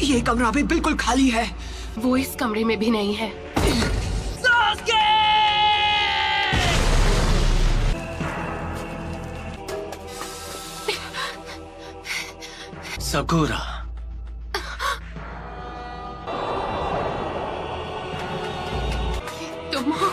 ये कमरा भी बिल्कुल खाली है। वो इस कमरे में भी नहीं है। सकुरा, तुम हो?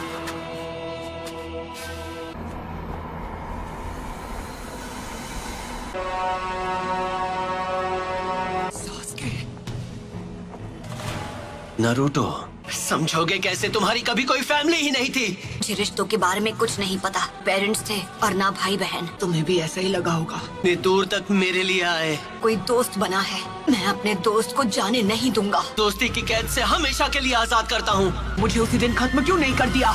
नारुतो, समझोगे कैसे? तुम्हारी कभी कोई फैमिली ही नहीं थी। मुझे रिश्तों के बारे में कुछ नहीं पता। पेरेंट्स थे और ना भाई बहन। तुम्हें भी ऐसा ही लगा होगा। इतनी दूर तक मेरे लिए आए। कोई दोस्त बना है, मैं अपने दोस्त को जाने नहीं दूंगा। दोस्ती की कैद से हमेशा के लिए आजाद करता हूँ। मुझे उसी दिन खत्म क्यों नहीं कर दिया?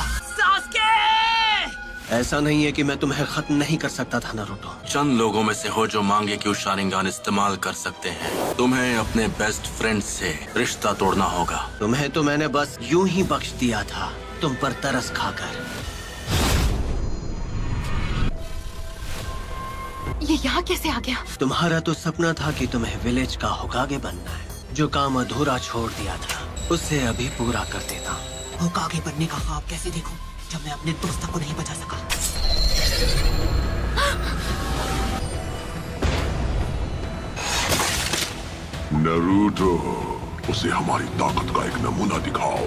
ऐसा नहीं है कि मैं तुम्हें खत्म नहीं कर सकता था नारुतो। चंद लोगों में से हो जो मांगे कि वो शारिंगान इस्तेमाल कर सकते हैं। तुम्हें अपने बेस्ट फ्रेंड से रिश्ता तोड़ना होगा। तुम्हें तो मैंने बस यूं ही बख्श दिया था, तुम पर तरस खाकर। ये यहाँ कैसे आ गया? तुम्हारा तो सपना था कि तुम्हें विलेज का होकागे बनना है। जो काम अधूरा छोड़ दिया था उसे अभी पूरा कर देता हूँ। होकागे बनने का ख्वाब कैसे देखूं जब मैं अपने दोस्त को नहीं बचा सका? नारुतो, उसे हमारी ताकत का एक नमूना दिखाओ।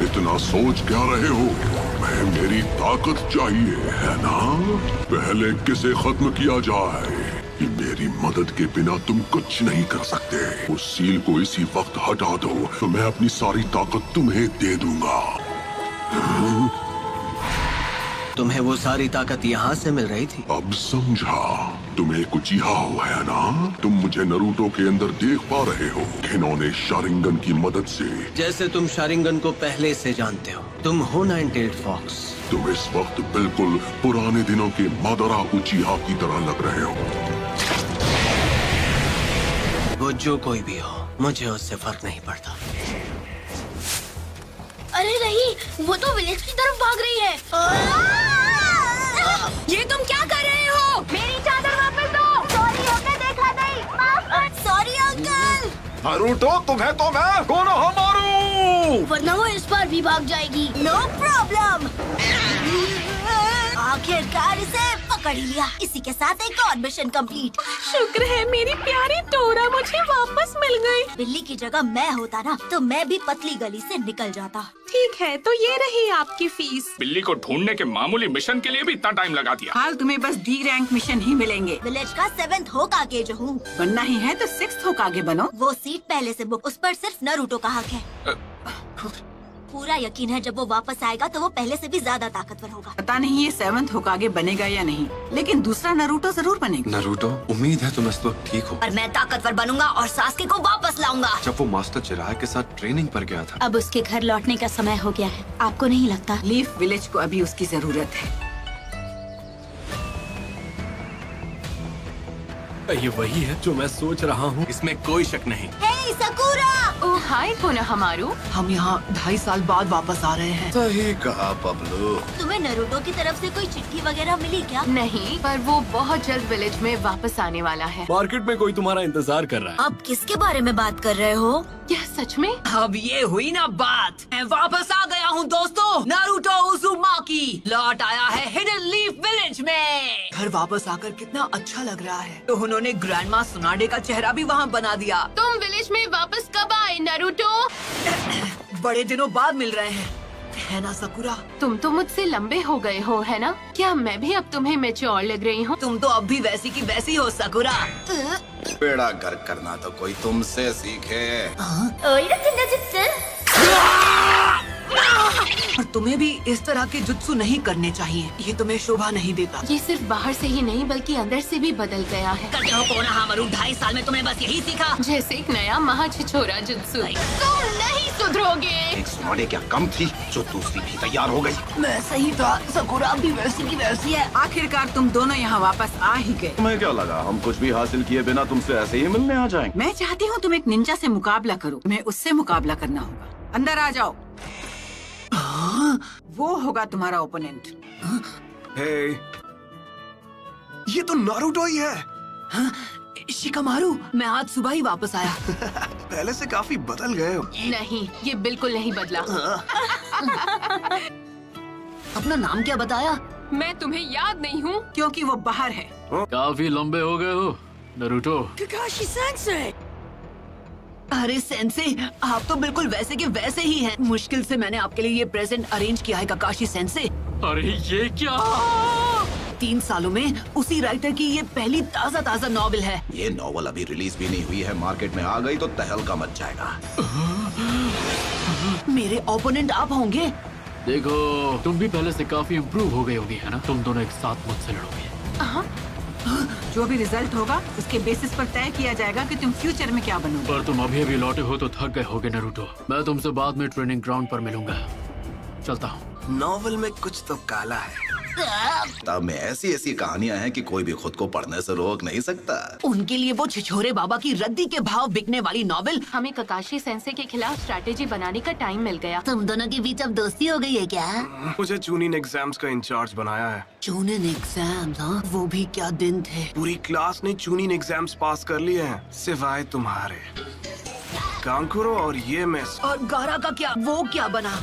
इतना सोच क्या रहे हो? मैं मेरी ताकत चाहिए है ना? पहले किसे खत्म किया जाए कि मेरी मदद के बिना तुम कुछ नहीं कर सकते। उस सील को इसी वक्त हटा दो तो मैं अपनी सारी ताकत तुम्हें दे दूंगा। तुम्हें वो सारी ताकत यहाँ से मिल रही थी? अब समझा। तुम्हें कुछ यहाँ है ना? तुम मुझे नारुतो के अंदर देख पा रहे हो। इन्होंने शारिंगन की मदद से। जैसे तुम शारिंगन को पहले से जानते हो। तुम हो नाइन टेल्ड फॉक्स। तुम इस वक्त बिल्कुल पुराने दिनों के मादारा उचिहा की तरह लग रहे हो। वो जो कोई भी हो, मुझे उससे फर्क नहीं पड़ता। अरे नहीं, वो तो विलेज की तरफ भाग रही है। ये तुम क्या कर रहे हो? मेरी चादर वापस दो। सॉरी अंकल, देखा नहीं। Sorry uncle. नारुतो, तुम्हें तो मैं कोनोहामारू वरना वो इस बार भी भाग जाएगी। No problem. आखिरकार इसे पकड़ ही लिया। इसी के साथ एक और मिशन कंप्लीट। शुक्र है मेरी प्यारी टोरा मुझे वापस मिल गई। बिल्ली की जगह मैं होता ना तो मैं भी पतली गली से निकल जाता। ठीक है, तो ये रही आपकी फीस। बिल्ली को ढूंढने के मामूली मिशन के लिए भी इतना टाइम लगा दिया। हाल तुम्हें बस डी रैंक मिशन ही मिलेंगे। विलेज का 7th होकागे जो हूँ। बनना ही है तो 6th होकागे बनो। वो सीट पहले से बुक, उस पर सिर्फ नारुतो का हक है। पूरा यकीन है जब वो वापस आएगा तो वो पहले से भी ज्यादा ताकतवर होगा। पता नहीं ये 7th होकागे बनेगा या नहीं, लेकिन दूसरा नारुतो जरूर बनेगा। नारुतो, उम्मीद है तुम इस वक्त ठीक हो। और मैं ताकतवर बनूंगा और सास्के को वापस लाऊंगा। जब वो मास्टर चिराग के साथ ट्रेनिंग पर गया था। अब उसके घर लौटने का समय हो गया है। आपको नहीं लगता? लीफ विलेज को अभी उसकी जरूरत है। ये वही है जो मैं सोच रहा हूँ, इसमें कोई शक नहीं। हे सकुरा! ओह हाय कोनोहामारू। हम यहाँ 2.5 साल बाद वापस आ रहे हैं। सही कहा पब्लू। तुम्हें नारुतो की तरफ से कोई चिट्ठी वगैरह मिली क्या? नहीं, पर वो बहुत जल्द विलेज में वापस आने वाला है। मार्केट में कोई तुम्हारा इंतजार कर रहा है। आप किसके बारे में बात कर रहे हो? क्या सच में? अब ये हुई ना बात। मैं वापस आ गया हूँ दोस्तों। नारुतो उज़ुमाकी लौट आया है हिडन लीफ विलेज में। घर वापस आकर कितना अच्छा लग रहा है। तो उन्होंने ग्रैंडमा सुनाडे का चेहरा भी वहाँ बना दिया। तुम विलेज में वापस कब आए नारुतो? बड़े दिनों बाद मिल रहे हैं, है ना सकुरा? तुम तो मुझसे लंबे हो गए हो, है ना? क्या मैं भी अब तुम्हें मैच्योर लग रही हूँ? तुम तो अब भी वैसी की वैसी हो सकुरा। बेड़ा गर्क करना तो कोई तुमसे सीखे। और तुम्हें भी इस तरह के जुत्सु नहीं करने चाहिए। ये तुम्हें शोभा नहीं देता। ये सिर्फ बाहर से ही नहीं बल्कि अंदर से भी बदल गया है। कोनोहामारू 2.5 साल में तुम्हें बस यही सीखा। जैसे एक नया महाछिछोरा जुत्सु। तुम नहीं सुधरोगे। एक सुनाडे क्या कम थी जो दूसरी भी तैयार हो गई। मैं सही था, सकुरा भी वैसी की वैसी है। आखिरकार तुम दोनों यहाँ वापस आ ही गए। तुम्हें क्या लगा हम कुछ भी हासिल किए बिना तुमसे ऐसे ही मिलने आ जाएंगे? मैं चाहती हूँ तुम एक निंजा से मुकाबला करो। तुम्हें उससे मुकाबला करना होगा। अंदर आ जाओ। वो होगा तुम्हारा ओपोनेंट। हे, ये तो नारुतो ही है। शिकामारू, मैं आज सुबह ही वापस आया। पहले से काफी बदल गए हो। नहीं, ये बिल्कुल नहीं बदला। अपना नाम क्या बताया? मैं तुम्हें याद नहीं हूँ। क्योंकि वो बाहर है। काफी लंबे हो गए हो नारुतो। Kakashi sensei. अरे सेंसे, आप तो बिल्कुल वैसे के वैसे ही हैं। मुश्किल से मैंने आपके लिए ये प्रेजेंट अरेंज किया है काकाशी सेंसे। अरे ये क्या? 3 सालों में उसी राइटर की ये पहली ताज़ा नॉवेल है। ये नॉवल अभी रिलीज भी नहीं हुई है, मार्केट में आ गई तो तहलका मच जाएगा। मेरे ओपोनेंट आप होंगे। देखो, तुम भी पहले से काफी इम्प्रूव हो गई होगी, है ना? तुम दोनों एक साथ मुझसे लड़ोगे। जो भी रिजल्ट होगा उसके बेसिस पर तय किया जाएगा कि तुम फ्यूचर में क्या बनोगे। पर तुम अभी लौटे हो तो थक गए होगे नारुतो। मैं तुमसे बाद में ट्रेनिंग ग्राउंड पर मिलूंगा। चलता हूँ। नॉवल में कुछ तो काला है। किताब में ऐसी कहानियां हैं कि कोई भी खुद को पढ़ने से रोक नहीं सकता। उनके लिए वो छिछोरे बाबा की रद्दी के भाव बिकने वाली नॉवेल। हमें ककाशी सेंसे के खिलाफ स्ट्रैटेजी बनाने का टाइम मिल गया। तुम दोनों के बीच अब दोस्ती हो गई है क्या? मुझे चूनिन एग्जाम्स का इंचार्ज बनाया है। चूनिन एग्जाम्स? हाँ, वो भी क्या दिन थे। पूरी क्लास ने चूनिन एग्जाम्स पास कर लिए हैं, सिवाय तुम्हारे। कांकुरो और ये मिस। और गारा का क्या? वो क्या बना?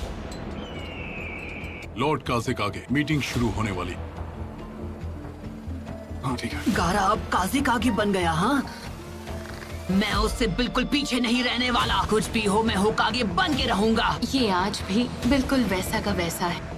लॉर्ड काज़ेकागे, मीटिंग शुरू होने वाली। हाँ ठीक है। गारा अब काज़ेकागे बन गया। हाँ, मैं उससे बिल्कुल पीछे नहीं रहने वाला। कुछ भी हो, मैं होकागे बन के रहूंगा। ये आज भी बिल्कुल वैसा का वैसा है।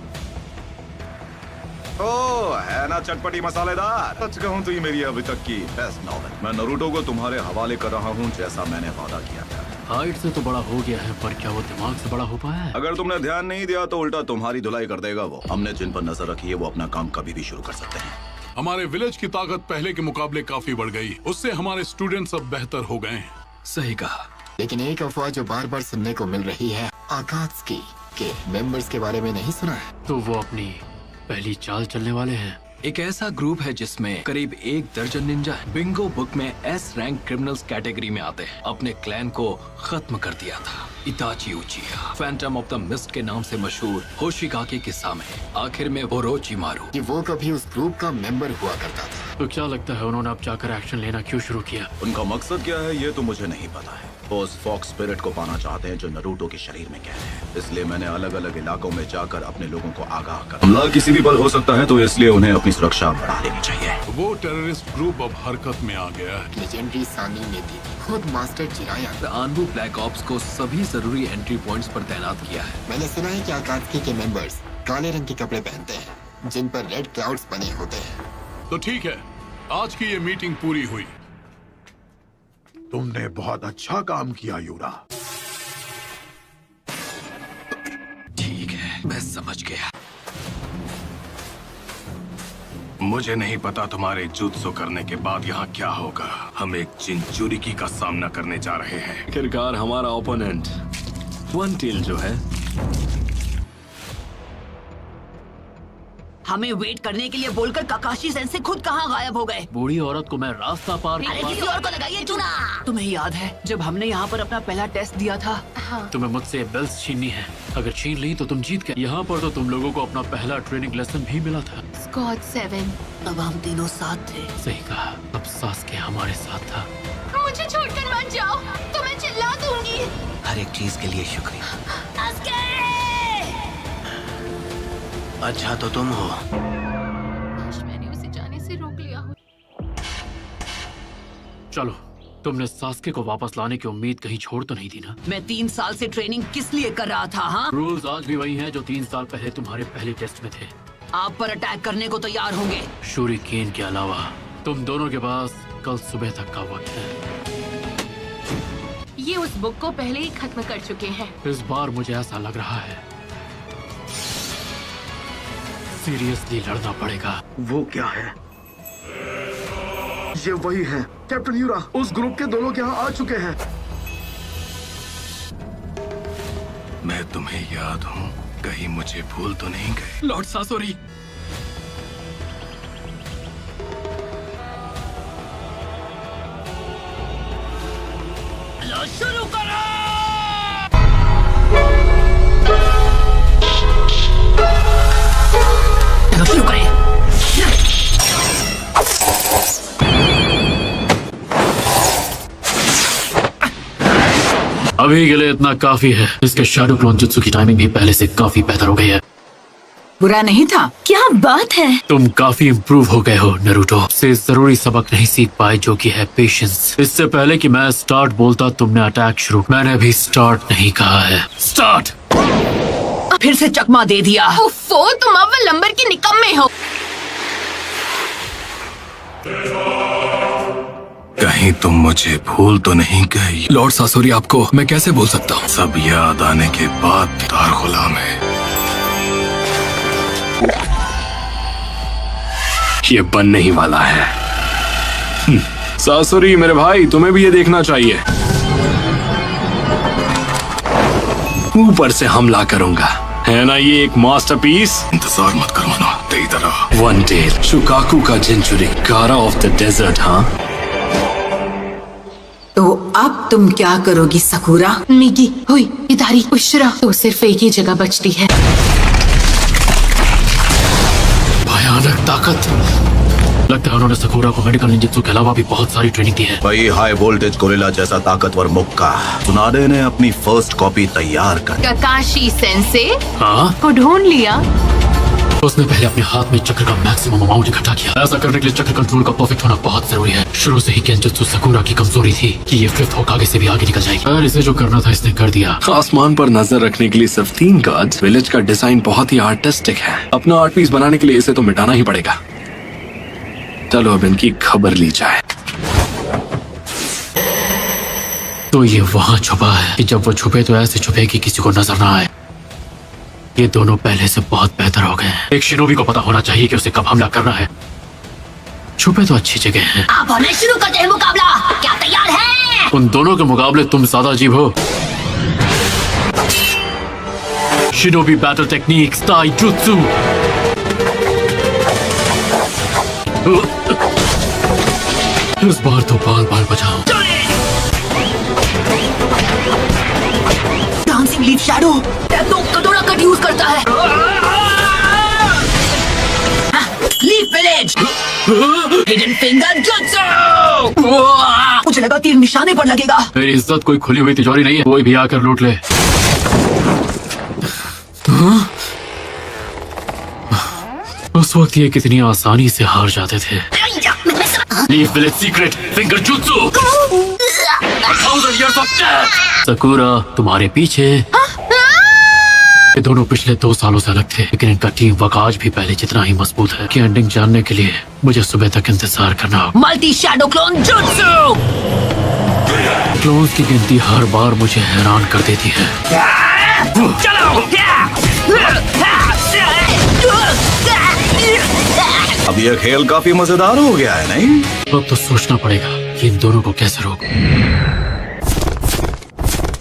ओ, है ना चटपटी मसालेदार। सच कहूँ तो ये मेरी अभी तक की बेस्ट नॉवेल। मैं नारुतो को तुम्हारे हवाले कर रहा हूँ, जैसा मैंने वादा किया था। हाइट से तो बड़ा हो गया है, पर क्या वो दिमाग से बड़ा हो पाया है? अगर तुमने ध्यान नहीं दिया तो उल्टा तुम्हारी धुलाई कर देगा वो। हमने जिन पर नजर रखी है वो अपना काम कभी भी शुरू कर सकते हैं। हमारे विलेज की ताकत पहले के मुकाबले काफी बढ़ गई। उससे हमारे स्टूडेंट्स अब बेहतर हो गए हैं। सही कहा। लेकिन एक अफवाह जो बार बार सुनने को मिल रही है, आकात्सुकी के मेंबर्स के बारे में नहीं सुना है? तो वो अपनी पहली चाल चलने वाले हैं। एक ऐसा ग्रुप है जिसमें करीब 1 दर्जन निंजा है। बिंगो बुक में एस रैंक क्रिमिनल्स कैटेगरी में आते हैं। अपने क्लैन को खत्म कर दिया था इताची उचिया, फैंटम ऑफ द मिस्ट के नाम से मशहूर होशिगाके के सामने। आखिर में ओरोचिमारू। कि वो कभी उस ग्रुप का मेंबर हुआ करता था। तो क्या लगता है उन्होंने अब जाकर एक्शन लेना क्यों शुरू किया? उनका मकसद क्या है ये तो मुझे नहीं पता है। वो उस फॉक्स स्पिरिट को पाना चाहते हैं जो नारुतो के शरीर में कैद है। इसलिए मैंने अलग अलग इलाकों में जाकर अपने लोगों को आगाह कर। हमला किसी भी पल हो सकता है, तो इसलिए उन्हें अपनी सुरक्षा बढ़ा लेनी चाहिए। वो टेररिस्ट ग्रुप अब हरकत में आ गया है। लेजेंडरी सानी ने भी खुद मास्टर जिराया आनबू ब्लैक ऑप्स को सभी जरूरी एंट्री पॉइंट्स पर तैनात किया है। मैंने सुना है कि आकात्सुकी के मेंबर्स काले रंग के कपड़े पहनते हैं, जिन पर रेड क्लाउड्स बने होते हैं। तो ठीक है, आज की ये मीटिंग पूरी हुई। तुमने बहुत अच्छा काम किया यूरा। ठीक है, मैं समझ गया। मुझे नहीं पता तुम्हारे जुत्सु करने के बाद यहाँ क्या होगा। हम एक चिंचुरिकी का सामना करने जा रहे हैं। आखिरकार हमारा ओपोनेंट वन टेल जो है। हमें वेट करने के लिए बोलकर काकाशी सेंसे खुद कहाँ गायब हो गए। बूढ़ी औरत को मैं रास्ता पार अरे किसी और को लगाइए चूना। तुम्हें याद है जब हमने यहाँ पर अपना पहला टेस्ट दिया था? हाँ। तुम्हें मुझसे बेल्स छीननी है। अगर छीन ली तो तुम जीत गए। यहाँ पर तो तुम लोगों को अपना पहला ट्रेनिंग लेसन भी मिला था। स्क्वाड 7। अब हम तीनों साथ थे। सही कहा, अब सास्के हमारे साथ था। मुझे छोड़कर मत जाओ, तो मैं चिल्ला दूंगी। हर एक चीज के लिए शुक्रिया। अच्छा तो तुम हो। मैंने उसे जाने से रोक लिया हो। चलो, तुमने सास्के को वापस लाने की उम्मीद कहीं छोड़ तो नहीं दी ना? मैं 3 साल से ट्रेनिंग किस लिए कर रहा था? हाँ, रूल्स आज भी वही हैं जो 3 साल पहले तुम्हारे पहले टेस्ट में थे। आप पर अटैक करने को तैयार होंगे। शूरिकेन के अलावा तुम दोनों के पास कल सुबह तक का वक्त है। ये उस बुक को पहले ही खत्म कर चुके हैं। इस बार मुझे ऐसा लग रहा है सीरियसली लड़ना पड़ेगा। वो क्या है? ये वही है कैप्टन यूरा। उस ग्रुप के 2 लोग यहाँ आ चुके हैं। मैं तुम्हें याद हूँ, कहीं मुझे भूल तो नहीं गए? लॉर्ड सासोरी। शुरू करो। शुरू करें। अभी के लिए इतना काफी है। इसके शैडो क्लोन जुत्सु की टाइमिंग भी पहले से काफी बेहतर हो गई है। बुरा नहीं था। क्या बात है। तुम काफी इम्प्रूव हो गए हो नरूटो। से जरूरी सबक नहीं सीख पाए जो कि है पेशेंस। इससे पहले कि मैं स्टार्ट बोलता तुमने अटैक शुरू। मैंने अभी स्टार्ट नहीं कहा है। स्टार्ट। फिर से चकमा दे दिया। उफ़ो, तुम अव्वल नंबर के निकम्मे हो। कहीं तुम मुझे भूल तो नहीं गई? लॉर्ड सासोरी, आपको मैं कैसे भूल सकता हूँ? सब याद आने के बाद दार गुलाम है। ये बनने ही वाला है। सासोरी मेरे भाई, तुम्हें भी ये देखना चाहिए। ऊपर से हमला करूंगा, है ना? ये एक मास्टरपीस। इंतजार मत करो ना, तेरी तरह। वन डे शुकाकू का जिंचुरी, गारा ऑफ द डेजर्ट। हाँ, तो अब तुम क्या करोगी सकुरा? मिगी, हुई, इदारी, उशरा। तो सिर्फ एक ही जगह बचती है। भयानक ताकत। लगता है उन्होंने सकुरा को मेडिकल निंजुत्सु के अलावा भी बहुत सारी ट्रेनिंग दी है। वही हाई वोल्टेज गोरिल्ला जैसा ताकतवर मुक्का। सुनाडे ने अपनी फर्स्ट कॉपी तैयार कर। काकाशी सेंसे हाँ, को ढूंढ लिया। उसने पहले अपने हाथ में चक्र का मैक्सिमम अमाउंट इकट्ठा किया। ऐसा करने के लिए चक्र कंट्रोल का परफेक्ट होना बहुत जरूरी है। शुरू से ही केंजुत्सु सकुरा की कमजोरी थी कि ये फिफ्थ होकागे से भी आगे निकल जाएगी। और इसे जो करना था इसने कर दिया। आसमान पर नजर रखने के लिए सिर्फ 3 गार्ड्स। विलेज का डिजाइन बहुत ही आर्टिस्टिक है। अपना आर्ट पीस बनाने के लिए इसे तो मिटाना ही पड़ेगा। चलो अब इनकी खबर ली जाए। तो ये वहाँ छुपा है कि जब वो छुपे तो ऐसे छुपे कि किसी को नजर ना आए। ये दोनों पहले से बहुत बेहतर हो गए हैं। एक शिनोबी को पता होना चाहिए कि उसे कब हमला करना है। छुपे तो अच्छी जगह हैं। आप होने शुरू करते हैं मुकाबला। क्या तैयार है? उन दोनों के मुकाबले तुम ज्यादा अजीब हो। Shinobi battle techniques taijutsu. इस बार तो बाल बाल बचाओ। डांसिंग लीफ शैडो तो कटोरा कट यूज करता है। Leaf village hidden finger jutsu. मुझे लगा तीर निशाने पर लगेगा। मेरी इज्जत कोई खुली हुई तिजोरी नहीं है, कोई भी आकर लूट ले। उस वक्त ये कितनी आसानी से हार जाते थे। Leaf village secret finger jutsu. 1000 years of death। Sakura तुम्हारे पीछे। ये दोनों पिछले 2 सालों से अलग थे, लेकिन इनका टीम वर्क आज भी पहले जितना ही मजबूत है। कि एंडिंग जानने के लिए मुझे सुबह तक इंतजार करना होगा। Multi shadow clone jutsu. Clones की गिनती हर बार मुझे हैरान कर देती है। चलो। अब ये खेल काफी मजेदार हो गया है, नहीं? अब तो सोचना पड़ेगा कि इन दोनों को कैसे रोकूं।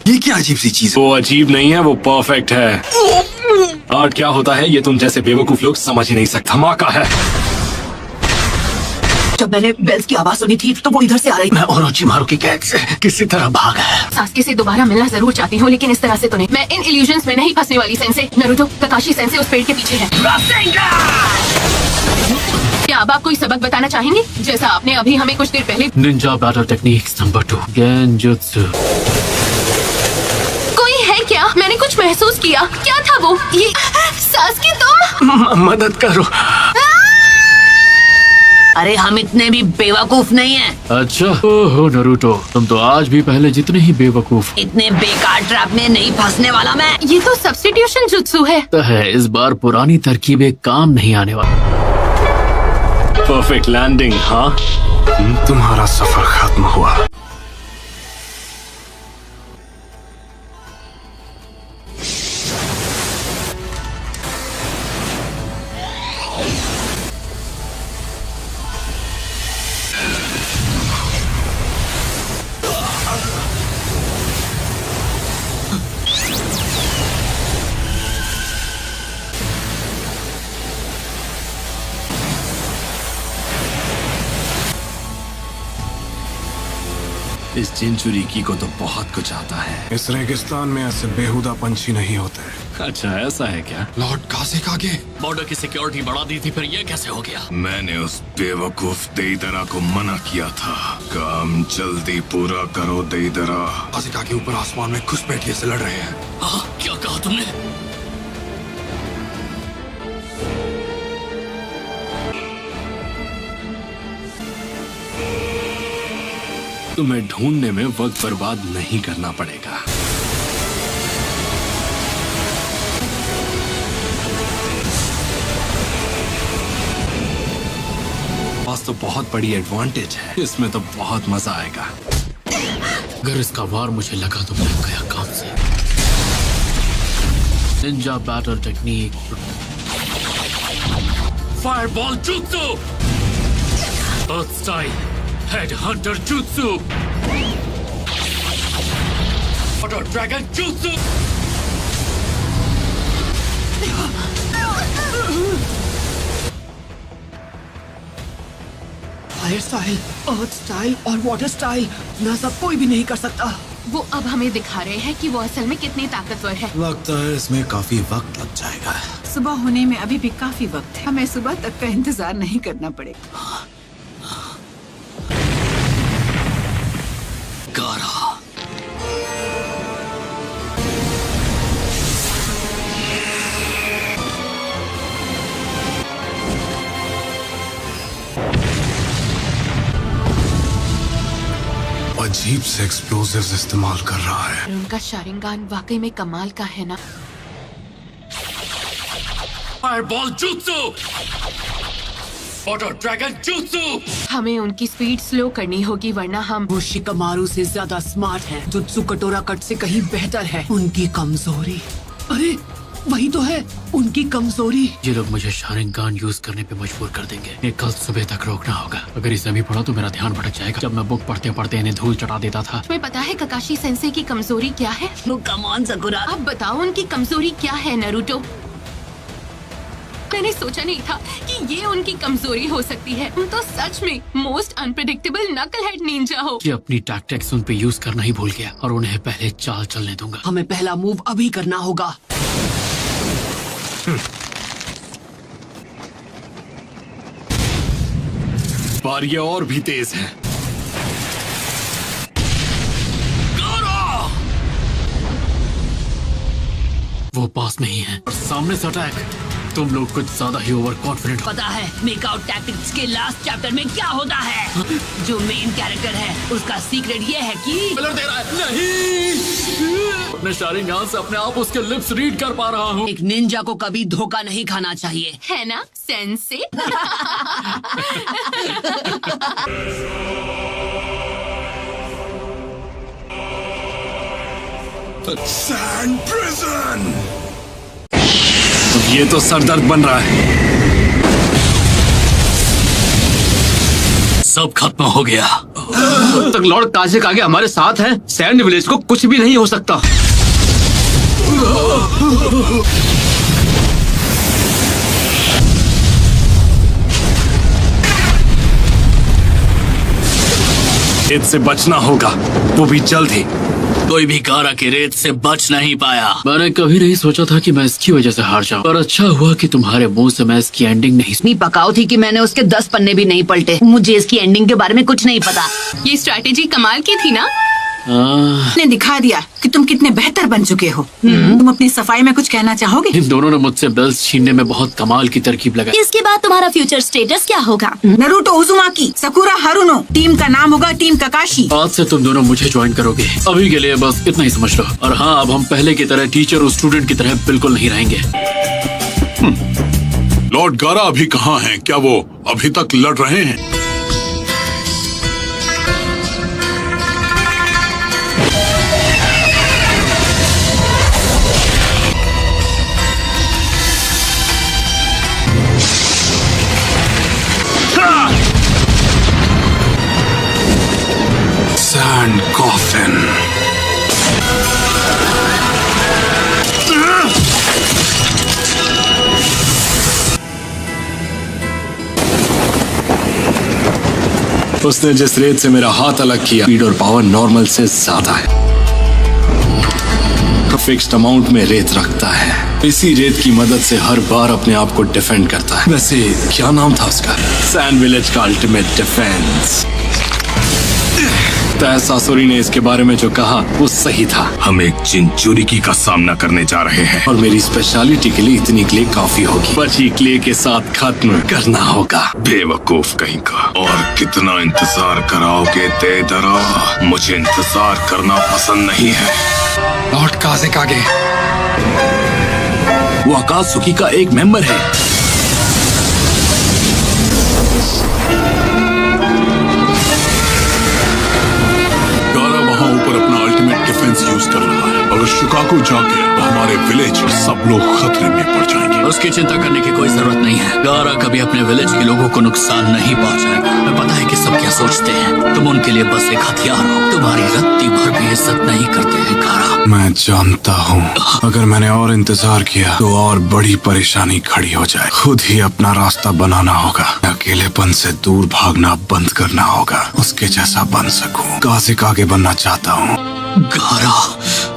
ये क्या अजीब सी चीज? वो अजीब नहीं है, वो परफेक्ट है। आर्ट क्या होता है ये तुम जैसे बेवकूफ लोग समझ ही नहीं सकता। धमाका है। जब मैंने बेल्स की आवाज सुनी थी तो वो इधर से आ रही। मैं ओरोचिमारू की कैद से किसी तरह भागा है। सास्के से दोबारा मिलना जरूर चाहती हूँ, लेकिन इस तरह से तो नहीं। मैं इन इल्यूजन्स में नहीं फंसने वाली। सेंसे नरूटो, काकाशी सेंसे उस पेड़ के पीछे है। क्या अब आप कोई सबक बताना चाहेंगे, जैसा आपने अभी हमें कुछ देर पहले? Ninja battle techniques number 2 genjutsu. कोई है क्या? मैंने कुछ महसूस किया। क्या था वो? ये सास्के तुम? मदद करो। अरे हम इतने भी बेवकूफ नहीं हैं। अच्छा, ओहो नरूटो, तुम तो आज भी पहले जितने ही बेवकूफ। इतने बेकार ट्रैप में नहीं फंसने वाला मैं। ये तो सब्स्टिट्यूशन जुत्सु है। इस बार पुरानी तरकीबें काम नहीं आने वाली। Perfect landing. हाँ, तुम्हारा सफर खत्म हुआ। इस जिनचुरिकी को तो बहुत कुछ आता है। इस रेगिस्तान में ऐसे बेहुदा पंछी नहीं होते। अच्छा ऐसा है क्या? लॉर्ड काज़ेकागे बॉर्डर की सिक्योरिटी बढ़ा दी थी, फिर ये कैसे हो गया? मैंने उस बेवकूफ देइदरा को मना किया था। काम जल्दी पूरा करो देइदरा। काज़ेकागे ऊपर आसमान में घुसपैठिए से लड़ रहे हैं। हाँ, क्या कहा तुमने? तुम्हें ढूंढने में वक्त बर्बाद नहीं करना पड़ेगा। पास तो बहुत बड़ी एडवांटेज है, इसमें तो बहुत मजा आएगा। अगर इसका वार मुझे लगा तो मैं गया काम से। Ninja battle technique, fireball jutsu, earth style, head hunter jutsu, water dragon jutsu, fire style, earth style और वाटर स्टाइल, ना सब कोई भी नहीं कर सकता। वो अब हमें दिखा रहे हैं कि वो असल में कितनी ताकतवर है। लगता है इसमें काफी वक्त लग जाएगा। सुबह होने में अभी भी काफी वक्त है, हमें सुबह तक का इंतजार नहीं करना पड़ेगा। गारा, अजीब से एक्सप्लोजिव्स इस्तेमाल कर रहा है। और उनका शारिंगान वाकई में कमाल का है ना। Fireball jutsu, water dragon jutsu. हमें उनकी स्पीड स्लो करनी होगी वरना हम वो शिकामारू से ज्यादा स्मार्ट है। जुत्सु कटोरा कट से कहीं बेहतर है। उनकी कमजोरी, अरे वही तो है उनकी कमजोरी। ये लोग मुझे शारिंगान यूज करने पे मजबूर कर देंगे। ये कल सुबह तक रोकना होगा। अगर इसे अभी पढ़ा तो मेरा ध्यान भटक जाएगा। जब मैं बुक पढ़ते पढ़ते इन्हें धूल चढ़ा देता था। तुम्हें पता है ककाशी सेंसे की कमजोरी क्या है? कम ऑन सकुरा, अब बताओ उनकी कमजोरी क्या है नरूटो? मैंने सोचा नहीं था कि ये उनकी कमजोरी हो सकती है। तुम तो सच में मोस्ट अनप्रेडिक्टेबल नकलहेड निंजा हो। ये अपनी टैक्टिक्स उन पे यूज करना ही भूल गया और उन्हें पहले चाल चलने दूंगा। हमें पहला मूव अभी करना होगा। पर ये और भी तेज है। वो पास नहीं है और सामने से अटैक। तुम लोग कुछ ज्यादा ही ओवर कॉन्फिडेंट हो। पता है मेकआउट टैक्टिक्स के लास्ट चैप्टर में क्या होता है? जो मेन कैरेक्टर है उसका सीक्रेट ये है कि दे रहा है। नहीं, अपने शारिंगान से अपने आप उसके लिप्स रीड कर पा रहा हूँ। एक निंजा को कभी धोखा नहीं खाना चाहिए, है ना सेंसे? Sand prison. ये तो सरदर्द बन रहा है। सब खत्म हो गया। जब तक लॉर्ड काज़ेकागे हमारे साथ हैं, सैंड विलेज को कुछ भी नहीं हो सकता। इससे बचना होगा, वो भी जल्द ही। कोई भी गारा की रेत से बच नहीं पाया। मैंने कभी नहीं सोचा था कि मैं इसकी वजह से हार जाऊं, पर अच्छा हुआ कि तुम्हारे मुंह से मैं इसकी एंडिंग नहीं सुनी। पकाओ थी कि मैंने उसके 10 पन्ने भी नहीं पलटे। मुझे इसकी एंडिंग के बारे में कुछ नहीं पता। ये स्ट्रैटेजी कमाल की थी ना? ने दिखा दिया कि तुम कितने बेहतर बन चुके हो। तुम अपनी सफाई में कुछ कहना चाहोगे? इन दोनों ने मुझसे बेल्स छीनने में बहुत कमाल की तरकीब लगाई। इसके बाद तुम्हारा फ्यूचर स्टेटस क्या होगा? नरूटो उजुमाकी, सकुरा हारुनो, टीम का नाम होगा टीम ककाशी। आज से तुम दोनों मुझे ज्वाइन करोगे। अभी के लिए बस इतना ही समझ लो। और हाँ, अब हम पहले की तरह टीचर और स्टूडेंट की तरह बिल्कुल नहीं रहेंगे। लॉर्ड गारा अभी कहाँ हैं? क्या वो अभी तक लड़ रहे हैं? Sand coffin. उसने जिस रेत से मेरा हाथ अलग किया, स्पीड और पावर नॉर्मल से ज्यादा है। फिक्स्ड अमाउंट में रेत रखता है, इसी रेत की मदद से हर बार अपने आप को डिफेंड करता है। वैसे क्या नाम था उसका? सैंड विलेज का अल्टीमेट डिफेंस। तहसासुरी ने इसके बारे में जो कहा वो सही था। हम एक चिंचुरिकी का सामना करने जा रहे हैं और मेरी स्पेशलिटी के लिए इतनी क्ले काफी होगी। बची क्ले के साथ खत्म करना होगा। बेवकूफ कहीं का। और कितना इंतजार कराओगे देदरा? मुझे इंतजार करना पसंद नहीं है। लॉर्ड काज़ेकागे वो अकात्सुकी का एक मेंबर है। गारा वहाँ ऊपर अपना अल्टीमेट डिफेंस यूज कर रहा है। अगर शिकागो जाके तो हमारे विलेज के सब लोग खतरे में पड़ जाएंगे। उसकी चिंता करने की कोई जरूरत नहीं है। गारा कभी अपने विलेज के लोगों को नुकसान नहीं पहुंचाएगा। हमें पता है कि सब क्या सोचते हैं। तुम उनके लिए बस एक हथियार हो। तुम्हारी रत्ती भर भी इज्जत नहीं करते हैं गारा। मैं जानता हूँ अगर मैंने और इंतजार किया तो और बड़ी परेशानी खड़ी हो जाए। खुद ही अपना रास्ता बनाना होगा। अकेलेपन से दूर भागना बंद करना होगा। उसके जैसा बन सकूं। काज़ेकागे बनना चाहता हूँ। गारा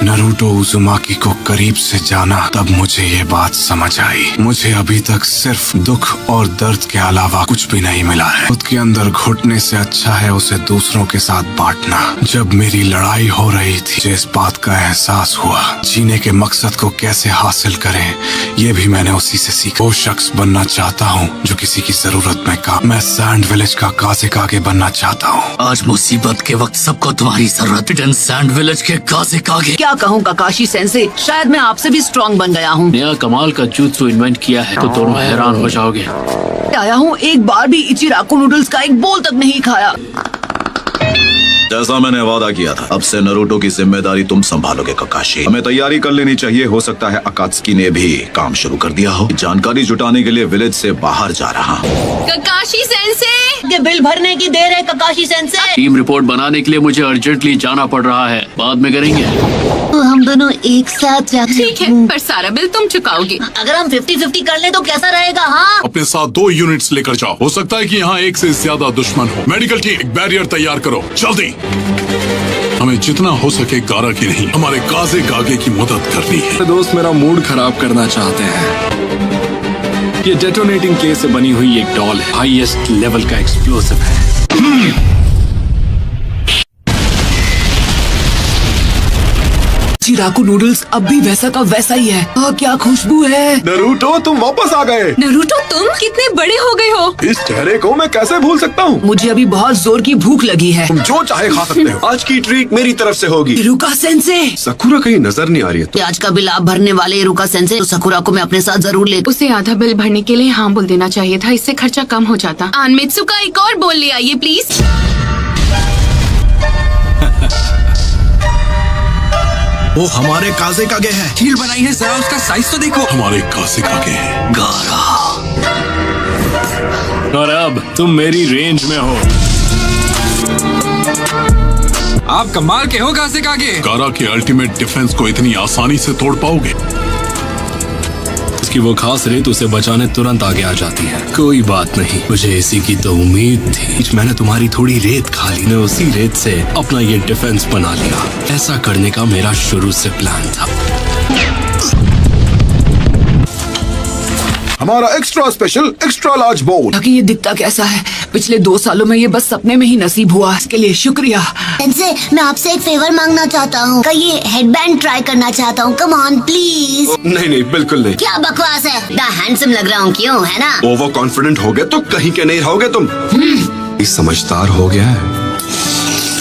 नरूटो उज़ुमाकी को करीब से जाना, तब मुझे ये बात समझ आई। मुझे अभी तक सिर्फ दुख और दर्द के अलावा कुछ भी नहीं मिला है। खुद के अंदर घुटने से अच्छा है उसे दूसरों के साथ बांटना। जब मेरी लड़ाई हो रही थी मुझे इस बात का एहसास हुआ। जीने के मकसद को कैसे हासिल करें ये भी मैंने उसी से सीखा। वो शख्स बनना चाहता हूँ जो किसी की जरूरत में काम। मैं सैंड विलेज का काज़ेकागे बनना चाहता हूँ। आज मुसीबत के वक्त सबको तुम्हारी जरूरत है। सैंड विलेज के काज़ेकागे। क्या कहूँ काकाशी सेंसे, शायद मैं आपसे भी स्ट्रॉन्ग बन गया हूँ। नया कमाल का jutsu इन्वेंट किया है तो दोनों हैरान हो जाओगे। आया हूँ, एक बार भी इचिराकु नूडल्स का एक बोल तक नहीं खाया। जैसा मैंने वादा किया था, अब से नरूटो की जिम्मेदारी तुम संभालोगे ककाशी। हमें तैयारी कर लेनी चाहिए। हो सकता है अकात्सुकी ने भी काम शुरू कर दिया हो। जानकारी जुटाने के लिए विलेज से बाहर जा रहा हूँ। ककाशी सेंसे, ये बिल भरने की देर है ककाशी सेंसे। टीम रिपोर्ट बनाने के लिए मुझे अर्जेंटली जाना पड़ रहा है। बाद में करेंगे। तो हम दोनों एक साथ जाते ठीक है, पर सारा बिल तुम चुकाओगे। अगर हम 50-50 कर लें तो कैसा रहेगा? हाँ, अपने साथ 2 यूनिट्स लेकर जाओ। हो सकता है कि यहाँ एक से ज्यादा दुश्मन हो। मेडिकल टीम, एक बैरियर तैयार करो जल्दी। हमें जितना हो सके गारा की नहीं, हमारे काज़ेकागे की मदद करनी है। दोस्त मेरा मूड खराब करना चाहते हैं। ये डेटोनेटिंग क्ले से बनी हुई एक डॉल है। हाईएस्ट लेवल का एक्सप्लोसिव है। इचिराकु नूडल्स अब भी वैसा का वैसा ही है। क्या खुशबू है। नरूटो तुम वापस आ गए। नरूटो तुम कितने बड़े हो गए हो। इस चेहरे को मैं कैसे भूल सकता हूँ। मुझे अभी बहुत जोर की भूख लगी है। तुम जो चाहे खा सकते हो। आज की ट्रीट मेरी तरफ से होगी। इरुका सेंसे, सकुरा कहीं नजर नहीं आ रही है। आज का बिल आप भरने वाले इरुका सेंसे, तो सकुरा को मैं अपने साथ जरूर ले। उसे आधा बिल भरने के लिए हाँ बोल देना चाहिए था। इससे खर्चा कम हो जाता। आनमित्सुका एक और बोल ले आइए प्लीज। वो हमारे काज़ेकागे है। हील बनाई है, जरा उसका साइज तो देखो। हमारे काज़ेकागे है। गारा और अब तुम मेरी रेंज में हो। आप कमाल के हो काज़ेकागे। गारा के अल्टीमेट डिफेंस को इतनी आसानी से तोड़ पाओगे? इसकी वो खास रेत उसे बचाने तुरंत आगे आ जाती है। कोई बात नहीं, मुझे इसी की तो उम्मीद थी। मैंने तुम्हारी थोड़ी रेत खा ली, मैं उसी रेत से अपना ये डिफेंस बना लिया। ऐसा करने का मेरा शुरू से प्लान था। हमारा एक्स्ट्रा स्पेशल एक्स्ट्रा लार्ज बोल। ताकि ये दिखता कैसा है। पिछले 2 सालों में ये बस सपने में ही नसीब हुआ। इसके लिए शुक्रिया। सेंसे, मैं आपसे एक फेवर मांगना चाहता हूँ। का ये हेडबैंड ट्राई करना चाहता हूँ। Come on please. नहीं, बिल्कुल नहीं। क्या बकवास है। द हैंडसम लग रहा हूँ, क्यों है ना? ओवर कॉन्फिडेंट हो गए तो कहीं के नहीं रहोगे तुम। समझदार हो गया है।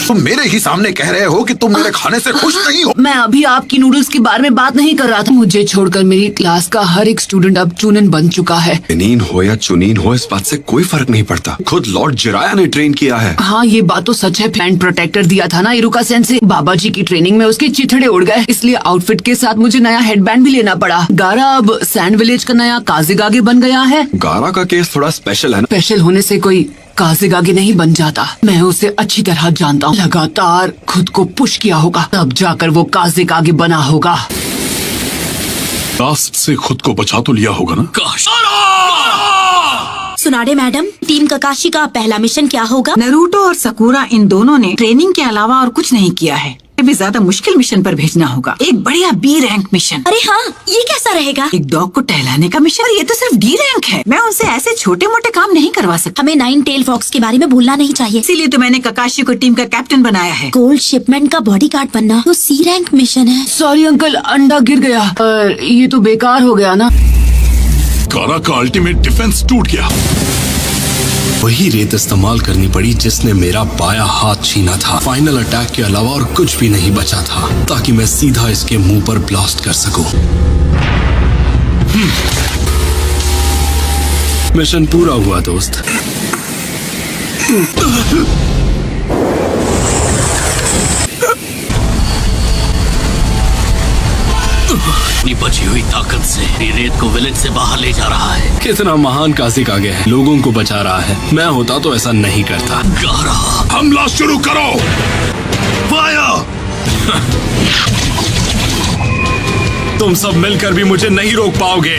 तुम मेरे ही सामने कह रहे हो कि तुम मेरे खाने से खुश नहीं हो। मैं अभी आपकी नूडल्स के बारे में बात नहीं कर रहा था। मुझे छोड़कर मेरी क्लास का हर एक स्टूडेंट अब चुनन बन चुका है। चुनीन हो या चुनीन हो, इस बात से कोई फर्क नहीं पड़ता। खुद लॉर्ड जिराया ने ट्रेन किया है। हाँ, ये बात तो सच है। हैंड प्रोटेक्टर दिया था ना इरुका सेंसे। बाबा जी की ट्रेनिंग में उसके चिथड़े उड़ गए, इसलिए आउटफिट के साथ मुझे नया हेडबैंड भी लेना पड़ा। गारा अब सैंड विलेज का नया काज़ेकागे बन गया है। गारा का केस थोड़ा स्पेशल है ना। स्पेशल होने से कोई काज़ेकागे नहीं बन जाता। मैं उसे अच्छी तरह जानता हूँ। लगातार खुद को पुश किया होगा, तब जाकर वो काज़ेकागे बना होगा। लास्ट से खुद को बचा तो लिया होगा ना। सुनाडे मैडम, टीम ककाशी का पहला मिशन क्या होगा? नरूटो और सकूरा इन दोनों ने ट्रेनिंग के अलावा और कुछ नहीं किया है। भी ज्यादा मुश्किल मिशन पर भेजना होगा, एक बढ़िया बी रैंक मिशन। अरे हाँ, ये कैसा रहेगा? एक डॉग को टहलाने का मिशन। ये तो सिर्फ डी रैंक है। मैं उनसे ऐसे छोटे मोटे काम नहीं करवा सकता। हमें 9 टेल फॉक्स के बारे में भूलना नहीं चाहिए। इसीलिए तो मैंने ककाशी को टीम का कैप्टन बनाया है। गोल्ड शिपमेंट का बॉडीगार्ड बनना तो सी रैंक मिशन है। सॉरी अंकल, अंडा गिर गया। ये तो बेकार हो गया ना। गारा का अल्टीमेट डिफेंस टूट गया। वही रेत इस्तेमाल करनी पड़ी जिसने मेरा बायां हाथ छीना था। फाइनल अटैक के अलावा और कुछ भी नहीं बचा था ताकि मैं सीधा इसके मुंह पर ब्लास्ट कर सकूं। मिशन पूरा हुआ दोस्त। अपनी बची हुई ताकत से रेत को विलेज से बाहर ले जा रहा है। कितना महान काज़िकागे है, लोगों को बचा रहा है। मैं होता तो ऐसा नहीं करता। गारा, हमला शुरू करो। फायर! तुम सब मिलकर भी मुझे नहीं रोक पाओगे।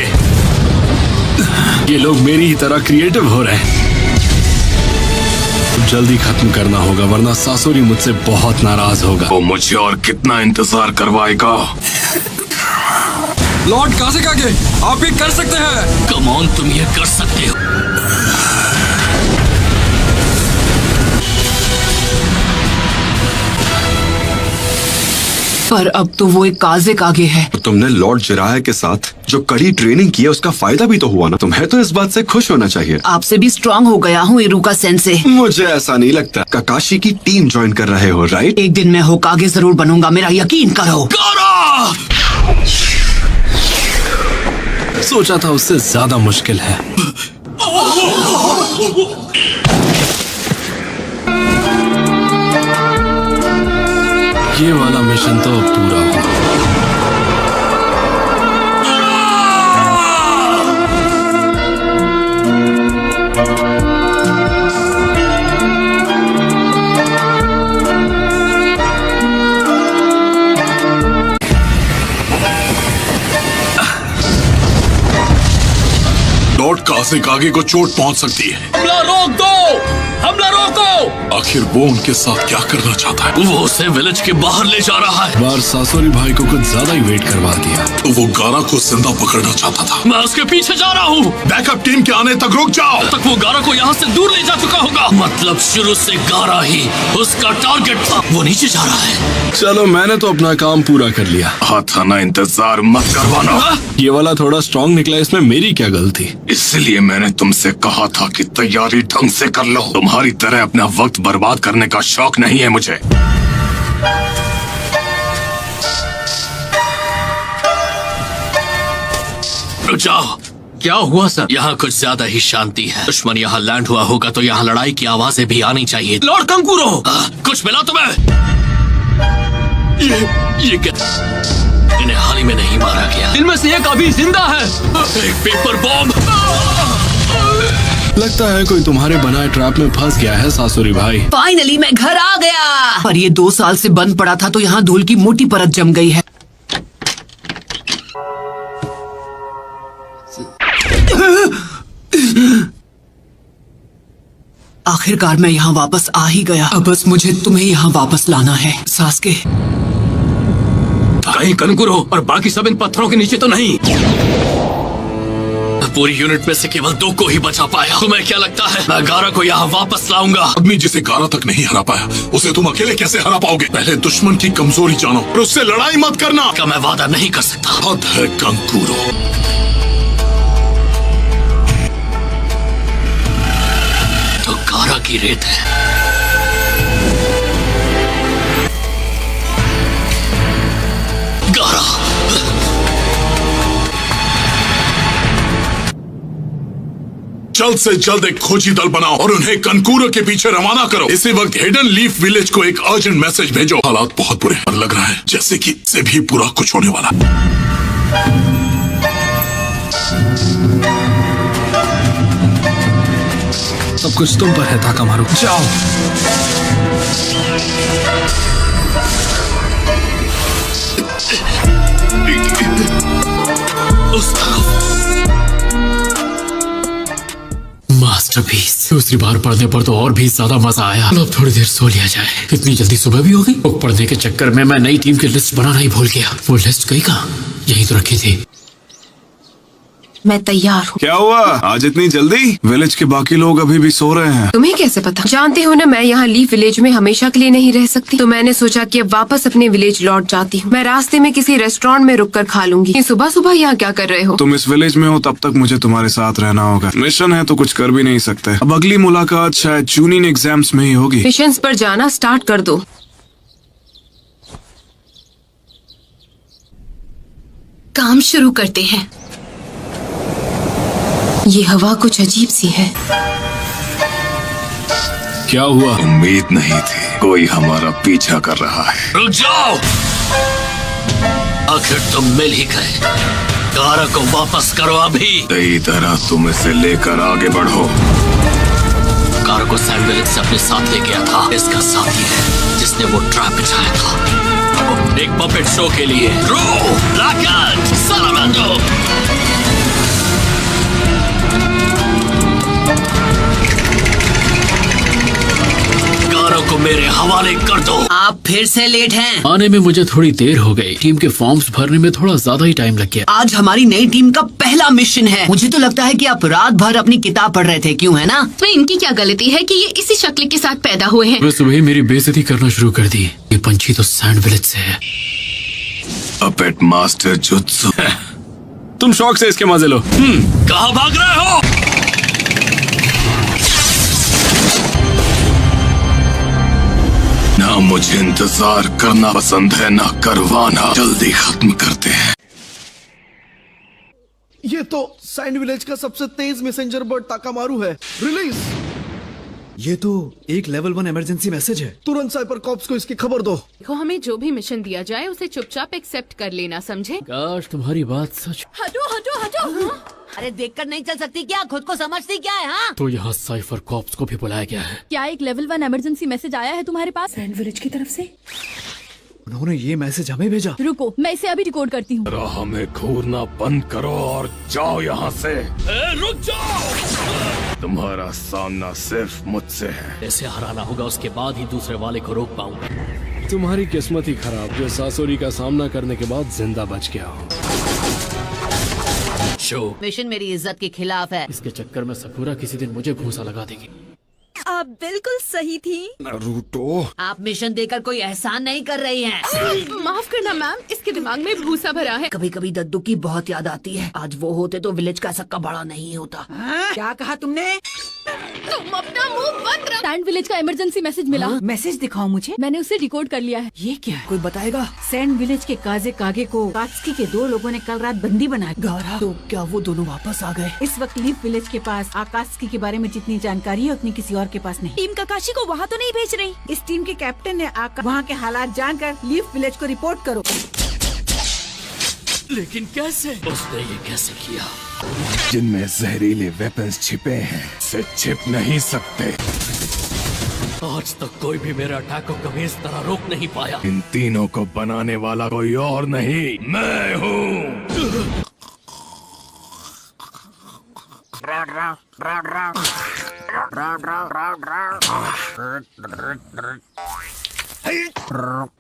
ये लोग मेरी ही तरह क्रिएटिव हो रहे हैं। जल्दी खत्म करना होगा वरना सासोरी मुझसे बहुत नाराज होगा। वो मुझे और कितना इंतजार करवाएगा? लॉर्ड काज़िकागे, आप ये कर सकते हैं। कम ऑन, तुम ये कर सकते हो। पर अब तो वो एक काज़िकागे है। तुमने लॉर्ड जिराया के साथ जो कड़ी ट्रेनिंग की है उसका फायदा भी तो हुआ ना। तुम्हें तो इस बात से खुश होना चाहिए। आपसे भी स्ट्रांग हो गया हूँ इरुका सेंसे। मुझे ऐसा नहीं लगता। ककाशी की टीम ज्वाइन कर रहे हो, राइट? एक दिन मैं होकागे जरूर बनूंगा, मेरा यकीन करो। सोचा था उससे ज्यादा मुश्किल है। ये वाला मिशन तो अब पूरा हुआ। लॉर्ड काज़िकागे को चोट पहुंच सकती है। हमला रोक दो! हमला रोको! आखिर वो उनके साथ क्या करना चाहता है? वो उसे विलेज के बाहर ले जा रहा है। बार सासोरी भाई को कुछ ज्यादा ही वेट करवा दिया। तो वो गारा को जिंदा पकड़ना चाहता था। मैं उसके पीछे जा रहा हूँ। बैकअप टीम के आने तक रुक जाओ। तब तक वो गारा को यहाँ से दूर ले जा चुका होगा। मतलब शुरू से गारा ही उसका टारगेट था। वो नीचे जा रहा है। चलो, मैंने तो अपना काम पूरा कर लिया। हाथाना इंतजार मत करवाना। ये वाला थोड़ा स्ट्रॉन्ग निकला, इसमें मेरी क्या गलती? इसलिए मैंने तुमसे कहा था कि तैयारी ढंग से कर लो। तुम्हारी तरह अपना वक्त बर्बाद करने का शौक नहीं है मुझे। रुक जाओ। क्या हुआ सर? यहाँ कुछ ज्यादा ही शांति है। दुश्मन यहाँ लैंड हुआ होगा तो यहाँ लड़ाई की आवाजें भी आनी चाहिए। लॉर्ड कंकूरो, कुछ मिला तुम्हें? ये क्या? इन्हें हाल ही में नहीं मारा गया। इनमें से एक अभी जिंदा है। एक पेपर बॉम्ब। लगता है कोई तुम्हारे बनाए ट्रैप में फंस गया है सासुरी भाई। फाइनली मैं घर आ गया। पर ये 2 साल से बंद पड़ा था तो यहाँ धूल की मोटी परत जम गई है। आखिरकार मैं यहाँ वापस आ ही गया। अब बस मुझे तुम्हें यहाँ वापस लाना है, सास्के। कहीं कंकुरो और बाकी सब इन पत्थरों के नीचे तो नहीं। पूरी यूनिट में से केवल 2 को ही बचा पाया। तुम्हें क्या लगता है मैं गारा को यहाँ वापस लाऊंगा? आदमी जिसे गारा तक नहीं हरा पाया उसे तुम अकेले कैसे हरा पाओगे? पहले दुश्मन की कमजोरी जानो और उससे लड़ाई मत करना। क्या मैं वादा नहीं कर सकता? हद है कंकुरो। तो गारा की रेत है। गारा, जल्द से जल्द एक खोजी दल बनाओ और उन्हें कंकूरो के पीछे रवाना करो। इसी वक्त हिडन लीफ विलेज को एक अर्जेंट मैसेज भेजो। हालात बहुत बुरे हैं। लग रहा है जैसे कि इससे भी बुरा कुछ होने वाला। सब कुछ तुम पर है ताकामारू। जाओ। उस तरफ मास्टरपीस। दूसरी बार पढ़ने पर तो और भी ज्यादा मजा आया। अब थोड़ी देर सो लिया जाए। इतनी जल्दी सुबह भी हो गई। बुक पढ़ने के चक्कर में मैं नई टीम की लिस्ट बनाना ही भूल गया। वो लिस्ट गई कहाँ? यही तो रखी थी। मैं तैयार हूँ। क्या हुआ आज इतनी जल्दी? विलेज के बाकी लोग अभी भी सो रहे हैं। तुम्हें कैसे पता? जानते हो ना, मैं यहाँ लीफ विलेज में हमेशा के लिए नहीं रह सकती, तो मैंने सोचा कि अब वापस अपने विलेज लौट जाती हूँ। मैं रास्ते में किसी रेस्टोरेंट में रुककर खा लूंगी। सुबह सुबह यहाँ क्या कर रहे हो? तुम इस विलेज में हो तब तक मुझे तुम्हारे साथ रहना होगा। मिशन है तो कुछ कर भी नहीं सकते। अब अगली मुलाकात शायद चूनिंग एग्जाम्स में ही होगी। मिशंस पर जाना स्टार्ट कर दो। काम शुरू करते हैं। ये हवा कुछ अजीब सी है। क्या हुआ? उम्मीद नहीं थी कोई हमारा पीछा कर रहा है। रुक जाओ, आखिर तुम मिल ही गए। कार को वापस करो अभी। सही तरह तुम इसे लेकर आगे बढ़ो। कार को सैंड विलेज से अपने साथ ले गया था। इसका साथी है जिसने वो ट्रैप बिछाया था एक पपेट शो के लिए। रॉकेट सालामांडो। कारों को मेरे हवाले कर दो। आप फिर से लेट हैं। आने में मुझे थोड़ी देर हो गई। टीम के फॉर्म्स भरने में थोड़ा ज्यादा ही टाइम लग गया। आज हमारी नई टीम का पहला मिशन है। मुझे तो लगता है कि आप रात भर अपनी किताब पढ़ रहे थे, क्यों है ना? तो इनकी क्या गलती है कि ये इसी शक्ल के साथ पैदा हुए हैं? वे सुबह ही मेरी बेइज्जती करना शुरू कर दी। ये पंछी तो सैंड विलेज से है। Puppet master jutsu. तुम शौक से इसके मजे लो। कहाँ भाग रहे हो? ना मुझे इंतजार करना पसंद है ना करवाना। जल्दी खत्म करते हैं। ये तो सैंड विलेज का सबसे तेज मैसेंजर बर्ड ताकामारू है। रिलीज। ये तो एक लेवल 1 इमरजेंसी मैसेज है। तुरंत साइपर कॉप्स को इसकी खबर दो। देखो, हमें जो भी मिशन दिया जाए उसे चुपचाप एक्सेप्ट कर लेना, समझे? काश तुम्हारी बात सच। हटो हटो हटो। अरे देखकर नहीं चल सकती क्या? खुद को समझती क्या है? हाँ, तो यहाँ साइफर कॉप्स को भी बुलाया गया है। क्या एक लेवल 1 इमरजेंसी मैसेज आया है तुम्हारे पास सैंड विलेज की तरफ से? उन्होंने ये मैसेज हमें भेजा। रुको, मैं इसे अभी रिकॉर्ड करती हूँ। हमें घूरना बंद करो और जाओ यहाँ से। रुक जाओ। तुम्हारा सामना सिर्फ मुझसे है। ऐसे हराना होगा, उसके बाद ही दूसरे वाले को रोक पाऊंगा। तुम्हारी किस्मत ही खराब जो सासुरी का सामना करने के बाद जिंदा बच गया हो। मिशन मेरी इज्जत के खिलाफ है। इसके चक्कर में सकूरा किसी दिन मुझे घूंसा लगा देगी। आप बिल्कुल सही थी। नारुतो, आप मिशन देकर कोई एहसान नहीं कर रही हैं। माफ करना मैम, इसके दिमाग में भूसा भरा है। कभी कभी दद्दू की बहुत याद आती है। आज वो होते तो विलेज का सक्का बड़ा नहीं होता। क्या कहा तुमने? तुम अपना मुंह बंद रखो। सैंड विलेज का इमरजेंसी मैसेज मिला। मैसेज दिखाओ मुझे। मैंने उसे डिकोड कर लिया है। ये क्या है? कोई बताएगा? सैंड विलेज के काजे कागे को कात्सुकी के 2 लोगों ने कल रात बंदी बना दिया। तो क्या वो दोनों वापस आ गए? इस वक्त लीफ विलेज के पास आकात्सुकी के बारे में जितनी जानकारी है उतनी किसी और के पास नहीं। टीम काकाशी को वहाँ तो नहीं भेज रही। इस टीम के कैप्टन ने वहाँ के हालात जानकर लीफ विलेज को रिपोर्ट करो। लेकिन कैसे? उसने ये कैसे किया? जिनमें जहरीले वेपन्स छिपे हैं से छिप नहीं सकते। आज तक कोई भी मेरे अटैक को कभी इस तरह रोक नहीं पाया। इन तीनों को बनाने वाला कोई और नहीं, मैं हूँ।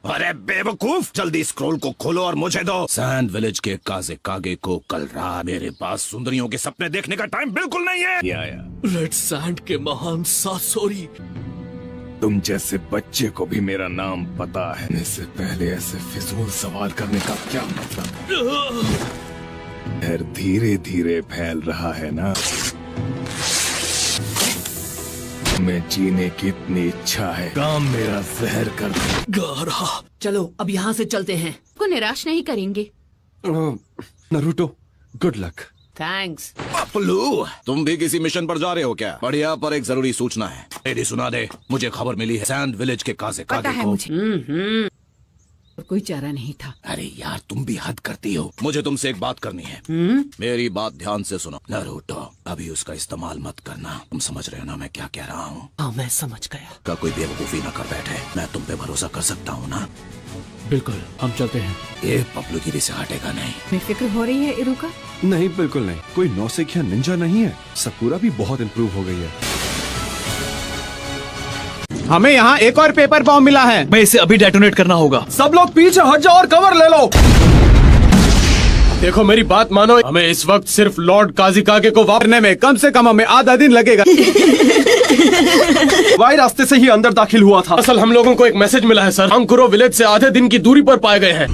अरे बेवकूफ, जल्दी स्क्रॉल को खोलो और मुझे दो। सैंड विलेज के काजे कागे को कल रात मेरे पास सुंदरियों के सपने देखने का टाइम बिल्कुल नहीं है। रेड सैंड के महान सासोरी। तुम जैसे बच्चे को भी मेरा नाम पता है। इससे पहले ऐसे फिजूल सवाल करने का क्या मतलब? डर धीरे धीरे फैल रहा है ना। मैं जीने की इतनी इच्छा है, काम मेरा जहर कर दो। गारा, चलो अब यहाँ से चलते हैं। को निराश नहीं करेंगे। Naruto, good luck. Thanks. Pappu, तुम भी किसी मिशन पर जा रहे हो क्या? बढ़िया, पर एक जरूरी सूचना है। मेरी सुना दे। मुझे खबर मिली है सैंड विलेज के काजे पता कागे है को। मुझे। कोई चारा नहीं था। अरे यार, तुम भी हद करती हो। मुझे तुमसे एक बात करनी है। मेरी बात ध्यान से सुनो। नारुतो, अभी उसका इस्तेमाल मत करना। तुम समझ रहे हो ना मैं क्या कह रहा हूँ? हाँ, मैं समझ गया। का कोई बेवकूफी न कर बैठे। मैं तुम पे भरोसा कर सकता हूँ ना? बिल्कुल, हम चलते हैं। ये पपलूगिरी से हटेगा नहीं। बेफिक्र हो रही है इरुका? नहीं, बिल्कुल नहीं। कोई नौसिखिया निंजा नहीं है। सकूरा भी बहुत इम्प्रूव हो गई है। हमें यहाँ एक और पेपर बॉम्ब मिला है। मैं इसे अभी डेटोनेट करना होगा। सब लोग पीछे हट जाओ और कवर ले लो। देखो मेरी बात मानो, हमें इस वक्त सिर्फ लॉर्ड काजिकागे को वापरने में कम से कम हमें आधा दिन लगेगा। वाई रास्ते से ही अंदर दाखिल हुआ था। असल हम लोगों को एक मैसेज मिला है सर। अंकुरो विलेज से आधे दिन की दूरी पर पाए गए हैं।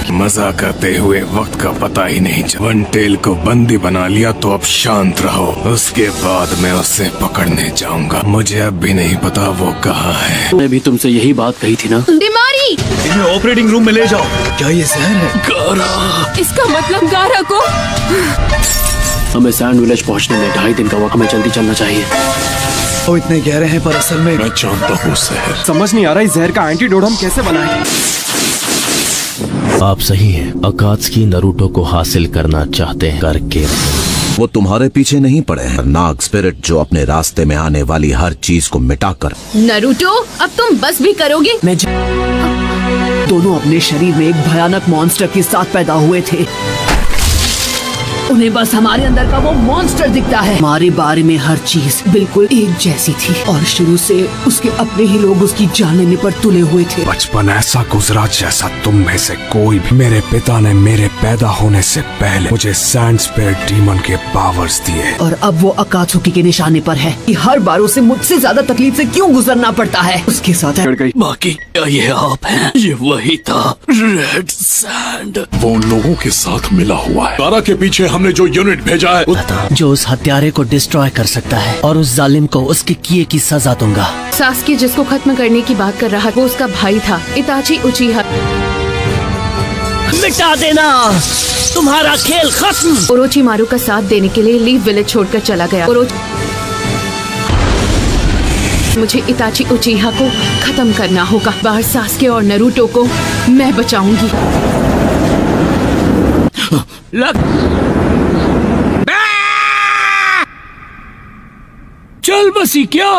मजा करते हुए वक्त का पता ही नहीं चला। वनटेल को बंदी बना लिया तो अब शांत रहो। उसके बाद मैं उसे पकड़ने जाऊंगा। मुझे अब भी नहीं पता वो कहाँ है। मैं भी तुमसे यही बात कही थी ना। दिमारी, इन्हें ऑपरेटिंग रूम में ले जाओ। क्या ये जहर है? गारा। इसका मतलब गारा को। हमें सैंड विलेज पहुंचने में 2.5 दिन का वक्त। हमें जल्दी चलना चाहिए। वो इतने गहरे हैं पर असल में मैं जानता हूँ जहर। समझ नहीं आ रहा इस जहर का एंटीडोट हम कैसे बनाएं। आप सही हैं। अकात्सुकी नरूटो को हासिल करना चाहते हैं, करके वो तुम्हारे पीछे नहीं पड़े हैं। नाग स्पिरिट जो अपने रास्ते में आने वाली हर चीज को मिटाकर। नरूटो, अब तुम बस भी करोगे? दोनों अपने शरीर में एक भयानक मॉन्स्टर के साथ पैदा हुए थे। उन्हें बस हमारे अंदर का वो मॉन्स्टर दिखता है। हमारे बारे में हर चीज बिल्कुल एक जैसी थी और शुरू से उसके अपने ही लोग उसकी जान लेने पर तुले हुए थे। बचपन ऐसा गुजरा जैसा तुम में से कोई भी। मेरे पिता ने मेरे पैदा होने से पहले मुझे सैंड स्पिरिट डीमन के पावर्स दिए और अब वो अकात्सुकी के निशाने पर है कि हर बार उसे मुझसे ज्यादा तकलीफ से क्यों गुजरना पड़ता है। उसके साथ बाकी क्या ये आप हैं? ये वही था, रेड सैंड। वो उन लोगों के साथ मिला हुआ है। गारा के पीछे हमने जो यूनिट भेजा है, जो उस हत्यारे को डिस्ट्रॉय कर सकता है और उस जालिम को उसके किए की सजा दूंगा। सास्की जिसको खत्म करने की बात कर रहा, वो उसका भाई था, इताची उचिहा। मिटा देना, तुम्हारा खेल खत्म। ओरोचिमारू का साथ देने के लिए लीफ विलेज छोड़कर चला गया। मुझे इताची उचिहा को खत्म करना होगा। बाहर सास्के और नरूटो को मैं बचाऊंगी। चल बसी क्या?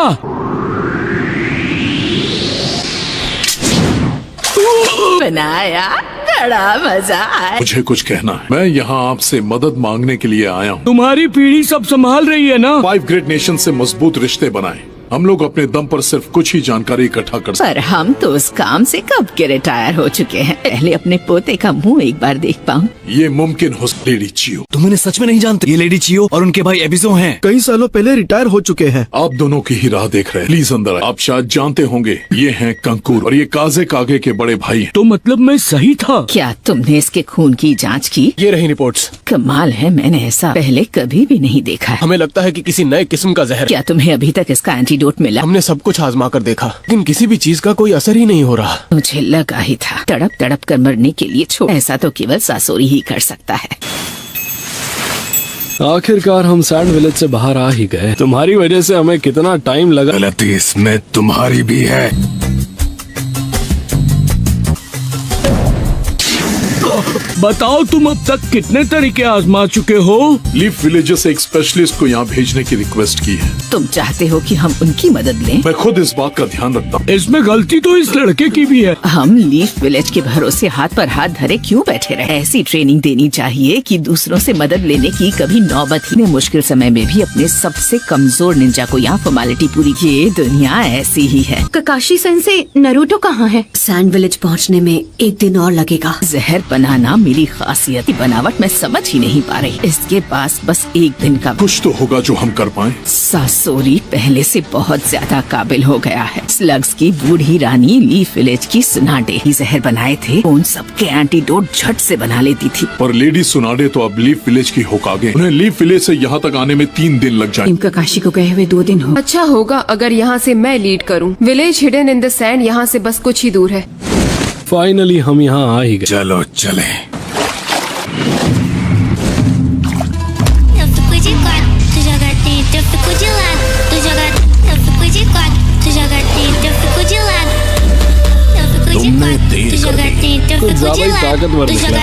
बनाया, बड़ा मजा आया। मुझे कुछ कहना है। मैं यहाँ आपसे मदद मांगने के लिए आया हूँ। तुम्हारी पीढ़ी सब संभाल रही है ना? 5 ग्रेट नेशन से मजबूत रिश्ते बनाए। हम लोग अपने दम पर सिर्फ कुछ ही जानकारी इकट्ठा कर सकते। पर हम तो उस काम से कब के रिटायर हो चुके हैं। पहले अपने पोते का मुंह एक बार देख पाऊं। ये मुमकिन हो। लेडी चियो, तुम इन्हें सच में नहीं जानते। ये लेडी चियो और उनके भाई एबिजो हैं। कई सालों पहले रिटायर हो चुके हैं। आप दोनों की ही राह देख रहे हैं। प्लीज अंदर आए। आप शायद जानते होंगे ये हैं कंकूर और ये काजे कागे के बड़े भाई हैं। तो मतलब मैं सही था? क्या तुमने इसके खून की जाँच की? ये रही रिपोर्ट्स। कमाल है, मैंने ऐसा पहले कभी भी नहीं देखा है। हमें लगता है कि किसी नए किस्म का जहर। क्या तुम्हें अभी तक इसका एंटीडोट मिला? हमने सब कुछ आजमा कर देखा, लेकिन किसी भी चीज का कोई असर ही नहीं हो रहा। मुझे लगा ही था। तड़प तड़प कर मरने के लिए छोड़, ऐसा तो केवल सासोरी ही कर सकता है। आखिरकार हम सैंड विलेज से बाहर आ ही गए। तुम्हारी वजह से हमें कितना टाइम लगा। गलती इसमें तुम्हारी भी है। बताओ तुम अब तक कितने तरीके आजमा चुके हो? लीफ विलेज से एक स्पेशलिस्ट को यहाँ भेजने की रिक्वेस्ट की है। तुम चाहते हो कि हम उनकी मदद लें? मैं खुद इस बात का ध्यान रखता हूँ। इसमें गलती तो इस लड़के की भी है। हम लीफ विलेज के भरोसे हाथ पर हाथ धरे क्यों बैठे रहे? ऐसी ट्रेनिंग देनी चाहिए कि दूसरों से मदद लेने की कभी नौबत ही। मुश्किल समय में भी अपने सबसे कमजोर निंजा को यहाँ फॉर्मेलिटी पूरी की। ये दुनिया ऐसी ही है। ककाशी सेंसे, नरूटो कहाँ है? सैंड विलेज पहुँचने में 1 दिन और लगेगा। जहर बनाना मेरी खासियत की बनावट मैं समझ ही नहीं पा रही। इसके पास बस 1 दिन का कुछ तो होगा जो हम कर पाए। सासोरी पहले से बहुत ज्यादा काबिल हो गया है। स्लग्स की बूढ़ी रानी लीफ विलेज की सुनाडे ही जहर बनाए थे। उन सबके एंटीडोट झट से बना लेती थी। पर लेडी सुनाडे तो अब लीफ विलेज की होकागे। उन्हें लीफ विलेज से यहाँ तक आने में 3 दिन लग जाएंगे। ककाशी को गए हुए 2 दिन हो। अच्छा होगा अगर यहाँ से मैं लीड करूँ। Village hidden in the sand यहाँ से बस कुछ ही दूर है। फाइनली हम यहाँ आ ही गए। चलो चले। तुमने देर कर दी। कुछ ज्यादा ही ताकतवर निकला।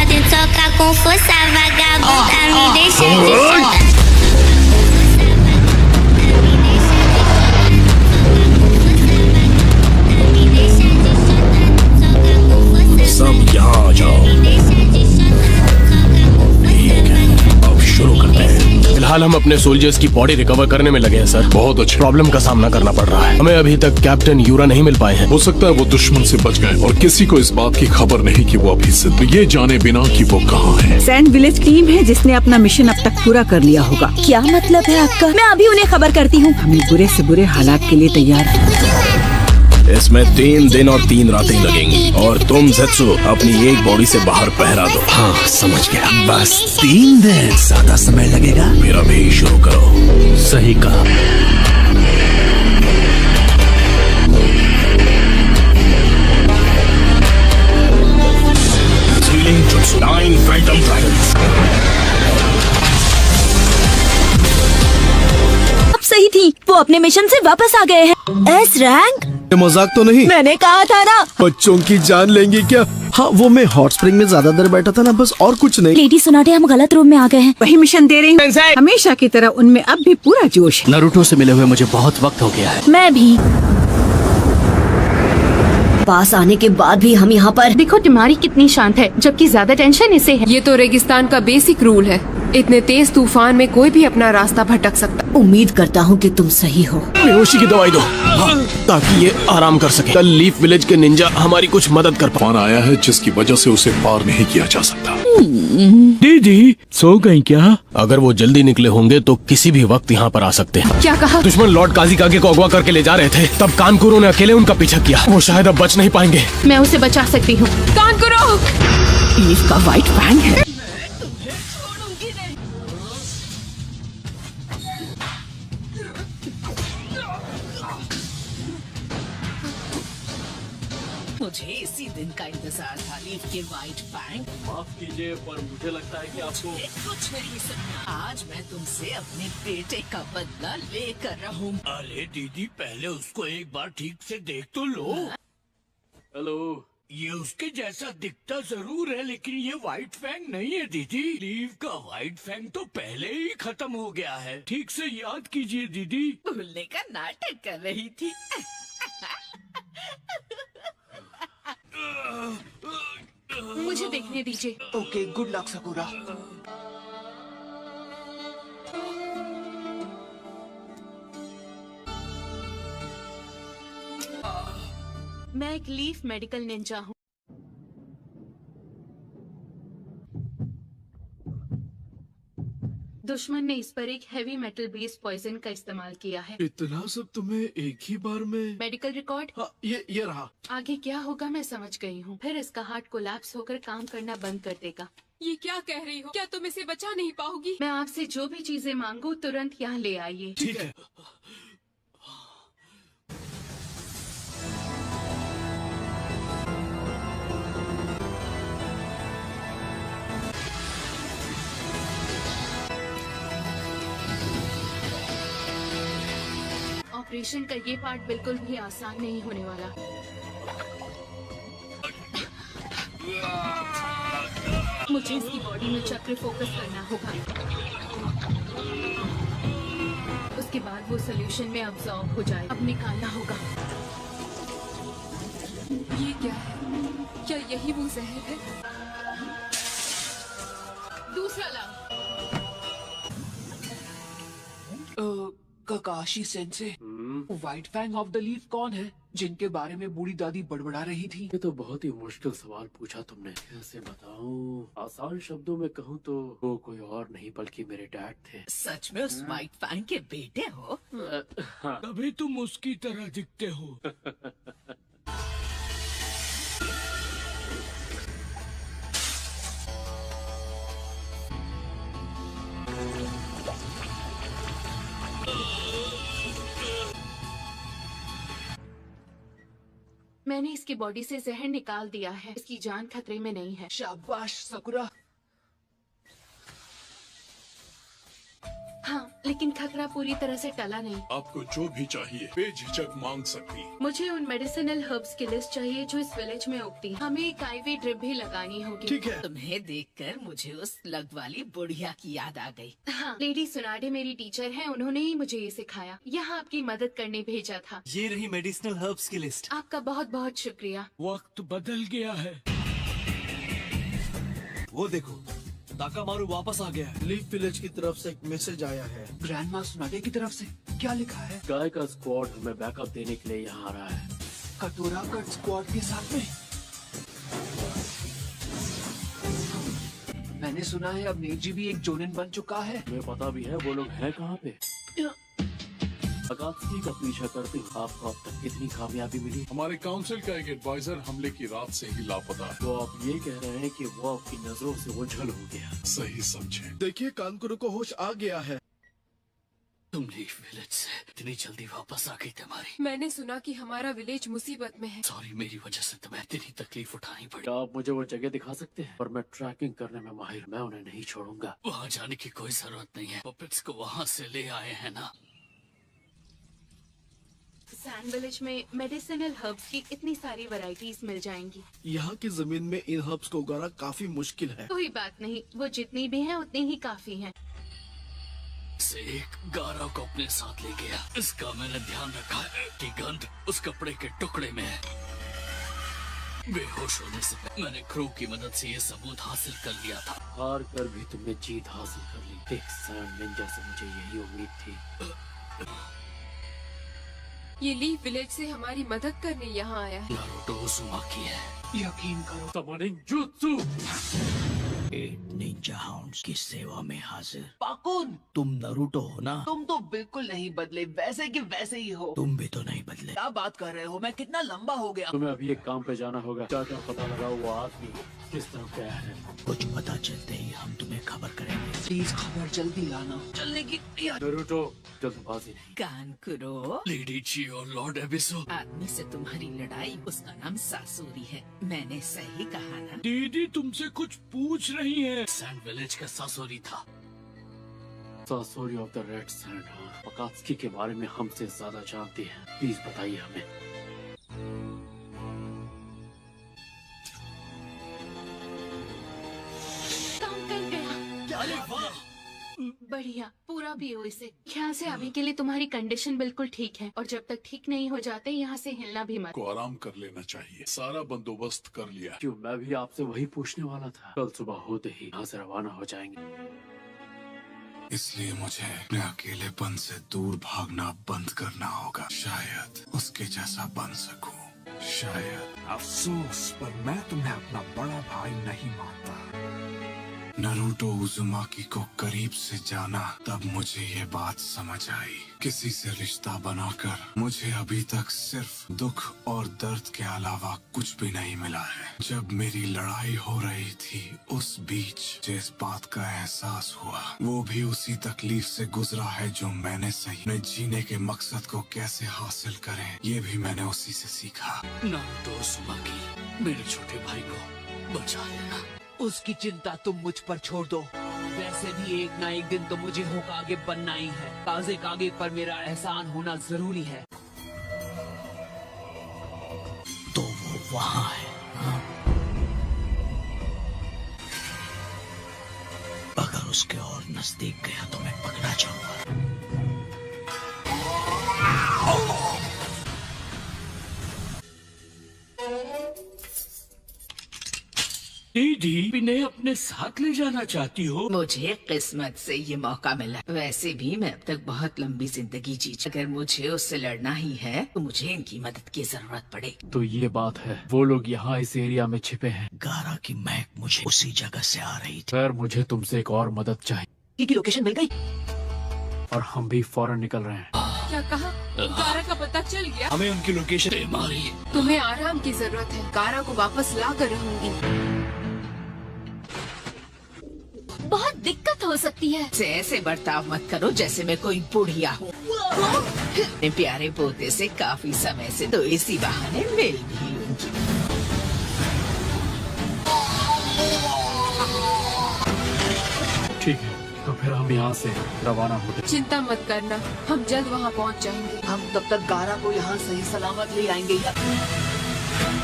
फिलहाल हम अपने सोल्जर्स की बॉडी रिकवर करने में लगे हैं सर। बहुत अच्छा। प्रॉब्लम का सामना करना पड़ रहा है। हमें अभी तक कैप्टन यूरा नहीं मिल पाए हैं। हो सकता है वो दुश्मन से बच गए और किसी को इस बात की खबर नहीं कि वो अभी जिंदा, ये जाने बिना कि वो कहाँ है। सैंड विलेज टीम है जिसने अपना मिशन अब तक पूरा कर लिया होगा। क्या मतलब है आपका? मैं अभी उन्हें खबर करती हूँ। हमें बुरे से बुरे हालात के लिए तैयार। इसमें 3 दिन और 3 रातें लगेंगी और तुम ज़ेत्सु अपनी एक बॉडी से बाहर पहरा दो। हाँ समझ गया। बस 3 दिन, ज्यादा समय लगेगा। मेरा भी शुरू करो। सही कहा। Sealing Jutsu 9 Phantom Dragons। अब सही थी, वो अपने मिशन से वापस आ गए हैं। S rank? ये मजाक तो नहीं? मैंने कहा था ना। बच्चों की जान लेंगी क्या? हाँ वो मैं हॉट स्प्रिंग में ज्यादा देर बैठा था ना, बस और कुछ नहीं। लेडी सुनाटे, हम गलत रूम में आ गए हैं। वही मिशन दे रही हूँ। हमेशा की तरह उनमें अब भी पूरा जोश है। नारुतो से मिले हुए मुझे बहुत वक्त हो गया है। मैं भी। पास आने के बाद भी हम यहाँ पर। देखो टिमारी कितनी शांत है, जबकि ज्यादा टेंशन इसे है। ये तो रेगिस्तान का बेसिक रूल है। इतने तेज तूफान में कोई भी अपना रास्ता भटक सकता। उम्मीद करता हूँ कि तुम सही हो। बेहोशी की दवाई दो ताकि ये आराम कर सके। कल लीफ विलेज के निंजा हमारी कुछ मदद कर तूफान आया है जिसकी वजह से उसे पार नहीं किया जा सकता। दीदी सो गई क्या? अगर वो जल्दी निकले होंगे तो किसी भी वक्त यहाँ पर आ सकते हैं। क्या कहा? दुश्मन लॉर्ड काजिकागे को अगवा करके ले जा रहे थे, तब कानकुरो ने अकेले उनका पीछा किया। वो शायद अब बच नहीं पाएंगे। मैं उसे बचा सकती हूँ। कानकुरो! लीफ का व्हाइट फैंग है। मुझे इसी दिन का इंतजार था। लीफ के व्हाइट फैंग। माफ कीजिए पर मुझे लगता है कि आपको कुछ नहीं सुनना। आज मैं तुमसे अपने बेटे का बदला लेकर रहूं। अरे दीदी पहले उसको एक बार ठीक से देख तो लो। हेलो, ये उसके जैसा दिखता जरूर है लेकिन ये व्हाइट फैंग नहीं है दीदी। लीफ का व्हाइट फैंग तो पहले ही खत्म हो गया है। ठीक से याद कीजिए दीदी। भूलने का नाटक कर रही थी। मुझे देखने दीजिए। Okay, good luck sakura. मैं एक लीफ मेडिकल निंजा हूँ। दुश्मन ने इस पर एक हेवी मेटल बेस्ड पॉइजन का इस्तेमाल किया है। इतना सब तुम्हें एक ही बार में? Medical record? हाँ, ये रहा। आगे क्या होगा मैं समझ गई हूँ। फिर इसका हार्ट कोलैप्स होकर काम करना बंद कर देगा। ये क्या कह रही हो? क्या तुम इसे बचा नहीं पाओगी? मैं आपसे जो भी चीजें मांगू तुरंत यहाँ ले आइए। ठीक है। ऑपरेशन का ये पार्ट बिल्कुल भी आसान नहीं होने वाला। मुझे इसकी बॉडी में चक्र फोकस करना होगा। उसके बाद वो सोल्यूशन में अब्सॉर्ब हो जाए। अब निकालना होगा। ये क्या है? क्या यही वो जहर है? दूसरा लाओ। Kakashi sensei, white fang of the leaf कौन है जिनके बारे में बूढ़ी दादी बड़बड़ा रही थी? ये तो बहुत ही मुश्किल सवाल पूछा तुमने। कैसे बताऊं? आसान शब्दों में कहूँ तो वो कोई और नहीं बल्कि मेरे डैड थे। सच में उस व्हाइट फैंग के बेटे हो? तभी तुम उसकी तरह दिखते हो। मैंने इसकी बॉडी से जहर निकाल दिया है। इसकी जान खतरे में नहीं है। शाबाश सकुरा। हाँ, लेकिन खतरा पूरी तरह से टला नहीं। आपको जो भी चाहिए बेझिझक मांग सकती। मुझे उन मेडिसिनल हर्ब्स की लिस्ट चाहिए जो इस विलेज में उगती। हमें एक आईवी ड्रिप भी लगानी होगी। ठीक है। तुम्हें देखकर मुझे उस लग वाली बुढ़िया की याद आ गई। हाँ, लेडी सुनाडे मेरी टीचर हैं। उन्होंने ही मुझे ये सिखाया। यहाँ आपकी मदद करने भेजा था। ये रही मेडिसिनल हर्ब्स की लिस्ट। आपका बहुत बहुत शुक्रिया। वक्त बदल गया है। वो देखो, ताकामारू वापस आ गया है। लीफ विलेज की तरफ से एक मैसेज आया है। ग्रैंडमा सुनागे की तरफ से क्या लिखा है? गाय का स्क्वाड हमें बैकअप देने के लिए यहाँ आ रहा है। कटोरा कट स्क्वाड के साथ में। मैंने सुना है अब नेजी भी एक जोनिन बन चुका है। तुम्हें पता भी है वो लोग हैं कहाँ पे? अकात्सुकी का पीछा करते हुए आपको अब तक कितनी कामयाबी मिली? हमारे काउंसिल का एक एडवाइजर हमले की रात से ही लापता है। तो आप ये कह रहे हैं कि वो आपकी नजरों से ओझल हो गया? सही समझे। देखिए कानकुरो को होश आ गया है। तुम लीफ विलेज से इतनी जल्दी वापस आ गई तुम्हारी। मैंने सुना कि हमारा विलेज मुसीबत में है। सॉरी, मेरी वजह से तुम्हें इतनी तकलीफ उठानी पड़ी। आप मुझे वो जगह दिखा सकते हैं? पर मैं ट्रैकिंग करने में माहिर, मैं उन्हें नहीं छोड़ूंगा। वहाँ जाने की कोई जरूरत नहीं है। पपेट्स को वहाँ से ले आए हैं ना। सैंड विलेज में मेडिसिनल हर्ब्स की इतनी सारी वैरायटीज मिल जाएंगी। यहाँ की जमीन में इन हर्ब्स को उगाना काफी मुश्किल है। कोई बात नहीं, वो जितनी भी हैं उतनी ही काफी हैं। से एक गारा को अपने साथ ले गया। इसका मैंने ध्यान रखा है कि गंध उस कपड़े के टुकड़े में है। बेहोश होने से पहले मैंने क्रू की मदद से ये सबूत हासिल कर लिया था। हार कर भी तुमने जीत हासिल कर ली। एक सैंड निंजा से मुझे यही उम्मीद थी। ये लीफ विलेज से हमारी मदद करने यहाँ आया है। नारुतो उज़ुमाकी है। यकीन करो। Summoning jutsu. 8 निंजा हाउंड्स की सेवा में हाजिर। पाकुन, तुम नरूटो हो ना? तुम तो बिल्कुल नहीं बदले, वैसे कि वैसे ही हो। तुम भी तो नहीं बदले। क्या बात कर रहे हो? मैं कितना लंबा हो गया। तुम्हें अभी एक काम पे जाना होगा। क्या क्या पता लगा वो आदमी किस तरफ गया है? कुछ पता चलते ही हम तुम्हें खबर करेंगे। प्लीज खबर जल्दी लाना। चलने की नारुतो, जल्दबाजी नहीं। कानकुरो, लेडी ची और लॉर्ड एबिसो। आदमी से तुम्हारी लड़ाई, उसका नाम सासूरी है। मैंने सही कहा ना? दीदी तुमसे कुछ पूछ रही है। सैंड विलेज का सासूरी था। Sasori of the red sand. Akatsuki के बारे में हमसे ज्यादा जानती है। प्लीज बताइए हमें। काम कर गया। अरे वाह, बढ़िया, पूरा पियो इसे। यहाँ से आने के लिए तुम्हारी कंडीशन बिल्कुल ठीक है, और जब तक ठीक नहीं हो जाते यहाँ से हिलना भी मत। को आराम कर लेना चाहिए। सारा बंदोबस्त कर लिया। क्यों, मैं भी आपसे वही पूछने वाला था। कल सुबह होते ही यहाँ से रवाना हो जाएंगे। इसलिए मुझे अपने अकेलेपन से दूर भागना बंद करना होगा। शायद उसके जैसा बन सकूं। शायद। अफसोस, पर मैं तुम्हें अपना बड़ा भाई नहीं मानता। नारुतो उज़ुमाकी को करीब से जाना तब मुझे ये बात समझ आई। किसी से रिश्ता बनाकर मुझे अभी तक सिर्फ दुख और दर्द के अलावा कुछ भी नहीं मिला है। जब मेरी लड़ाई हो रही थी उस बीच जिस बात का एहसास हुआ वो भी उसी तकलीफ से गुजरा है जो मैंने सही। अपने जीने के मकसद को कैसे हासिल करें ये भी मैंने उसी से सीखा। नारुतो उज़ुमाकी, मेरे छोटे भाई को बचा लेना। उसकी चिंता तुम मुझ पर छोड़ दो। वैसे भी एक ना एक दिन तो मुझे होकागे बनना ही है। काज़े कागे पर मेरा एहसान होना जरूरी है। तो वो वहाँ है। हाँ? अगर उसके और नजदीक गया तो मैं पकड़ा जाऊंगा। दीदी, इन्हें अपने साथ ले जाना चाहती हो? मुझे किस्मत से ये मौका मिला। वैसे भी मैं अब तक बहुत लंबी जिंदगी जी। अगर मुझे उससे लड़ना ही है तो मुझे इनकी मदद की जरूरत पड़े। तो ये बात है, वो लोग यहाँ इस एरिया में छिपे हैं। गारा की महक मुझे उसी जगह से आ रही थी। खैर, मुझे तुमसे एक और मदद चाहिए। की लोकेशन मिल गई और हम भी फौरन निकल रहे हैं। क्या कहा? गारा का पता चल गया? हमें उनकी लोकेशन मारी। तुम्हें आराम की जरूरत है। गारा को वापस ला कर रहूंगी। बहुत दिक्कत हो सकती है। ऐसे बर्ताव मत करो जैसे मैं कोई बुढ़िया हूँ। अपने प्यारे पोते से काफी समय से तो इसी बहाने मिल भी लूंगी। ठीक है, तो फिर हम यहाँ से रवाना होते। चिंता मत करना, हम जल्द वहाँ पहुँच जाएंगे। हम तब तक गारा को यहाँ सही सलामत ले आएंगे।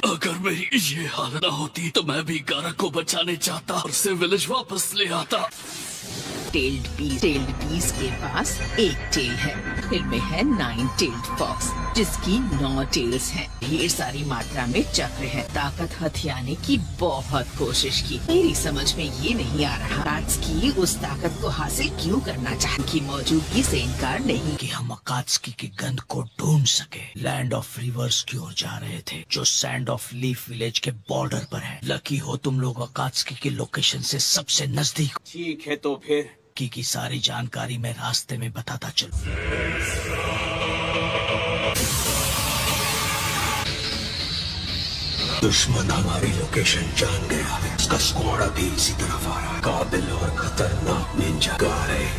अगर मेरी ये हालत न होती तो मैं भी गारा को बचाने चाहता और उसे विलेज वापस ले आता। टेल्ड बीस्ट के पास एक टेल है। इनमें है 9 टेल्ड फॉक्स जिसकी 9 टेल्स हैं। ढेर सारी मात्रा में चक्र है। ताकत हथियाने की बहुत कोशिश की। मेरी समझ में ये नहीं आ रहा अकात्सुकी उस ताकत को हासिल क्यों करना चाहती की मौजूदगी से इनकार नहीं कि हम अकात्सुकी की गंध को ढूंढ सके। लैंड ऑफ रिवर्स की ओर जा रहे थे जो सैंड ऑफ लीफ विलेज के बॉर्डर पर है। लकी हो तुम लोग अकात्सुकी की लोकेशन से सबसे नजदीक। ठीक है तो फिर की सारी जानकारी मैं रास्ते में बताता चलूं। दुश्मन हमारी लोकेशन जान गया है। उसका स्क्वाड अभी इसी तरफ आ रहा है। काबिल और खतरनाक निंजा गाय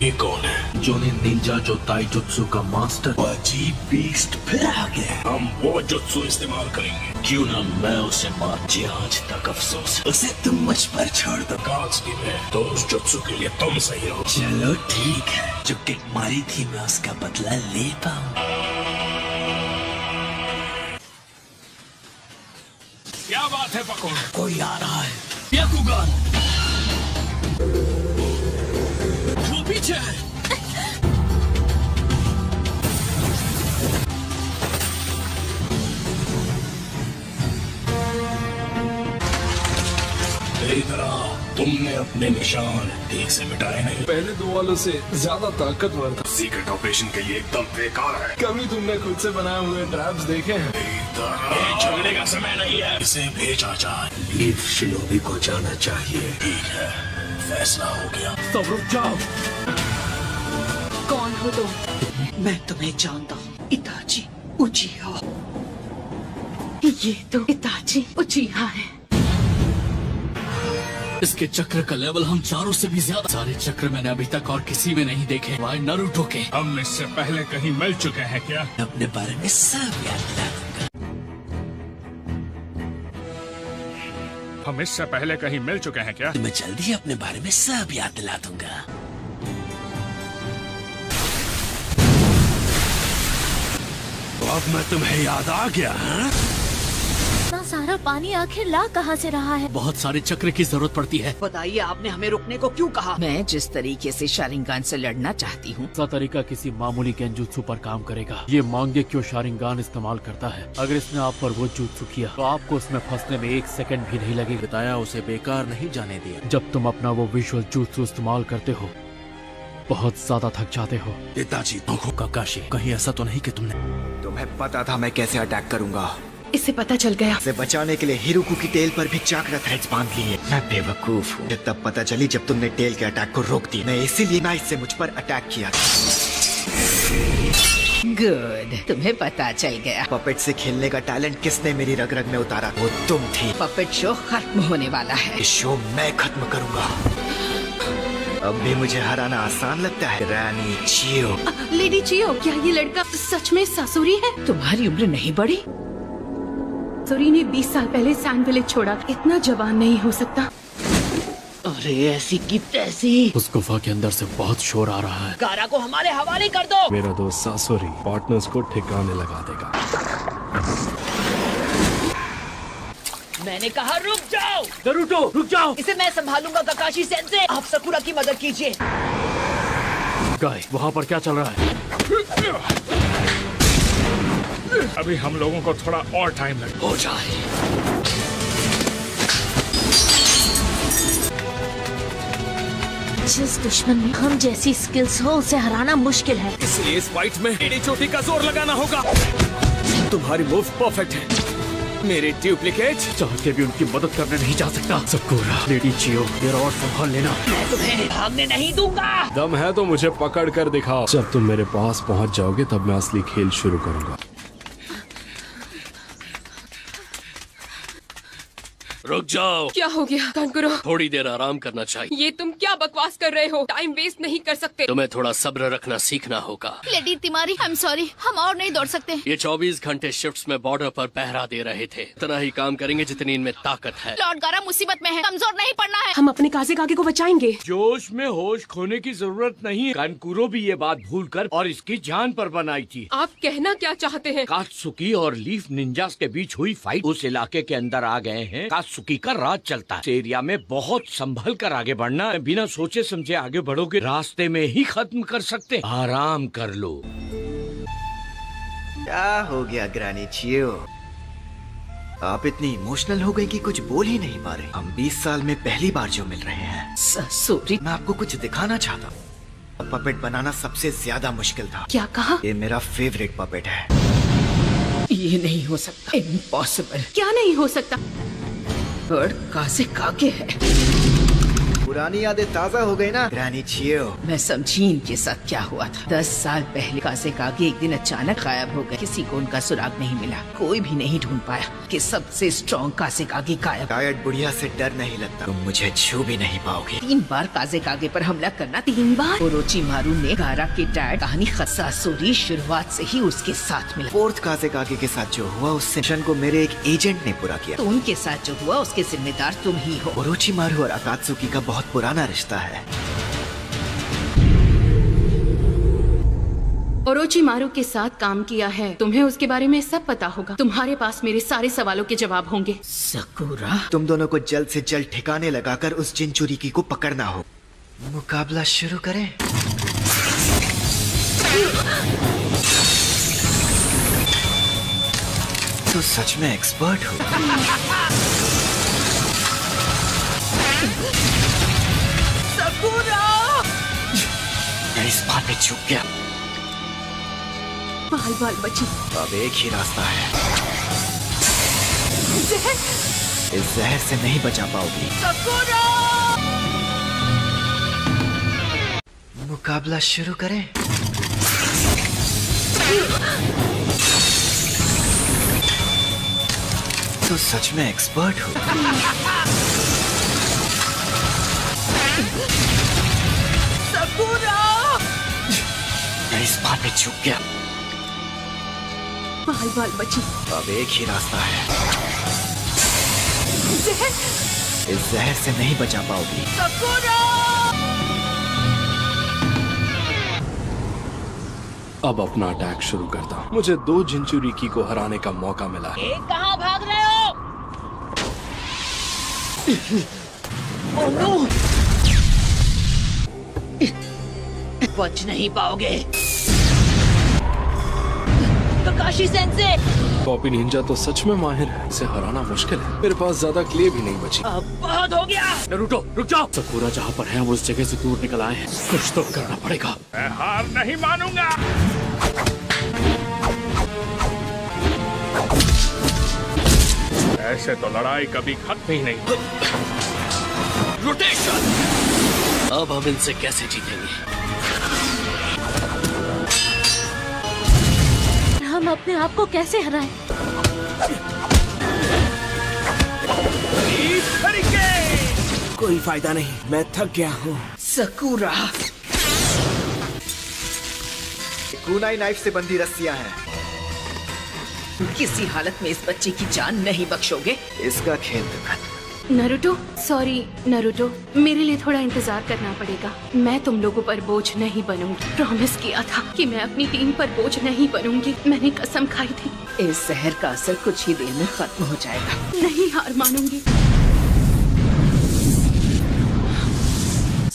ये कौन है? जो निंजा जो ताइजुत्सु का मास्टर अजीब बीस्ट फिर आ गया। हम वो जुत्सु इस्तेमाल करेंगे। क्यों ना मैं उसे मार। आज तक अफसोस उसे तुम मुझ पर छोड़ दो। अकात्सुकी में तो उस जुत्सु के लिए तुम सही हो। चलो ठीक है। जो किक मारी थी मैं उसका बदला ले पाऊँ। क्या बात है पकोड़? कोई आ रहा है। याकुगान वो पीछे है। तुमने अपने निशान ठीक से मिटाए नहीं। पहले 2 वालों से ज्यादा ताकतवर था। सीक्रेट ऑपरेशन के लिए एकदम बेकार है। कभी तुमने खुद से बनाए हुए ट्रैप्स देखे हैं? ये झगड़े का समय नहीं है। इसे भेजा जाए। लीफ शिनोबी को जाना चाहिए। ठीक है फैसला हो गया। सब रुक जाओ। कौन हो तुम? मैं तुम्हें जानता हूँ, इताची उचिहा। ये तो इताची उचिहा है। इसके चक्र का लेवल हम चारों से भी ज्यादा। सारे चक्र मैंने अभी तक और किसी में नहीं देखे। वाई नारुतो के। हम इससे पहले कहीं मिल चुके हैं क्या? अपने बारे में सब याद दिला दूंगा। हम इससे पहले कहीं मिल चुके हैं क्या? मैं जल्दी अपने बारे में सब याद दिला दूंगा। अब मैं तुम्हें याद आ गया। इतना सारा पानी आखिर ला कहाँ से रहा है? बहुत सारे चक्र की जरूरत पड़ती है। बताइए आपने हमें रुकने को क्यों कहा? मैं जिस तरीके से शारिंगान से लड़ना चाहती हूँ ऐसा तरीका किसी मामूली गेंजुत्सु पर काम करेगा। ये मांगे क्यों शारिंगान इस्तेमाल करता है। अगर इसने आप पर वो जुत्सु किया तो आपको उसमें फंसने में 1 सेकंड भी नहीं लगेगा। बताया उसे बेकार नहीं जाने दिया। जब तुम अपना वो विजुअल जुत्सु इस्तेमाल करते हो बहुत ज्यादा थक जाते हो। पिताजी काकाशी कहीं ऐसा तो नहीं कि तुम्हें पता था मैं कैसे अटैक करूंगा। इसे पता चल गया। इसे बचाने के लिए हिरुकु की टेल पर भी चाकरा थ्रेड्स बांध लिए। मैं बेवकूफ हूँ। तब पता चली जब तुमने टेल के अटैक को रोक दिया। मैं इसीलिए नाइस से मुझ पर अटैक किया। गुड, तुम्हें पता चल गया। पपेट से खेलने का टैलेंट किसने मेरी रग रग में उतारा? वो तुम थी। पपेट शो खत्म होने वाला है। इस शो मैं खत्म करूंगा। अब भी मुझे हराना आसान लगता है रानी चियो। लेडी चियो, क्या ये लड़का सच में सासुरी है? तुम्हारी उम्र नहीं बढ़ी? सासुरी ने 20 साल पहले सैंड विलेज छोड़ा। इतना जवान नहीं हो सकता। अरे ऐसी की तैसी। उस गुफा के अंदर से बहुत शोर आ रहा है। गारा को हमारे हवाले कर दो। मेरा दोस्त सासुरी पार्टनर्स को ठिकाने लगा देगा। मैंने कहा रुक जाओ। नारुतो रुक जाओ। इसे मैं संभालूंगा काकाशी सेंसे। आप सकुरा की मदद कीजिए। गाय वहाँ पर क्या चल रहा है? अभी हम लोगों को थोड़ा और टाइम लगे। हो जाए। जिस दुश्मन में हम जैसी स्किल्स हो उसे हराना मुश्किल है। इसलिए इस फाइट में एडी चोटी का जोर लगाना होगा। तुम्हारी मूव परफेक्ट है। मेरे डुप्लीकेट चाह के भी उनकी मदद करने नहीं जा सकता। सकुरा, लेडी चियो, तेरा और संभाल लेना। मैं तुम्हें भागने नहीं दूंगा। दम है तो मुझे पकड़ कर दिखाओ। जब तुम मेरे पास पहुंच जाओगे तब मैं असली खेल शुरू करूंगा। रुक जाओ। क्या हो गया कांकुरो? थोड़ी देर आराम करना चाहिए। ये तुम क्या बकवास कर रहे हो? टाइम वेस्ट नहीं कर सकते। तुम्हें थोड़ा सब्र रखना सीखना होगा। लेडी तिमारी, आई एम सॉरी, हम और नहीं दौड़ सकते। ये 24 घंटे शिफ्ट्स में बॉर्डर पर पहरा दे रहे थे। इतना ही काम करेंगे जितनी इनमें ताकत है। लॉर्ड गारा मुसीबत में है, कमजोर नहीं पड़ना है। हम अपने काजे कागे को बचाएंगे। जोश में होश खोने की जरूरत नहीं। कानकुरो भी ये बात भूलकर और इसकी जान पर बनाई थी। आप कहना क्या चाहते हैं? कात्सुकी और लीफ निंजास के बीच हुई फाइट उस इलाके के अंदर आ गए हैं। कात्सुकी का राज चलता है। इस एरिया में बहुत संभल कर आगे बढ़ना, बिना सोचे समझे आगे बढ़ोगे रास्ते में ही खत्म कर सकते। आराम कर लो। क्या हो गया ग्रैनी चियो? आप इतनी इमोशनल हो गए कि कुछ बोल ही नहीं पा रहे। हम 20 साल में पहली बार जो मिल रहे हैं। सॉरी, मैं आपको कुछ दिखाना चाहता हूँ। पपेट बनाना सबसे ज्यादा मुश्किल था। क्या कहा? ये मेरा फेवरेट पपेट है। ये नहीं हो सकता, इम्पॉसिबल। क्या नहीं हो सकता? बर्ड काज़ेकागे है। पुरानी यादें ताजा हो गई ना ग्रैनी चियो? मैं समझी इनके साथ क्या हुआ था। 10 साल पहले काज़ेकागे एक दिन अचानक गायब हो गए। किसी को उनका सुराग नहीं मिला। कोई भी नहीं ढूंढ पाया कि सबसे स्ट्रॉन्ग काज़ेकागे गायब। शायद बुढ़िया से डर नहीं लगता। तुम मुझे छू भी नहीं पाओगे। 3 बार काज़ेकागे पर हमला करना। 3 बार? ओरोचिमारू ने गारा के डैड कहानी सासुरी शुरुआत से ही उसके साथ मिला। 4th काज़ेकागे के साथ जो हुआ उससे मिशन को मेरे एक एजेंट ने पूरा किया। तो उनके साथ जो हुआ उसके जिम्मेदार तुम ही हो। ओरोचिमारू और अकात्सुकी का बहुत पुराना रिश्ता है। ओरोचिमारू के साथ काम किया है, तुम्हें उसके बारे में सब पता होगा। तुम्हारे पास मेरे सारे सवालों के जवाब होंगे। सकुरा, तुम दोनों को जल्द से जल्द ठिकाने लगाकर उस जिनचुरिकी को पकड़ना हो। मुकाबला शुरू करें। तो सच में एक्सपर्ट हो। मैं इस बात पे चूक गया। बाल बाल बची। अब एक ही रास्ता है। इस जहर से नहीं बचा पाओगी। मुकाबला शुरू करें। तो सच में एक्सपर्ट हो। मैं इस बात पे चूक गया। बाल बाल बची। अब एक ही रास्ता है। इस जहर से नहीं बचा पाओगी। अब अपना अटैक शुरू करता हूँ। मुझे 2 जिनचुरिकी को हराने का मौका मिला है। कहाँ भाग रहे हो? Oh no! बच नहीं पाओगे। काकाशी सेंसे! कॉपी निंजा तो सच में माहिर है। इसे हराना मुश्किल है। मेरे पास ज्यादा क्ले भी नहीं बची। अब बहुत हो गया। नरूटो रुक जाओ। सकुरा जहाँ पर है वो उस जगह से दूर निकल आए हैं। कुछ तो करना पड़ेगा। मैं हार नहीं मानूंगा। ऐसे तो लड़ाई कभी खत्म ही नहीं। रोटेशन। अब हम इनसे कैसे जीतेंगे? हम अपने आप को कैसे हराएं? कोई फायदा नहीं, मैं थक गया हूँ। सकुरा, कुनाई नाइफ से बंधी रस्सियां हैं। किसी हालत में इस बच्चे की जान नहीं बख्शोगे। इसका खेल तो खत्म। नरूटो, सॉरी नरूटो, मेरे लिए थोड़ा इंतजार करना पड़ेगा। मैं तुम लोगों पर बोझ नहीं बनूंगी। प्रॉमिस किया था कि मैं अपनी टीम पर बोझ नहीं बनूंगी। मैंने कसम खाई थी। इस जहर का असर कुछ ही देर में खत्म हो जाएगा। नहीं हार मानूंगी।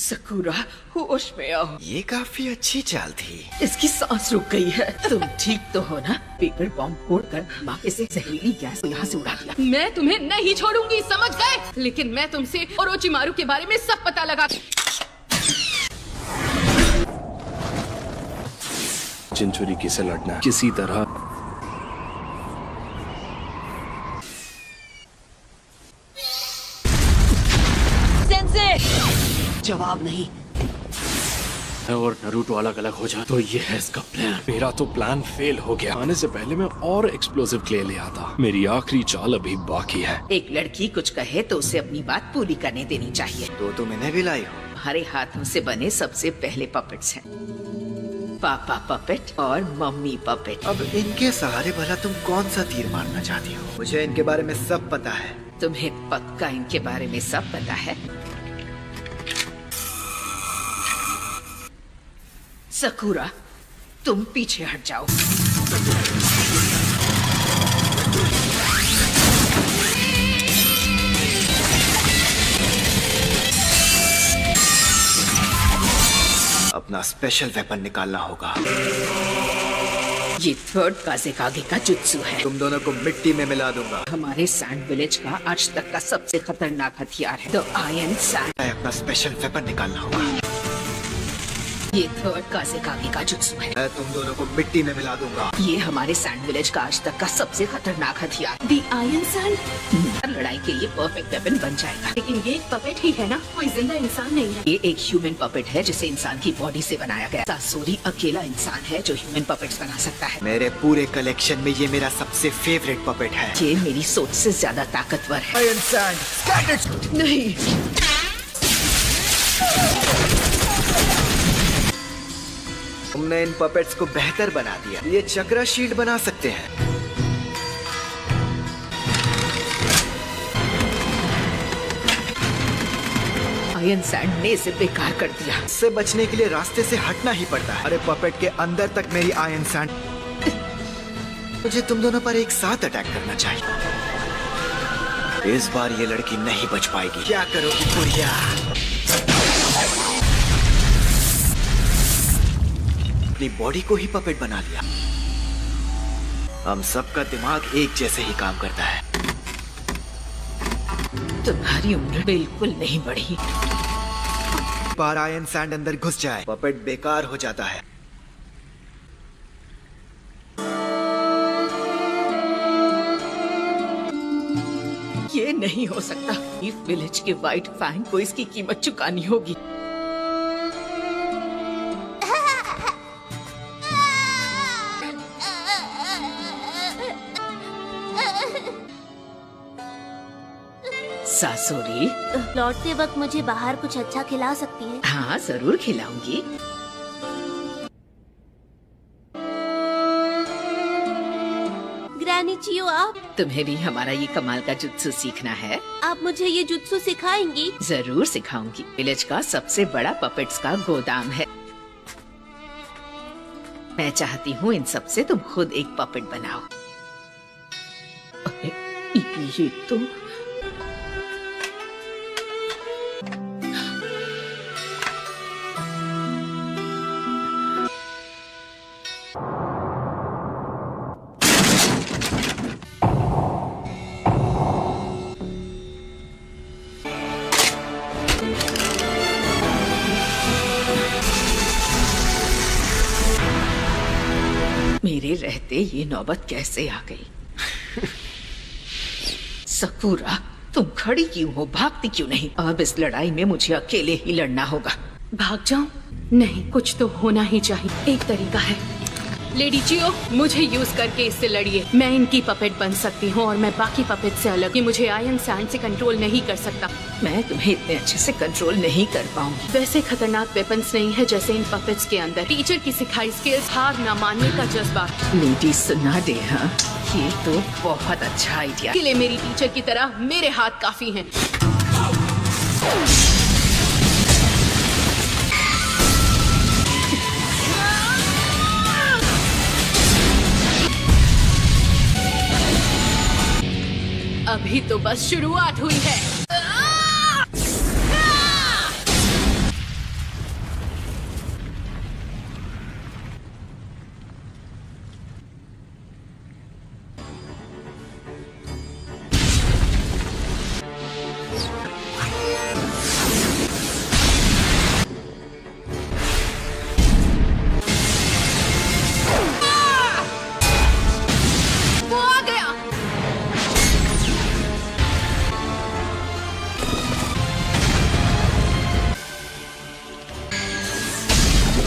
सकुरा, होश में आओ। ये काफी अच्छी चाल थी। इसकी सांस रुक गई है। तुम ठीक तो हो ना? पेपर बॉम्ब फोड़कर बाकी से जहरीली गैस को यहाँ से उड़ा दिया। मैं तुम्हें नहीं छोड़ूंगी, समझ गए? लेकिन मैं तुमसे ओरोचिमारू के बारे में सब पता लगा। जिनचुरिकी से लड़ना किसी तरह। जवाब नहीं। और नरूटो अलग अलग हो जाए तो ये है इसका प्लान। मेरा तो प्लान फेल हो गया। आने से पहले मैं और एक्सप्लोसिव क्ले ले आता। मेरी आखिरी चाल अभी बाकी है। एक लड़की कुछ कहे तो उसे अपनी बात पूरी करने देनी चाहिए। तो मैंने भी लाई हो। हमारे हाथों से बने सबसे पहले पपेट्स हैं। पापा पपेट और मम्मी पपेट। अब इनके सहारे भला तुम कौन सा तीर मारना चाहती हो? मुझे इनके बारे में सब पता है। तुम्हें पक्का इनके बारे में सब पता है? सकुरा, तुम पीछे हट जाओ। स्पेशल वेपन निकालना होगा। ये थर्ड काज़ेकागे का जुत्सु है। तुम दोनों को मिट्टी में मिला दूंगा। हमारे सैंड विलेज का आज तक का सबसे खतरनाक हथियार है द आयरन सैंड। अपना स्पेशल वेपन निकालना होगा। ये थर्ड काज़ेकागे का जुत्सु है। मैं तुम दोनों को मिट्टी में मिला दूंगा। ये हमारे सैंड विलेज का आज तक का सबसे खतरनाक हथियार दी आयरन सैंड लड़ाई के लिए परफेक्ट वेपन बन जाएगा। लेकिन ये एक पपेट ही है ना, कोई जिंदा इंसान नहीं है। ये एक ह्यूमन पपेट है जिसे इंसान की बॉडी से बनाया गया। सासोरी अकेला इंसान है जो ह्यूमन पपेट्स बना सकता है। मेरे पूरे कलेक्शन में ये मेरा सबसे फेवरेट पपेट है। ये मेरी सोच से ज्यादा ताकतवर है। आयरन सैंड नहीं, तुमने इन पपेट्स को बेहतर बना दिया। ये चक्रा शील्ड बना सकते हैं। आयरन सैंड ने इसे बेकार कर दिया। इससे बचने के लिए रास्ते से हटना ही पड़ता है। अरे पपेट के अंदर तक मेरी आयरन सैंड। मुझे तुम दोनों पर एक साथ अटैक करना चाहिए। इस बार ये लड़की नहीं बच पाएगी। क्या करोगी पुरिया? अपनी बॉडी को ही पपेट बना लिया। हम सबका दिमाग एक जैसे ही काम करता है। तुम्हारी उम्र बिल्कुल नहीं बढ़ी। बार आयरन सैंड अंदर घुस जाए, पपेट बेकार हो जाता है। ये नहीं हो सकता। लीफ विलेज के व्हाइट फैंग को इसकी कीमत चुकानी होगी। सासोरी, लौटते वक्त मुझे बाहर कुछ अच्छा खिला सकती है? हाँ जरूर खिलाऊंगी। ग्रैनी चियो, आप तुम्हें भी हमारा ये कमाल का जुत्सु सीखना है? आप मुझे ये जुत्सु सिखाएंगी? जरूर सिखाऊंगी। विलेज का सबसे बड़ा पपेट्स का गोदाम है। मैं चाहती हूँ इन सब से तुम खुद एक पपेट बनाओ। अरे ये तो मेरे रहते ये नौबत कैसे आ गई? सकूरा, तुम खड़ी क्यों हो? भागती क्यों नहीं? अब इस लड़ाई में मुझे अकेले ही लड़ना होगा। भाग जाऊं? नहीं, कुछ तो होना ही चाहिए। एक तरीका है। लेडी चियो, मुझे यूज करके इससे लड़िए। मैं इनकी पपेट बन सकती हूँ और मैं बाकी पपेट से अलग। ये मुझे आयरन सैंड से कंट्रोल नहीं कर सकता। मैं तुम्हें इतने अच्छे से कंट्रोल नहीं कर पाऊंगी। वैसे खतरनाक वेपन्स नहीं है जैसे इन पपेट्स के अंदर। टीचर की सिखाई स्किल्स, हार न मानने का जज्बा। लेडी सुना दे, हाँ ये तो बहुत अच्छा आइडिया। के लिए मेरी टीचर की तरह मेरे हाथ काफी हैं। अभी तो बस शुरुआत हुई है। वो आ गया।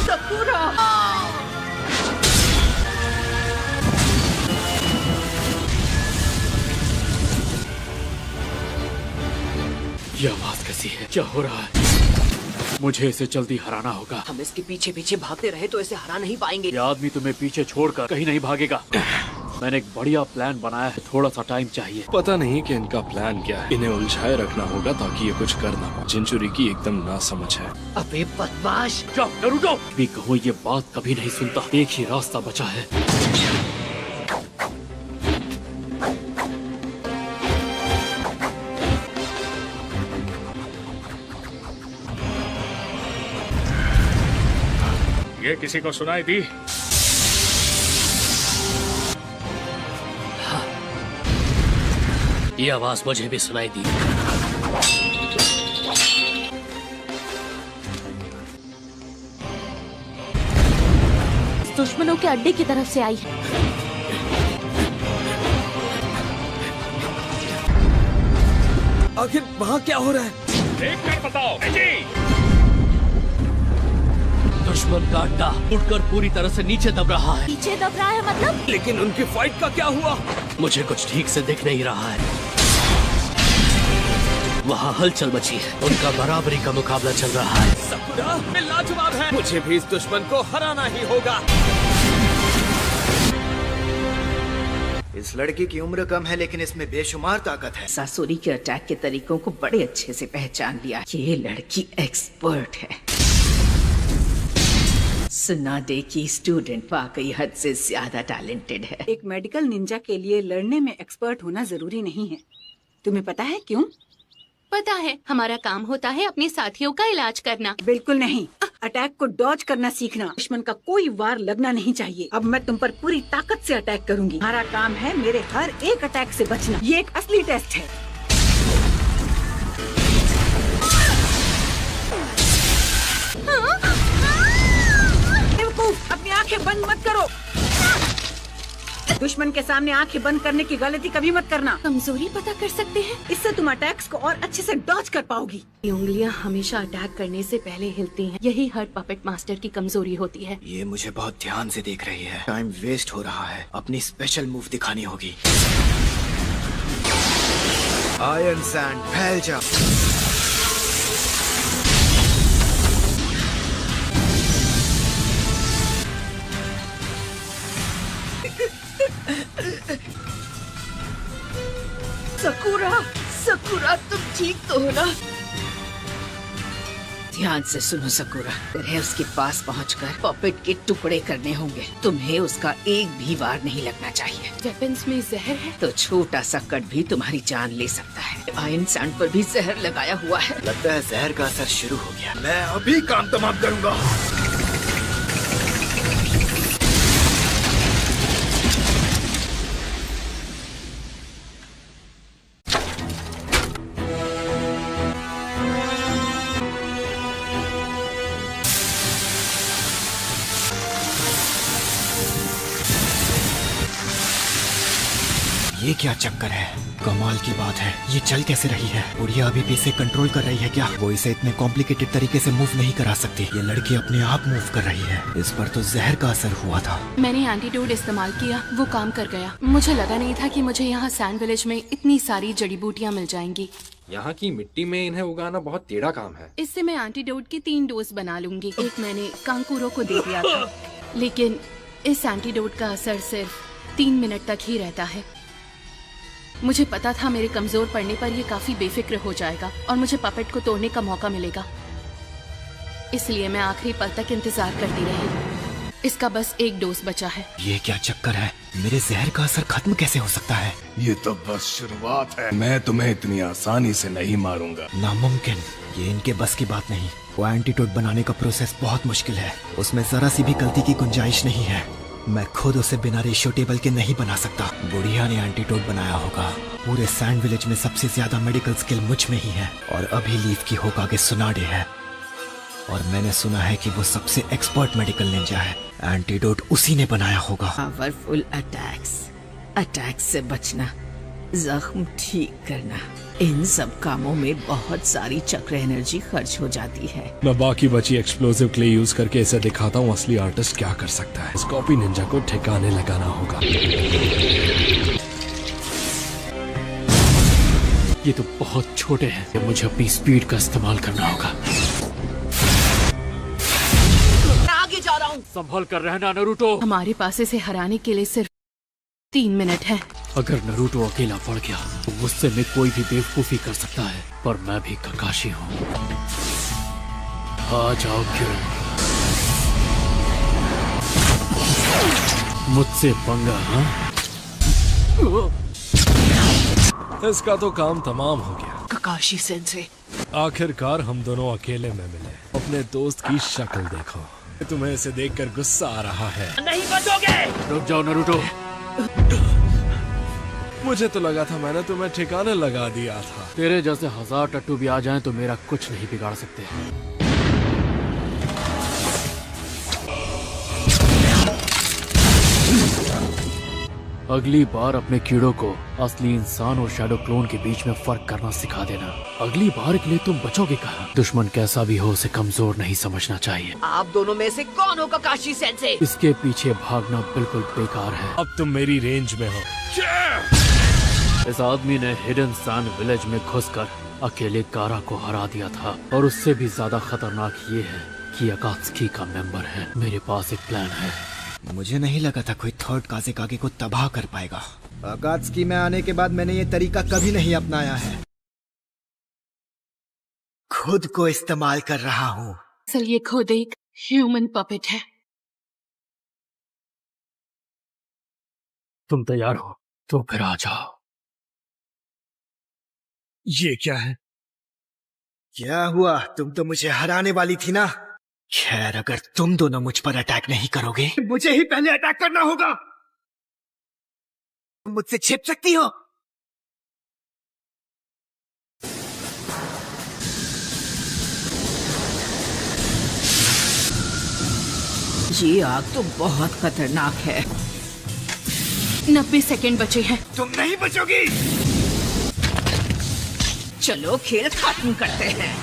सकूरा, ये आवाज कैसी है? क्या हो रहा है? मुझे इसे जल्दी हराना होगा। हम इसके पीछे पीछे भागते रहे तो इसे हरा नहीं पाएंगे। ये आदमी तुम्हें पीछे छोड़कर कहीं नहीं भागेगा। मैंने एक बढ़िया प्लान बनाया है, थोड़ा सा टाइम चाहिए। पता नहीं कि इनका प्लान क्या है। इन्हें उलझाए रखना होगा ताकि ये कुछ कर ना पाए। जिंचुरी की एकदम नासमझ है। अबे बदमाश! क्या नरूटो? भी कहो ये बात कभी नहीं सुनता। एक ही रास्ता बचा है। ये किसी को सुनाई दी? ये आवाज मुझे भी सुनाई दी। दुश्मनों के अड्डे की तरफ से आई है। आखिर वहाँ क्या हो रहा है? देख कर बताओ जी। दुश्मन का अड्डा उड़कर पूरी तरह से नीचे दब रहा है। नीचे दब रहा है मतलब? लेकिन उनकी फाइट का क्या हुआ? मुझे कुछ ठीक से दिख नहीं रहा है। वहाँ हलचल मची है, उनका बराबरी का मुकाबला चल रहा है। सकुरा में लाजवाब है। मुझे भी इस दुश्मन को हराना ही होगा। इस लड़की की उम्र कम है लेकिन इसमें बेशुमार ताकत है। सासुरी के अटैक के तरीकों को बड़े अच्छे से पहचान लिया। ये लड़की एक्सपर्ट है। सुना दे की स्टूडेंट वाकई हद से ज्यादा टैलेंटेड है। एक मेडिकल निंजा के लिए लड़ने में एक्सपर्ट होना जरूरी नहीं है। तुम्हें पता है क्यों? पता है, हमारा काम होता है अपने साथियों का इलाज करना। बिल्कुल नहीं, अटैक को डॉज करना सीखना। दुश्मन का कोई वार लगना नहीं चाहिए। अब मैं तुम पर पूरी ताकत से अटैक करूंगी। हमारा काम है मेरे हर एक अटैक से बचना। ये एक असली टेस्ट है। बेवकूफ, अपनी आंखें बंद मत करो। दुश्मन के सामने आंखें बंद करने की गलती कभी मत करना। कमजोरी पता कर सकते हैं, इससे तुम अटैक्स को और अच्छे से डॉज कर पाओगी। ये उंगलियां हमेशा अटैक करने से पहले हिलती हैं। यही हर पपेट मास्टर की कमजोरी होती है। ये मुझे बहुत ध्यान से देख रही है। टाइम वेस्ट हो रहा है। अपनी स्पेशल मूव दिखानी होगी। आयरन सैंड फैल जा। सकुरा, सकुरा तुम ठीक तो हो ना? ध्यान से सुनो सकुरा, तुम्हें उसके पास पहुंचकर पपेट के टुकड़े करने होंगे। तुम्हें उसका एक भी वार नहीं लगना चाहिए। वेपन्स में जहर है तो छोटा सा कट भी तुम्हारी जान ले सकता है। आयरन सैंड पर भी जहर लगाया हुआ है। लगता है जहर का असर शुरू हो गया। मैं अभी काम तमाम करूंगा। ये क्या चक्कर है? कमाल की बात है, ये चल कैसे रही है? बुढ़िया अभी भी इसे कंट्रोल कर रही है क्या? वो इसे इतने कॉम्प्लिकेटेड तरीके से मूव नहीं करा सकती। ये लड़की अपने आप मूव कर रही है। इस पर तो जहर का असर हुआ था। मैंने एंटीडोट इस्तेमाल किया, वो काम कर गया। मुझे लगा नहीं था कि मुझे यहाँ सैंड विलेज में इतनी सारी जड़ी बूटियाँ मिल जाएंगी। यहाँ की मिट्टी में इन्हें उगाना बहुत टेढ़ा काम है। इससे मैं एंटीडोट की 3 डोज बना लूंगी। एक मैंने कांकुरो को दे दिया था, लेकिन इस एंटीडोट का असर सिर्फ 3 मिनट तक ही रहता है। मुझे पता था मेरे कमजोर पड़ने पर ये काफी बेफिक्र हो जाएगा और मुझे पपेट को तोड़ने का मौका मिलेगा। इसलिए मैं आखिरी पल तक इंतजार करती रही। इसका बस 1 डोज बचा है। ये क्या चक्कर है? मेरे जहर का असर खत्म कैसे हो सकता है? ये तो बस शुरुआत है। मैं तुम्हें इतनी आसानी से नहीं मारूंगा। नामुमकिन, ये इनके बस की बात नहीं। वो एंटीडोट बनाने का प्रोसेस बहुत मुश्किल है। उसमें जरा सी भी गलती की गुंजाइश नहीं है। मैं खुद उसे बिना रेशियो टेबल के नहीं बना सकता। बुढ़िया ने एंटीडोट बनाया होगा। पूरे सैंड विलेज में सबसे ज्यादा मेडिकल स्किल मुझ में ही है और अभी लीफ की होकागे सुनाडे है। और मैंने सुना है कि वो सबसे एक्सपर्ट मेडिकल निंजा है। एंटीडोट उसी ने बनाया होगा। पावरफुल अटैक्स से बचना, जख्म ठीक करना, इन सब कामों में बहुत सारी चक्र एनर्जी खर्च हो जाती है। मैं बाकी बची एक्सप्लोसिव क्ले यूज करके इसे दिखाता हूँ असली आर्टिस्ट क्या कर सकता है। इस कॉपी निंजा को ठिकाने लगाना होगा। ये तो बहुत छोटे हैं, मुझे अपनी स्पीड का इस्तेमाल करना होगा। मैं आगे जा रहा हूँ। संभल कर रहना नरूटो। हमारे पास इसे हराने के लिए सिर्फ 3 मिनट है। अगर नरूटो अकेला पड़ गया तो मुझसे में कोई भी बेवकूफी कर सकता है, पर मैं भी ककाशी हूँ। आ जाओ किरण, मुझसे पंगा। हाँ, इसका तो काम तमाम हो गया। ककाशी सेंसे, आखिरकार हम दोनों अकेले में मिले। अपने दोस्त की शक्ल देखो। तुम्हें इसे देखकर गुस्सा आ रहा है। नहीं बचोगे। रुक जाओ नारुतो। मुझे तो लगा था मैंने तुम्हें ठिकाने लगा दिया था। तेरे जैसे 1000 टट्टू भी आ जाएं तो मेरा कुछ नहीं बिगाड़ सकते। अगली बार अपने कीड़ों को असली इंसान और शैडो क्लोन के बीच में फर्क करना सिखा देना। अगली बार के लिए तुम बचोगे कहाँ? दुश्मन कैसा भी हो उसे कमजोर नहीं समझना चाहिए। आप दोनों में से कौन हो ककाशी सेंसे? इसके पीछे भागना बिल्कुल बेकार है। अब तुम मेरी रेंज में हो। इस आदमी ने हिडन सैंड विलेज में घुसकर अकेले कारा को हरा दिया था और उससे भी ज्यादा खतरनाक ये है कि अकात्सुकी का मेंबर है। मेरे पास एक प्लान है। मुझे नहीं लगा था कोई थर्ड काज़ेकागे को तबाह कर पाएगा। अकात्सुकी में आने के बाद मैंने ये तरीका कभी नहीं अपनाया है। खुद को इस्तेमाल कर रहा हूँ। सर ये खुद एक ह्यूमन पपेट है। तुम तैयार हो तो फिर आ जाओ। ये क्या है? क्या हुआ? तुम तो मुझे हराने वाली थी ना। खैर, अगर तुम दोनों मुझ पर अटैक नहीं करोगे, मुझे ही पहले अटैक करना होगा। तुम मुझसे छिप सकती हो। ये आग तो बहुत खतरनाक है। 90 सेकंड बचे हैं। तुम नहीं बचोगी। चलो खेल खत्म करते हैं।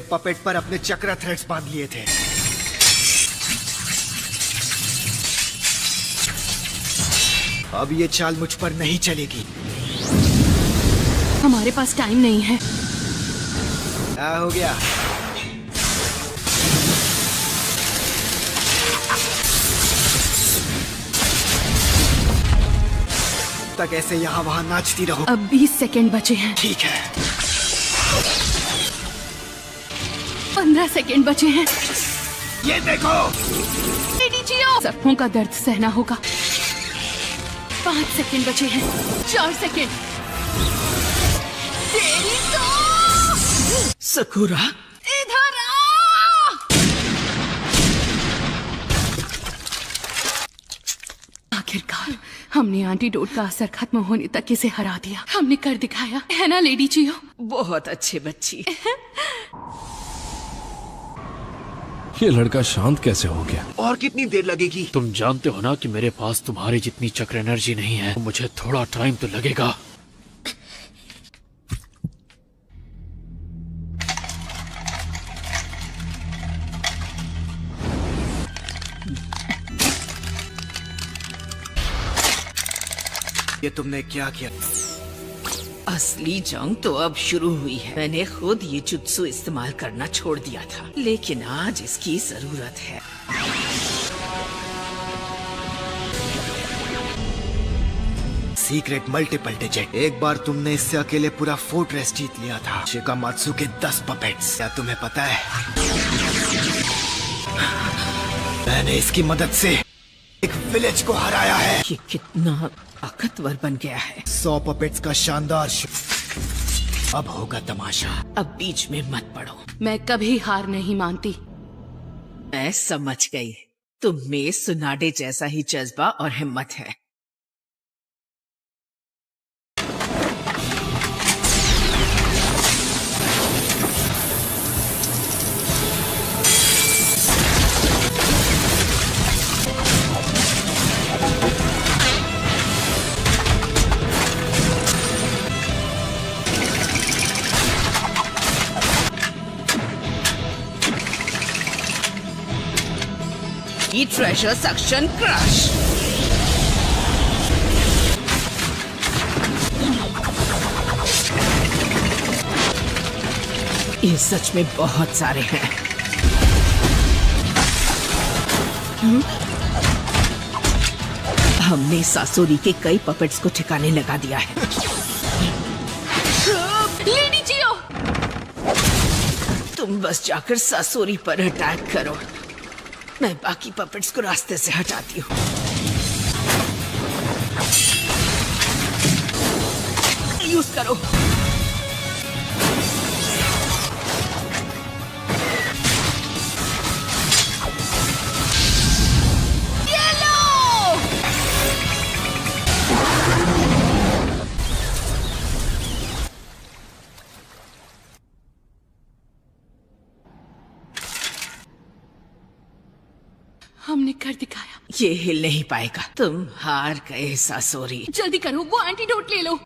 पपेट पर अपने चक्र थ्रेड्स बांध लिए थे। अब ये चाल मुझ पर नहीं चलेगी। हमारे पास टाइम नहीं है। क्या हो गया? तक ऐसे यहाँ वहाँ नाचती रहो। अब 20 सेकंड बचे हैं। ठीक है। 15 सेकंड बचे हैं। ये देखो। लेडी जियो। सर्पों का दर्द सहना होगा। 5 सेकंड बचे हैं। 4 सेकंड। तेरी तो। सकुरा इधर आ। आखिरकार हमने एंटीडोट का असर खत्म होने तक इसे हरा दिया। हमने कर दिखाया, है ना लेडी जियो? बहुत अच्छी बच्ची। ये लड़का शांत कैसे हो गया? और कितनी देर लगेगी? तुम जानते हो ना कि मेरे पास तुम्हारी जितनी चक्र एनर्जी नहीं है। मुझे थोड़ा टाइम तो लगेगा। ये तुमने क्या किया? असली जंग तो अब शुरू हुई है। मैंने खुद ये जुत्सु इस्तेमाल करना छोड़ दिया था, लेकिन आज इसकी जरूरत है। Secret multiple digit. एक बार तुमने इससे अकेले पूरा फोर्ट्रेस जीत लिया था। शिकामात्सु के 10 पपेट्स। क्या तुम्हें पता है, मैंने इसकी मदद से एक विलेज को हराया है। ये कितना ताकतवर बन गया है। 100 पपेट्स का शानदार अब होगा तमाशा। अब बीच में मत पड़ो। मैं कभी हार नहीं मानती। मैं समझ गई, तुम में सुनाडे जैसा ही जज्बा और हिम्मत है। Treasure suction crush. ये सच में बहुत सारे हैं। हमने सासोरी के कई पपेट्स को ठिकाने लगा दिया है। लेडी जियो, तुम बस जाकर सासोरी पर अटैक करो। मैं बाकी पपेट्स को रास्ते से हटाती हूँ। यूज करो। हमने कर दिखाया। ये हिल नहीं पाएगा। तुम हार गए सासोरी। जल्दी करो, वो एंटीडोट ले लो।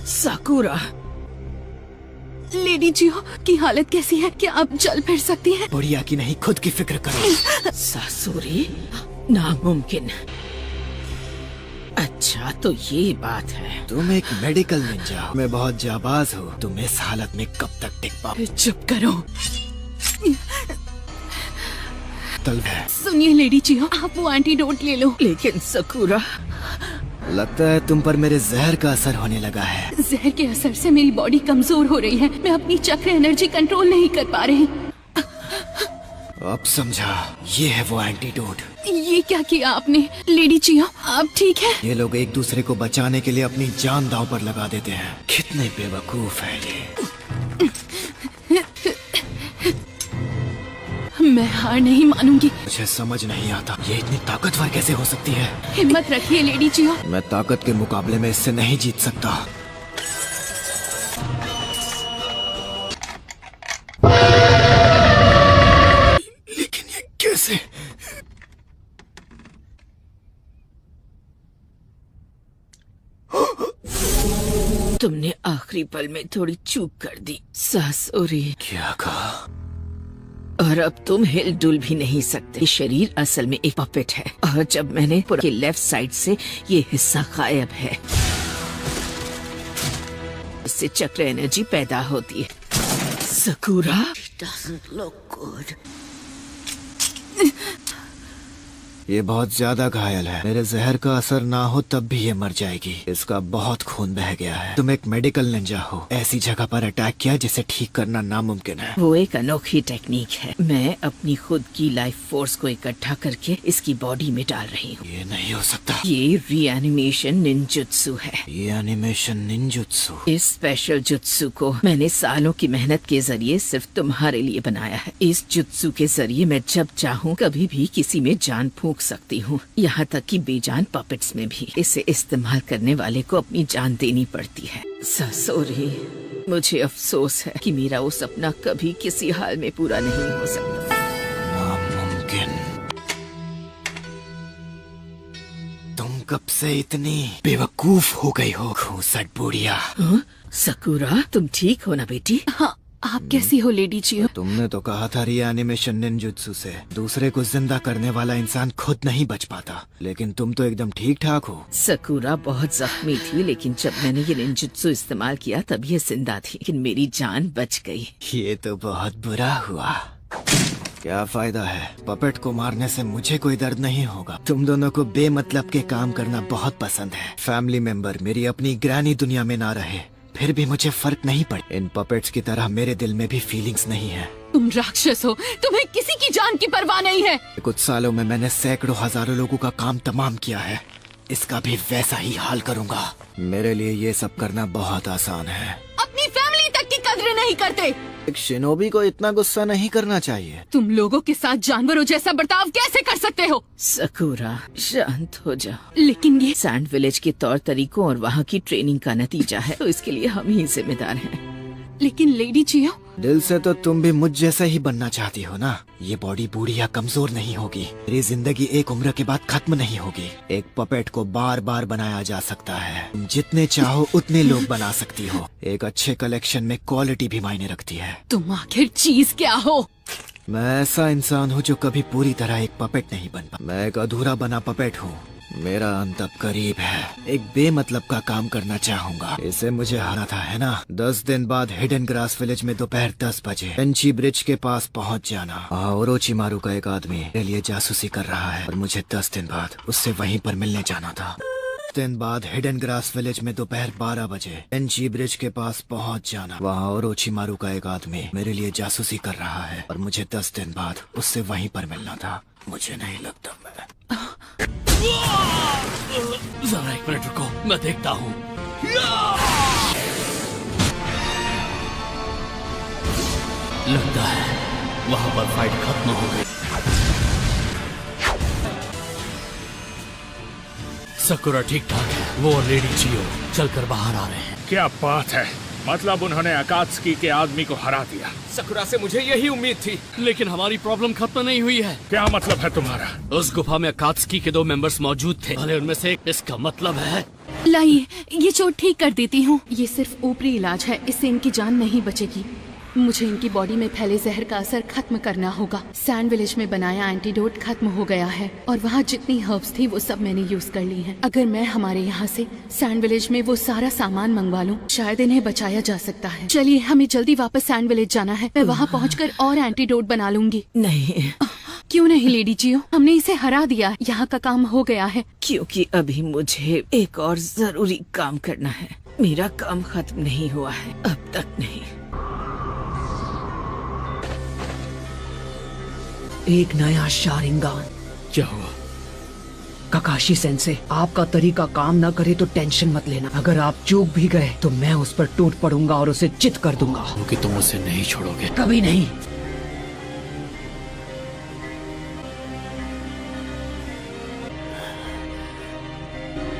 साकुरा, लेडी जियो की हालत कैसी है? क्या आप चल फिर सकती हैं? बुढ़िया की नहीं, खुद की फिक्र करो। सासुरी, नामुमकिन। अच्छा तो ये बात है। तुम एक मेडिकल निंजा हो, मैं बहुत जाबाज हूँ। तुम इस हालत में कब तक टिक पाओ? चुप करो। तलवार। सुनिए लेडी जियो, आप वो एंटीडोट ले लो। लेकिन साकुरा, लगता है तुम पर मेरे जहर का असर होने लगा है। जहर के असर से मेरी बॉडी कमजोर हो रही है। मैं अपनी चक्र एनर्जी कंट्रोल नहीं कर पा रही। अब समझा, ये है वो एंटीडोट। ये क्या किया आपने? लेडी जियो, आप ठीक है? ये लोग एक दूसरे को बचाने के लिए अपनी जान दांव पर लगा देते हैं। कितने बेवकूफ है ये। मैं हार नहीं मानूंगी। मुझे समझ नहीं आता, ये इतनी ताकतवर कैसे हो सकती है। हिम्मत रखिए लेडी जियो। मैं ताकत के मुकाबले में इससे नहीं जीत सकता। लेकिन ये कैसे? तुमने आखिरी पल में थोड़ी चूक कर दी सासुरी। क्या कहा? और अब तुम हिल डुल भी नहीं सकते। शरीर असल में एक पपेट है, और जब मैंने पूरे लेफ्ट साइड से ये हिस्सा गायब है, इससे चक्र एनर्जी पैदा होती है। साकुरा, doesn't look good. ये बहुत ज्यादा घायल है। मेरे जहर का असर ना हो तब भी ये मर जाएगी। इसका बहुत खून बह गया है। तुम एक मेडिकल निंजा हो, ऐसी जगह पर अटैक किया जिसे ठीक करना नामुमकिन है। वो एक अनोखी टेक्निक है। मैं अपनी खुद की लाइफ फोर्स को इकट्ठा करके इसकी बॉडी में डाल रही हूँ। ये नहीं हो सकता। ये रीएनिमेशन निंजुत्सु है। Reanimation ninjutsu? इस स्पेशल जुत्सु को मैंने सालों की मेहनत के जरिए सिर्फ तुम्हारे लिए बनाया है। इस जुत्सु के जरिए मैं जब चाहूँ कभी भी किसी में जान फूंक सकती हूँ, यहाँ तक कि बेजान पपेट्स में भी। इसे इस्तेमाल करने वाले को अपनी जान देनी पड़ती है। सासोरी, मुझे अफसोस है कि मेरा वो सपना कभी किसी हाल में पूरा नहीं हो सकता। नामुमकिन। तुम कब से इतनी बेवकूफ हो गई हो, खूंसट बुढ़िया। साकुरा, तुम ठीक हो ना बेटी? हाँ, आप कैसी हो लेडी जियो? तुमने तो कहा था रीएनिमेशन निंजुत्सु से दूसरे को जिंदा करने वाला इंसान खुद नहीं बच पाता, लेकिन तुम तो एकदम ठीक ठाक हो। साकुरा बहुत जख्मी थी, लेकिन जब मैंने ये निंजुत्सु इस्तेमाल किया तब ये जिंदा थी, लेकिन मेरी जान बच गई। ये तो बहुत बुरा हुआ। क्या फायदा है, पपेट को मारने से मुझे कोई दर्द नहीं होगा। तुम दोनों को बेमतलब के काम करना बहुत पसंद है। फैमिली मेंबर मेरी अपनी ग्रैनी दुनिया में ना रहे फिर भी मुझे फर्क नहीं पड़े। इन पपेट्स की तरह मेरे दिल में भी फीलिंग्स नहीं है। तुम राक्षस हो, तुम्हें किसी की जान की परवाह नहीं है। कुछ सालों में मैंने सैकड़ों हजारों लोगों का काम तमाम किया है, इसका भी वैसा ही हाल करूंगा। मेरे लिए ये सब करना बहुत आसान है। अपनी फैमिली तक की कदर नहीं करते। एक शिनोबी को इतना गुस्सा नहीं करना चाहिए। तुम लोगों के साथ जानवरों जैसा बर्ताव कैसे कर सकते हो? साकुरा, शांत हो जाओ। लेकिन ये सैंड विलेज के तौर तरीकों और वहाँ की ट्रेनिंग का नतीजा है, तो इसके लिए हम ही जिम्मेदार हैं। लेकिन लेडी जियो, दिल से तो तुम भी मुझ जैसा ही बनना चाहती हो ना। ये बॉडी बूढ़ी या कमजोर नहीं होगी। मेरी जिंदगी एक उम्र के बाद खत्म नहीं होगी। एक पपेट को बार बार बनाया जा सकता है। तुम जितने चाहो उतने लोग बना सकती हो। एक अच्छे कलेक्शन में क्वालिटी भी मायने रखती है। तुम आखिर चीज क्या हो? मैं ऐसा इंसान हूँ जो कभी पूरी तरह एक पपेट नहीं बन पाता। मैं एक अधूरा बना पपेट हूँ। मेरा अंत अब करीब है। एक बेमतलब का काम करना चाहूंगा। इसे मुझे हारा था, है ना? 10 दिन बाद हिडन ग्रास विलेज में दोपहर 10 बजे पेंची ब्रिज के पास पहुंच जाना। ओरोचिमारू का एक आदमी मेरे लिए जासूसी कर रहा है और मुझे 10 दिन बाद उससे वहीं पर मिलने जाना था। दिन बाद हिडन ग्रास विलेज में दोपहर 12 बजे पेंची ब्रिज के पास पहुंच जाना। वहाँ ओरोचिमारू का एक आदमी मेरे लिए जासूसी कर रहा है और मुझे 10 दिन बाद उससे वहीं पर मिलना था। मुझे नहीं लगता मैं जरा एक मिनट रुको, मैं देखता हूँ। लगता है वहाँ पर फाइट खत्म हो गई। सकुरा ठीक ठाक है, वो और लेडी चियो चलकर बाहर आ रहे हैं। क्या बात है, मतलब उन्होंने अकात्सुकी के आदमी को हरा दिया। सकुरा से मुझे यही उम्मीद थी। लेकिन हमारी प्रॉब्लम खत्म नहीं हुई है। क्या मतलब है तुम्हारा? उस गुफा में अकात्सुकी के 2 मेंबर्स मौजूद थे, भले उनमें से एक। इसका मतलब है लाइए, ये चोट ठीक कर देती हूँ। ये सिर्फ ऊपरी इलाज है, इससे इनकी जान नहीं बचेगी। मुझे इनकी बॉडी में फैले जहर का असर खत्म करना होगा। सैंड विलेज में बनाया एंटीडोट खत्म हो गया है और वहाँ जितनी हर्ब्स थी वो सब मैंने यूज कर ली हैं। अगर मैं हमारे यहाँ से सैंड विलेज में वो सारा सामान मंगवा लूँ, शायद इन्हें बचाया जा सकता है। चलिए, हमें जल्दी वापस सैंड विलेज जाना है। मैं वहाँ पहुँचकर और एंटीडोट बना लूंगी। नहीं, क्यों नहीं लेडी जियो, हमने इसे हरा दिया, यहाँ का काम हो गया है। क्योंकि अभी मुझे एक और जरूरी काम करना है। मेरा काम खत्म नहीं हुआ है, अब तक नहीं। एक नया शारिंगान। क्या हुआ? काकाशी सेंसे, आपका तरीका काम न करे तो टेंशन मत लेना। अगर आप चूक भी गए तो मैं उस पर टूट पड़ूंगा और उसे चित कर दूंगा। क्योंकि तुम उसे नहीं छोड़ोगे। कभी नहीं।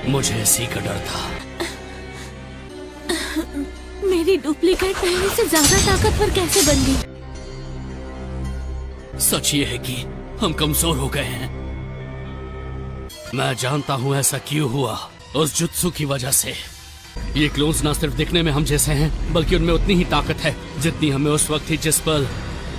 मुझे इसी का डर था। मेरी डुप्लीकेट पहले से ज्यादा ताकतवर कैसे बन गई? सच ये है कि हम कमजोर हो गए हैं। मैं जानता हूँ ऐसा क्यों हुआ, उस जुत्सु की वजह से। ये क्लोन्स ना सिर्फ दिखने में हम जैसे हैं, बल्कि उनमें उतनी ही ताकत है जितनी हमें उस वक्त थी जिस पल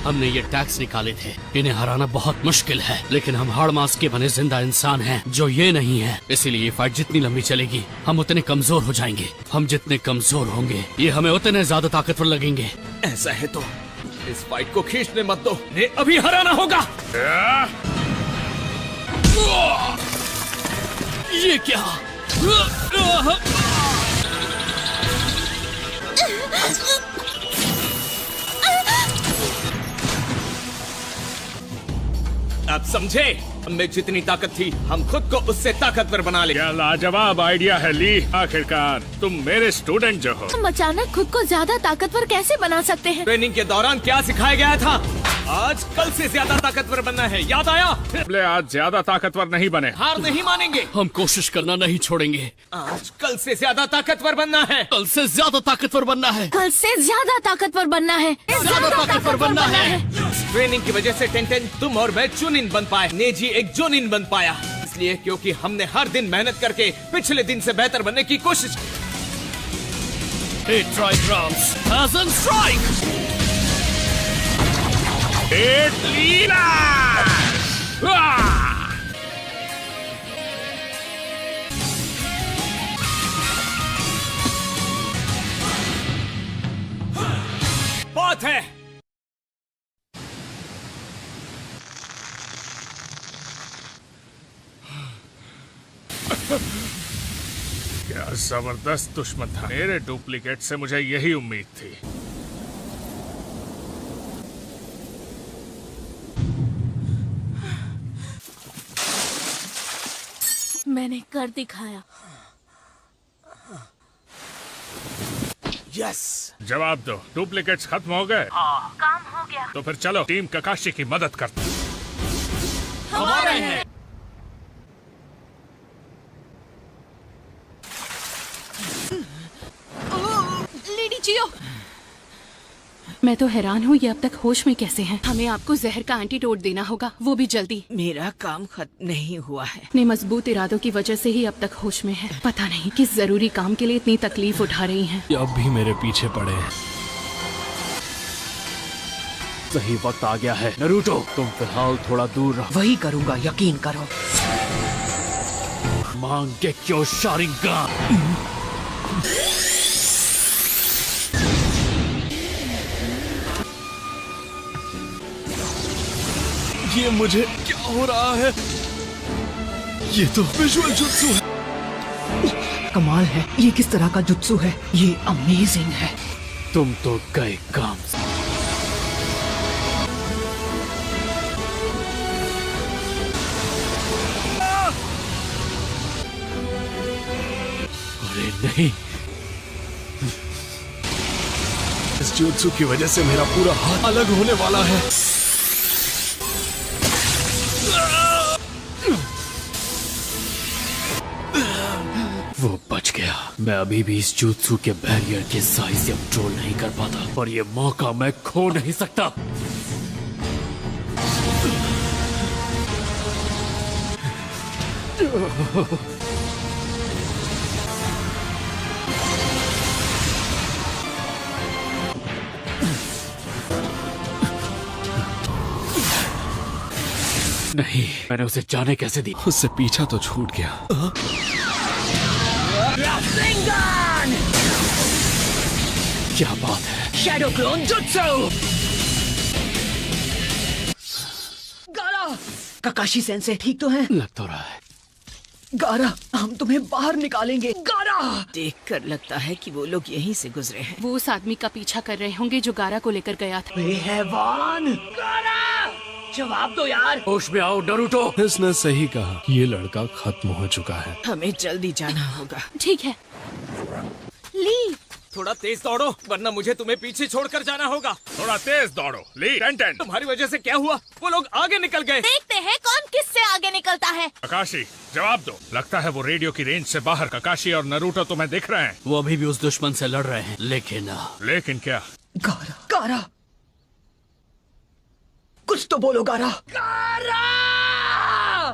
हमने ये टैक्स निकाले थे। इन्हें हराना बहुत मुश्किल है, लेकिन हम हाड़ मांस के बने जिंदा इंसान हैं जो ये नहीं है। इसीलिए ये फाइट जितनी लंबी चलेगी, हम उतने कमजोर हो जाएंगे। हम जितने कमजोर होंगे, ये हमें उतने ज्यादा ताकतवर लगेंगे। ऐसा है तो इस फाइट को खींचने मत दो, ने अभी हराना होगा। ये क्या? अब समझे, हमें जितनी ताकत थी हम खुद को उससे ताकतवर बना ले। क्या लाजवाब आइडिया है ली। आखिरकार तुम मेरे स्टूडेंट जो हो। हम अचानक खुद को ज्यादा ताकतवर कैसे बना सकते हैं? ट्रेनिंग के दौरान क्या सिखाया गया था? आज कल से ज्यादा ताकतवर बनना है, याद आया? बोले आज ज्यादा ताकतवर नहीं बने। हार नहीं मानेंगे। हम कोशिश करना नहीं छोड़ेंगे। आज कल से ज्यादा ताकतवर बनना है। कल से ज्यादा ताकतवर बनना है। कल से ज्यादा ताकतवर बनना है। ज्यादा ताकतवर बनना है। ट्रेनिंग की वजह से टेंटेन, तुम और मैं चुनिन बन पाए। नेजी एक जोनिन बन पाया, इसलिए क्योंकि हमने हर दिन मेहनत करके पिछले दिन से बेहतर बनने की कोशिश की। बात है। क्या जबरदस्त दुश्मन था। मेरे डुप्लीकेट से मुझे यही उम्मीद थी। मैंने कर दिखाया। यस। जवाब दो, डुप्लीकेट्स खत्म हो गए? काम हो गया। तो फिर चलो टीम काकाशी की मदद करते हैं। हमारे हैं। लेडी जियो, मैं तो हैरान हूँ ये अब तक होश में कैसे हैं। हमें आपको जहर का एंटीडोट देना होगा, वो भी जल्दी। मेरा काम खत्म नहीं हुआ है। अपने मजबूत इरादों की वजह से ही अब तक होश में है। पता नहीं किस जरूरी काम के लिए इतनी तकलीफ उठा रही हैं। ये अब भी मेरे पीछे पड़े हैं। सही वक्त आ गया है। नरूटो, तुम फिलहाल थोड़ा दूर रहो। वही करूंगा, यकीन करो। मांगेक्यो शारिंगान। ये मुझे क्या हो रहा है? ये तो विजुअल जुत्सु है। कमाल है, ये किस तरह का जुत्सु है? ये अमेजिंग है। तुम तो गए काम से। नहीं, इस जुत्सु की वजह से मेरा पूरा हाथ अलग होने वाला है। वो बच गया। मैं अभी भी इस जुत्सु के बैरियर के साइज से कंट्रोल नहीं कर पाता, पर ये मौका मैं खो नहीं सकता। नहीं, मैंने उसे जाने कैसे दी? उससे पीछा तो छूट गया। क्या बात है? Shadow clone jutsu! Gaara! Kakashi sense ठीक तो है? लग तो रहा है। गारा, हम तुम्हें बाहर निकालेंगे। गारा! देखकर लगता है कि वो लोग यहीं से गुजरे हैं। वो उस आदमी का पीछा कर रहे होंगे जो गारा को लेकर गया था। हैवान! गारा! जवाब दो यार। होश में आओ नरूटो। इसने सही कहा, ये लड़का खत्म हो चुका है। हमें जल्दी जाना होगा। ठीक है। ली, थोड़ा तेज दौड़ो वरना मुझे तुम्हें पीछे छोड़कर जाना होगा। थोड़ा तेज दौड़ो। ली, टेंटेन। तुम्हारी वजह से क्या हुआ? वो लोग आगे निकल गए। देखते हैं कौन किससे आगे निकलता है। ककाशी, जवाब दो। लगता है वो रेडियो की रेंज से बाहर। ककाशी और नरूटो तुम्हें दिख रहे हैं। वो अभी भी उस दुश्मन से लड़ रहे हैं, लेकिन क्या? गारा! गारा! कुछ तो बोलो गारा!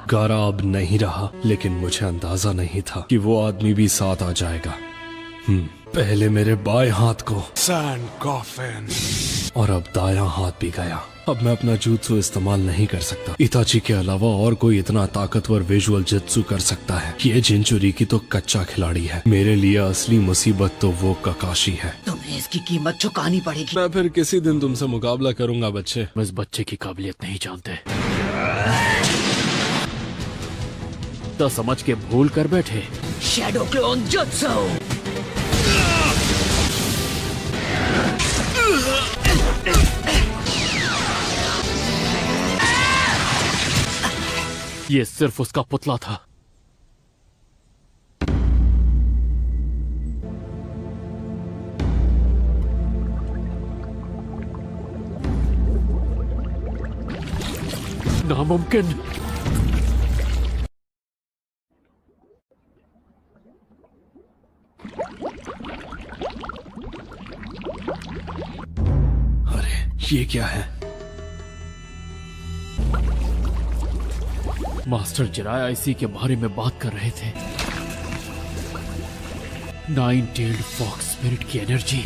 गारा अब नहीं रहा, लेकिन मुझे अंदाजा नहीं था कि वो आदमी भी साथ आ जाएगा। पहले मेरे बाएं हाथ को सैंड कॉफिन, और अब दायां हाथ भी गया। अब मैं अपना जुत्सु इस्तेमाल नहीं कर सकता। इताची के अलावा और कोई इतना ताकतवर विजुअल जुत्सु कर सकता है। ये जिंचुरिकी तो कच्चा खिलाड़ी है। मेरे लिए असली मुसीबत तो वो ककाशी है। तुम्हें इसकी कीमत चुकानी पड़ेगी। मैं फिर किसी दिन तुमसे मुकाबला करूंगा बच्चे। बस बच्चे की काबिलियत नहीं जानते तो समझ के भूल कर बैठे। Shadow clone jutsu! ये सिर्फ उसका पुतला था। नामुमकिन। अरे ये क्या है? मास्टर जिराया इसी के बारे में बात कर रहे थे। 9-tailed फॉक्स स्पिरिट की एनर्जी।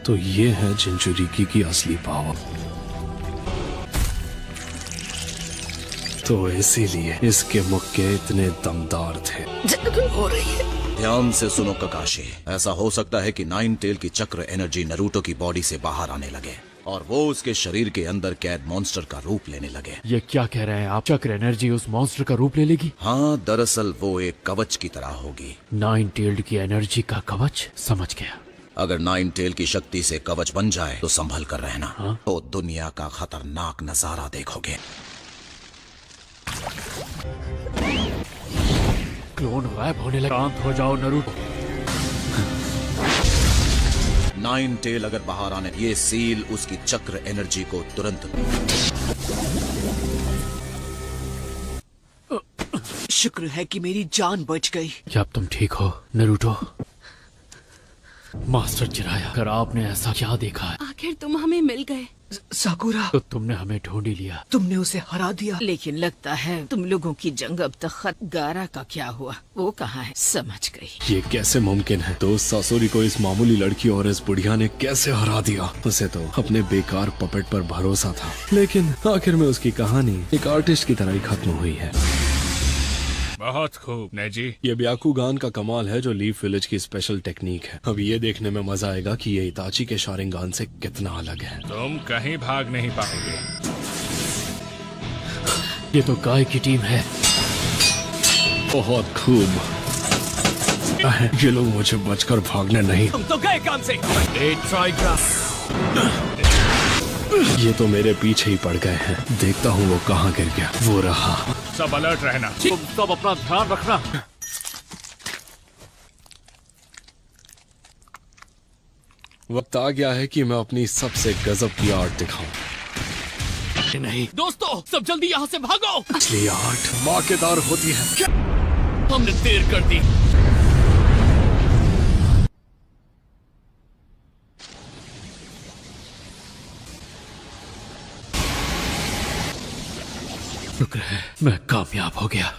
तो ये है जिंचुरिकी की असली पावर। तो इसीलिए इसके मुक्के इतने दमदार थे। हो रही है। ध्यान से सुनो ककाशी, ऐसा हो सकता है कि 9-tail की चक्र एनर्जी नरूटो की बॉडी से बाहर आने लगे और वो उसके शरीर के अंदर कैद मॉन्स्टर का रूप लेने लगे। ये क्या कह रहे हैं आप? चक्र एनर्जी उस मॉन्स्टर का रूप ले लेगी? हाँ, दरअसल वो एक कवच की तरह होगी। 9-tailed की एनर्जी का कवच? समझ गया। अगर 9-tail की शक्ति से कवच बन जाए तो संभल कर रहना। तो दुनिया का खतरनाक नजारा देखोगे। क्लोन गायब होने लगा। शांत हो जाओ नरूटो। 9-tail अगर बाहर आने, ये सील उसकी चक्र एनर्जी को तुरंत। शुक्र है कि मेरी जान बच गई। क्या अब तुम ठीक हो नरूटो? मास्टर जिराया, अगर आपने ऐसा क्या देखा है? आखिर तुम हमें मिल गए। साकुरा, तो तुमने हमें ढूंढ ही लिया। तुमने उसे हरा दिया। लेकिन लगता है तुम लोगों की जंग अब तक खत्म। गारा का क्या हुआ? वो कहाँ है? समझ गई। ये कैसे मुमकिन है? दोस्त सासोरी को इस मामूली लड़की और इस बुढ़िया ने कैसे हरा दिया? उसे तो अपने बेकार पपेट पर भरोसा था, लेकिन आखिर में उसकी कहानी एक आर्टिस्ट की तरह ही खत्म हुई है। बहुत खूब नेजी। ये ब्याकुगान का कमाल है जो लीफ विलेज की स्पेशल टेक्निक है। अब ये देखने में मजा आएगा कि ये इताची के शारिंगान से कितना अलग है। तुम कहीं भाग नहीं पाओगे। ये तो गाय की टीम है। बहुत खूब। ये लोग मुझे बचकर भागने नहीं। तुम तो गए काम से। ये तो मेरे पीछे ही पड़ गए हैं। देखता हूँ वो कहाँ गिर गया। वो रहा। सब अलर्ट रहना। तुम सब अपना ध्यान रखना। वक्त आ गया है कि मैं अपनी सबसे गजब की आर्ट दिखाऊं। नहीं दोस्तों, सब जल्दी यहाँ से भागो। असली आर्ट मौकेदार होती है। क्या? हमने देर कर दी। शुक्र है मैं कामयाब हो गया।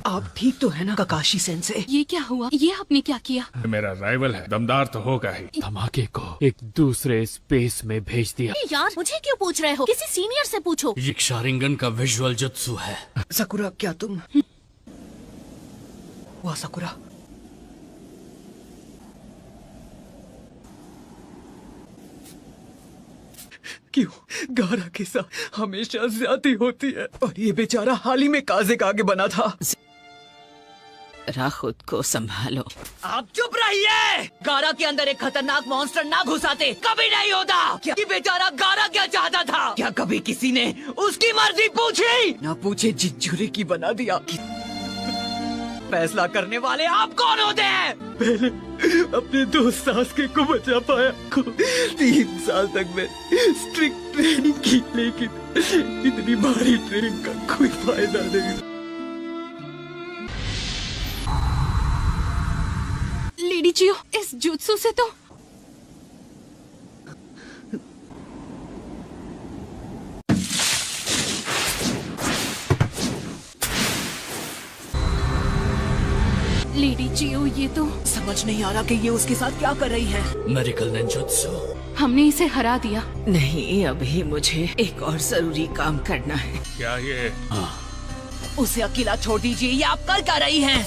आप ठीक तो है ना ककाशी सेंसे? ये क्या हुआ? ये आपने क्या किया? मेरा राइवल है, दमदार तो होगा ही। धमाके को एक दूसरे स्पेस में भेज दिया। यार मुझे क्यों पूछ रहे हो? किसी सीनियर से पूछो। ये शारिंगन का विजुअल जुत्सु है। सकुरा क्या तुम? वाह सकुरा, क्यों गारा के साथ हमेशा ज्यादती होती है? और ये बेचारा हाल ही में काजे का आगे बना था। जरा खुद को संभालो। आप चुप रहिए। गारा के अंदर एक खतरनाक मॉन्स्टर ना घुसाते कभी नहीं होता। क्या ये बेचारा गारा क्या चाहता था? क्या कभी किसी ने उसकी मर्जी पूछी? ना पूछे जिंजुरी की बना दिया। फैसला करने वाले आप कौन होते हैं? पहले अपने दोस्त सासके को बचा पाया को 3 साल तक मैं स्ट्रिक्ट ट्रेनिंग की, लेकिन इतनी भारी ट्रेनिंग का कोई फायदा नहीं। लेडी जियो, इस जुत्सु से तो लेडी जियो, ये तो समझ नहीं आ रहा कि ये उसके साथ क्या कर रही है। Medical ninjutsu. हमने इसे हरा दिया। नहीं, अभी मुझे एक और जरूरी काम करना है। क्या ये? उसे अकेला छोड़ दीजिए। ये आप कर क्या रही हैं?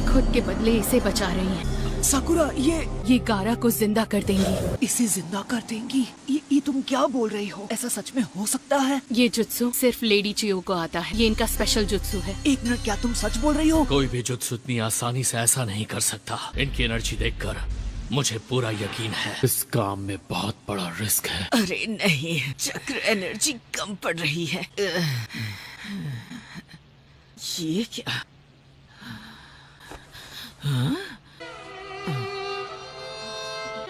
खुद के बदले इसे बचा रही हैं। साकुरा, ये गारा को जिंदा कर देंगी। इसे जिंदा कर देंगी? ये तुम क्या बोल रही हो? ऐसा सच में हो सकता है? ये जुत्सु सिर्फ लेडी चियो को आता है। ये इनका स्पेशल जुत्सु है। 1 मिनट, क्या तुम सच बोल रही हो? कोई भी जुत्सु इतनी आसानी से ऐसा नहीं कर सकता। इनकी एनर्जी देखकर मुझे पूरा यकीन है इस काम में बहुत बड़ा रिस्क है। अरे नहीं, चक्र एनर्जी कम पड़ रही है। ये क्या? हाँ?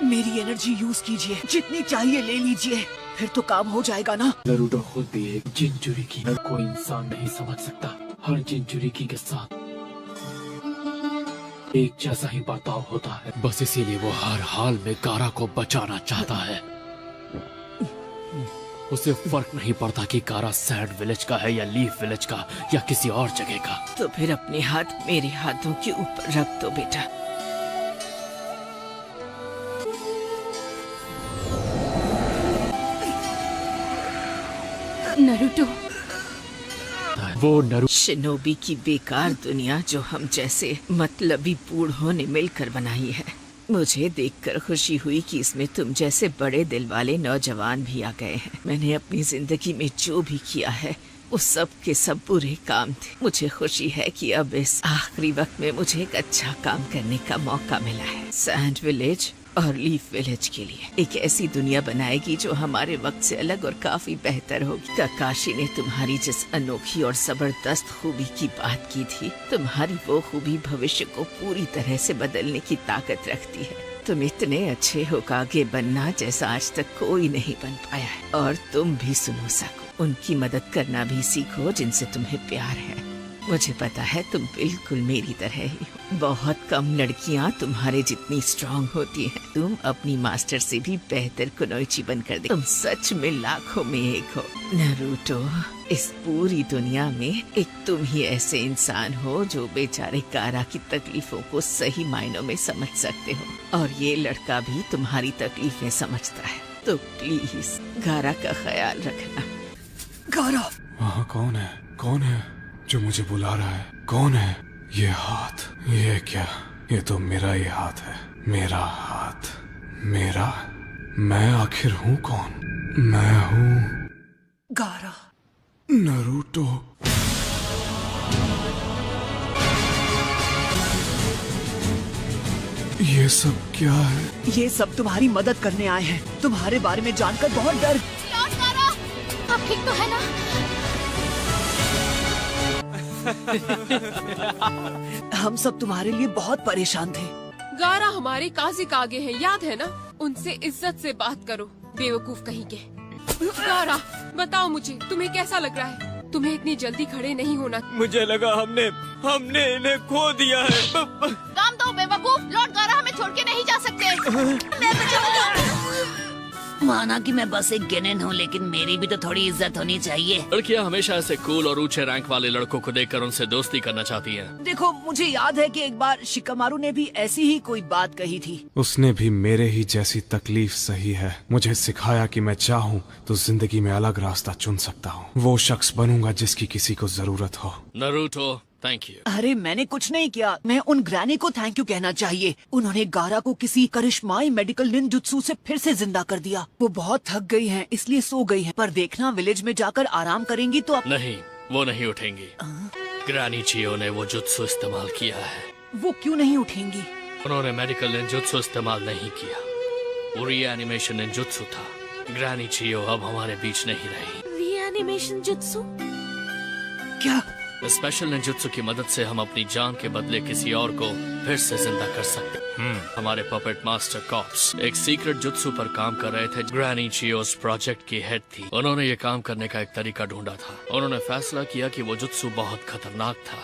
मेरी एनर्जी यूज कीजिए, जितनी चाहिए ले लीजिए, फिर तो काम हो जाएगा ना। नारुतो खुद भी एक जिंजुरिकी हर कोई इंसान नहीं समझ सकता। हर जिंजुरिकी के साथ एक जैसा ही बर्ताव होता है। बस इसीलिए वो हर हाल में गारा को बचाना चाहता है। उसे फर्क नहीं पड़ता कि गारा सैंड विलेज का है या लीफ विलेज का या किसी और जगह का। तो फिर अपने हाथ मेरे हाथों के ऊपर रख दो बेटा। नारुतो, वो शिनोबी की बेकार दुनिया जो हम जैसे मतलबी बूढ़ों ने मिलकर बनाई है। मुझे देखकर खुशी हुई कि इसमें तुम जैसे बड़े दिल वाले नौजवान भी आ गए हैं। मैंने अपनी जिंदगी में जो भी किया है वो सब के सब बुरे काम थे। मुझे खुशी है कि अब इस आखिरी वक्त में मुझे एक अच्छा काम करने का मौका मिला है। सैंड विलेज और लीफ विलेज के लिए एक ऐसी दुनिया बनाएगी जो हमारे वक्त से अलग और काफी बेहतर होगी। काकाशी ने तुम्हारी जिस अनोखी और जबरदस्त खूबी की बात की थी, तुम्हारी वो खूबी भविष्य को पूरी तरह से बदलने की ताकत रखती है। तुम इतने अच्छे होकागे बनना जैसा आज तक कोई नहीं बन पाया है। और तुम भी सुनो सको, उनकी मदद करना भी सीखो जिनसे तुम्हें प्यार है। मुझे पता है तुम बिल्कुल मेरी तरह ही हो। बहुत कम लड़कियां तुम्हारे जितनी स्ट्रांग होती हैं। तुम अपनी मास्टर से भी बेहतर कुनोइची बनकर दे। तुम सच में लाखों में एक हो। नारुतो, इस पूरी दुनिया में एक तुम ही ऐसे इंसान हो जो बेचारे गारा की तकलीफों को सही मायनों में समझ सकते हो। और ये लड़का भी तुम्हारी तकलीफें समझता है। तो प्लीज गारा का ख्याल रखना। गारा! वहाँ कौन है? कौन है जो मुझे बुला रहा है? कौन है? ये हाथ, ये क्या? ये तो मेरा ही हाथ है। मेरा हाथ, मेरा। मैं आखिर हूँ कौन? मैं हूँ गारा। नारुतो। ये सब क्या है? ये सब तुम्हारी मदद करने आए हैं। तुम्हारे बारे में जानकर बहुत डर। आप ठीक तो है ना? हम सब तुम्हारे लिए बहुत परेशान थे। गारा हमारे काजी का आगे है, याद है ना? उनसे इज्जत से बात करो, बेवकूफ कहीं के। गारा, बताओ मुझे, तुम्हें कैसा लग रहा है? तुम्हें इतनी जल्दी खड़े नहीं होना। मुझे लगा हमने इन्हें खो दिया है। काम दो बेवकूफ, लॉर्ड गारा हमें छोड़ के नहीं जा सकते। मैं बचाऊंगा। माना कि मैं बस एक गेनेन हूँ, लेकिन मेरी भी तो थोड़ी इज्जत होनी चाहिए। लड़कियाँ हमेशा ऐसे कूल और ऊंचे रैंक वाले लड़कों को देखकर उनसे दोस्ती करना चाहती हैं। देखो, मुझे याद है कि एक बार शिकामारू ने भी ऐसी ही कोई बात कही थी। उसने भी मेरे ही जैसी तकलीफ सही है। मुझे सिखाया कि मैं चाहूँ तो जिंदगी में अलग रास्ता चुन सकता हूँ। वो शख्स बनूंगा जिसकी किसी को जरूरत हो। Naruto, thank you. अरे मैंने कुछ नहीं किया। मैं उन ग्रैनी को थैंक यू कहना चाहिए। उन्होंने गारा को किसी करिश्माई मेडिकल निंजुत्सु से फिर से जिंदा कर दिया। वो बहुत थक गई हैं, इसलिए सो गई हैं। पर देखना, विलेज में जाकर आराम करेंगी तो नहीं, वो नहीं उठेंगी। ग्रैनी चियो ने वो जुत्सु इस्तेमाल किया है। वो क्यों नहीं उठेंगी? उन्होंने मेडिकल निंजुत्सु इस्तेमाल नहीं किया। वो रीएनिमेशन निंजुत्सु था। ग्रैनी चियो अब हमारे बीच नहीं रही। Reanimation jutsu? क्या? स्पेशल निंजुत्सु की मदद से हम अपनी जान के बदले किसी और को फिर से जिंदा कर सकते। हमारे पपेट मास्टर कॉप्स एक सीक्रेट जुत्सु पर काम कर रहे थे। ग्रैनी चियोस प्रोजेक्ट की हेड थी। उन्होंने ये काम करने का एक तरीका ढूंढा था। उन्होंने फैसला किया कि वो जुत्सु बहुत खतरनाक था।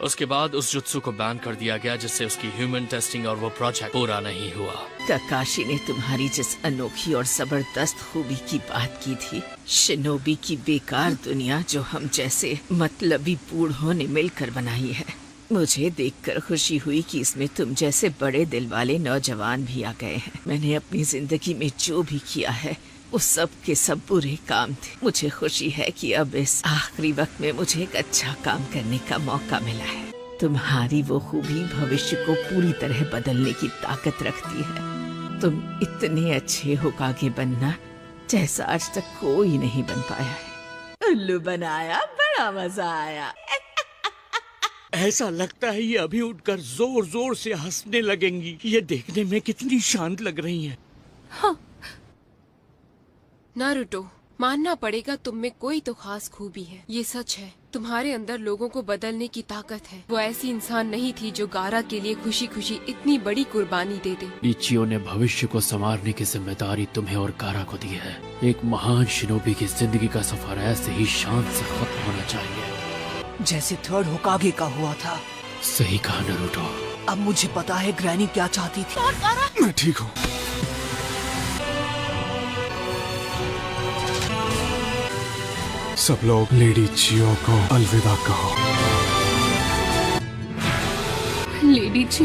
उसके बाद उस जुत्सु को बैन कर दिया गया, जिससे उसकी ह्यूमन टेस्टिंग और वो प्रोजेक्ट पूरा नहीं हुआ। काकाशी ने तुम्हारी जिस अनोखी और जबरदस्त खूबी की बात की थी, शिनोबी की बेकार दुनिया जो हम जैसे मतलबी बूढ़ों ने मिलकर बनाई है, मुझे देखकर खुशी हुई कि इसमें तुम जैसे बड़े दिल वाले नौजवान भी आ गए हैं। मैंने अपनी जिंदगी में जो भी किया है वो सब के सब बुरे काम थे। मुझे खुशी है कि अब इस आखिरी वक्त में मुझे एक अच्छा काम करने का मौका मिला है। तुम्हारी वो खूबी भविष्य को पूरी तरह बदलने की ताकत रखती है। तुम इतने अच्छे होकागे बनना जैसा आज तक कोई नहीं बन पाया है। उल्लू बनाया, बड़ा मजा आया। ऐसा लगता है ये अभी उठकर जोर जोर से हंसने लगेंगी। ये देखने में कितनी शांत लग रही हैं। हाँ। नारुतो, मानना पड़ेगा तुम में कोई तो खास खूबी है। ये सच है, तुम्हारे अंदर लोगों को बदलने की ताकत है। वो ऐसी इंसान नहीं थी जो गारा के लिए खुशी खुशी इतनी बड़ी कुर्बानी दे दे। लीचियो ने भविष्य को संवारने की जिम्मेदारी तुम्हें और गारा को दी है। एक महान शिनोबी की जिंदगी का सफर ऐसे ही शान से खत्म होना चाहिए, जैसे थर्ड होकागे का हुआ था। सही कहा नारुतो। अब मुझे पता है ग्रैनी क्या चाहती थी। मैं ठीक हूँ। सब लोग लेडी चियो को अलविदा कहो। लेडी जी,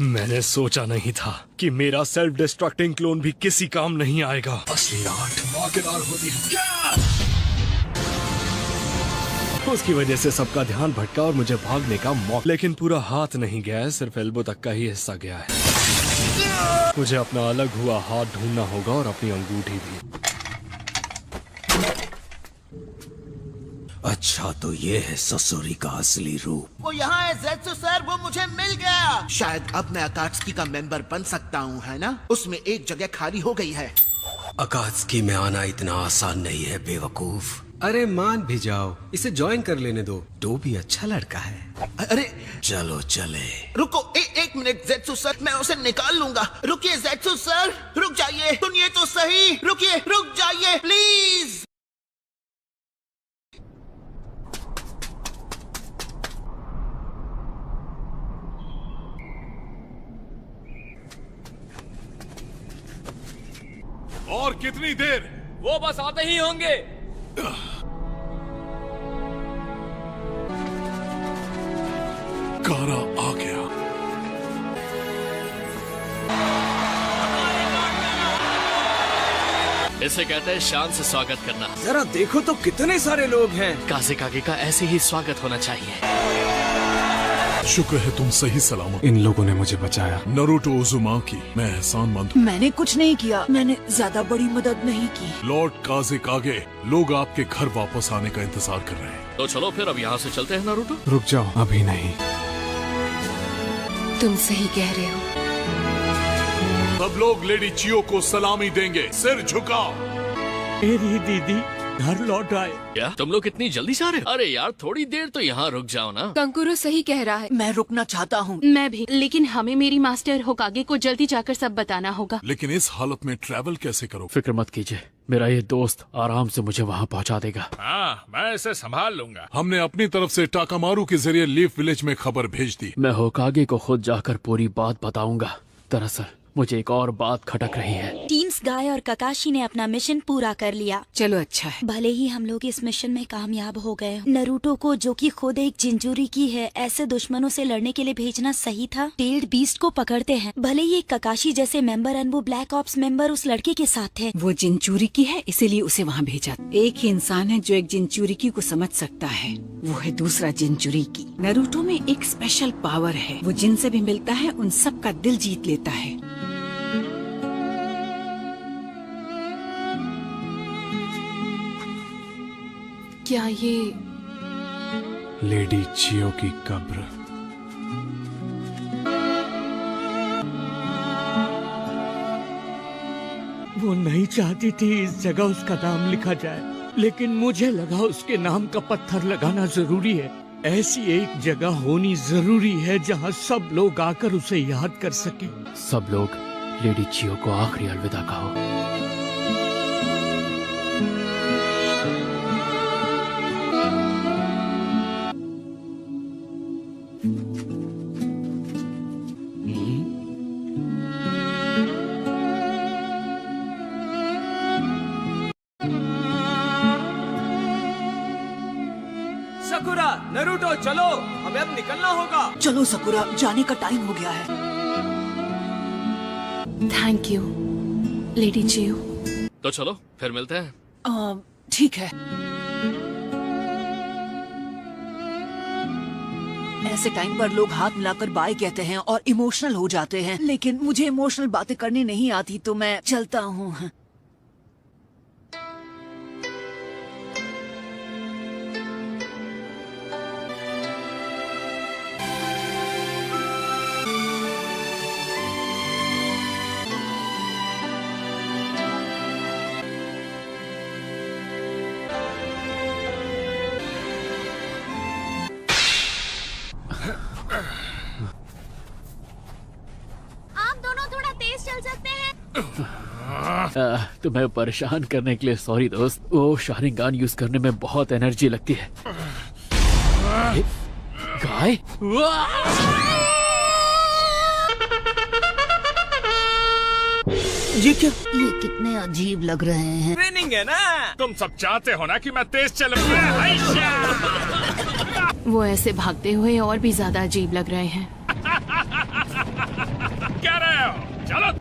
मैंने सोचा नहीं था कि मेरा सेल्फ डिस्ट्रक्टिंग क्लोन भी किसी काम नहीं आएगा। असली आर्ट धमाकेदार होती है। उसकी वजह से सबका ध्यान भटका और मुझे भागने का मौका, लेकिन पूरा हाथ नहीं गया है, सिर्फ एल्बो तक का ही हिस्सा गया है। मुझे अपना अलग हुआ हाथ ढूंढना होगा और अपनी अंगूठी भी। अच्छा, तो ये है ससुरी का असली रूप। वो यहाँ है ज़ेत्सु सर, वो मुझे मिल गया। शायद अब मैं अकात्सुकी का मेंबर बन सकता हूँ, है ना? उसमें एक जगह खाली हो गई है। अकात्सुकी में आना इतना आसान नहीं है बेवकूफ। अरे मान भी जाओ, इसे ज्वाइन कर लेने दो। तो भी अच्छा लड़का है। अरे चलो चले। रुको, एक मिनट ज़ेत्सु सर, मैं उसे निकाल लूंगा। रुकिए ज़ेत्सु सर, रुक जाइए। सुनिए तो सही, रुकिए, रुक जाइए प्लीज। और कितनी देर? वो बस आते ही होंगे। गारा आ गया। इसे कहते हैं शान से स्वागत करना। जरा देखो तो कितने सारे लोग हैं। काज़ेकागे का ऐसे ही स्वागत होना चाहिए। शुक्र है तुम सही सलामत। इन लोगों ने मुझे बचाया। नरूटो उज़ुमाकी, मैं एहसानमंद हूँ। मैंने कुछ नहीं किया, मैंने ज्यादा बड़ी मदद नहीं की। लॉर्ड काज़ेकागे, लोग आपके घर वापस आने का इंतजार कर रहे हैं। तो चलो फिर अब यहाँ से चलते हैं नारुतो। रुक जाओ, अभी नहीं। तुम सही कह रहे हो। सब लोग लेडी चियो को सलामी देंगे, सिर झुकाओ। मेरी दीदी घर लौट आए। क्या तुम लोग इतनी जल्दी से आ रहे हो? अरे यार थोड़ी देर तो यहाँ रुक जाओ ना। कंकुरो सही कह रहा है। मैं रुकना चाहता हूँ। मैं भी, लेकिन हमें मेरी मास्टर होकागे को जल्दी जाकर सब बताना होगा। लेकिन इस हालत में ट्रैवल कैसे करो? फिक्र मत कीजिए, मेरा ये दोस्त आराम से मुझे वहाँ पहुँचा देगा। हाँ, मैं इसे संभाल लूंगा। हमने अपनी तरफ से टाकामारू के जरिए लीफ विलेज में खबर भेज दी। मैं होकागे को खुद जाकर पूरी बात बताऊंगा। दरअसल मुझे एक और बात खटक रही है। टीम्स गाय और ककाशी ने अपना मिशन पूरा कर लिया। चलो अच्छा है। भले ही हम लोग इस मिशन में कामयाब हो गए, नरूटो को जो कि खुद एक जिंजुरी की है, ऐसे दुश्मनों से लड़ने के लिए भेजना सही था। टेल्ड बीस्ट को पकड़ते हैं। भले ही एक ककाशी जैसे member Anbu black ops member उस लड़के के साथ थे। वो जिंचूरी की है, इसीलिए उसे वहाँ भेजा। एक ही इंसान है जो एक जिंचूरी की को समझ सकता है, वो है दूसरा जिंचूरी की। नरूटो में एक स्पेशल पावर है, वो जिनसे भी मिलता है उन सब का दिल जीत लेता है। क्या ये लेडी चियो की कब्र? वो नहीं चाहती थी इस जगह उसका नाम लिखा जाए, लेकिन मुझे लगा उसके नाम का पत्थर लगाना जरूरी है। ऐसी एक जगह होनी जरूरी है जहाँ सब लोग आकर उसे याद कर सके। सब लोग लेडी चियो को आखिरी अलविदा कहो। सकुरा, नरूटो चलो, हमें अब निकलना होगा। चलो सकुरा, जाने का टाइम हो गया है। Thank you lady Chiyo. तो चलो फिर मिलते हैं। ठीक है। ऐसे टाइम पर लोग हाथ मिलाकर बाय कहते हैं और इमोशनल हो जाते हैं, लेकिन मुझे इमोशनल बातें करनी नहीं आती, तो मैं चलता हूँ। तुम्हें परेशान करने के लिए सॉरी दोस्त। वो शारिंगान यूज करने में बहुत एनर्जी लगती है। गाय? ये क्या? ये कितने अजीब लग रहे हैं। ट्रेनिंग है ना। तुम सब चाहते हो ना कि मैं तेज चलूं। वो ऐसे भागते हुए और भी ज्यादा अजीब लग रहे हैं। क्या रहे हो? चलो।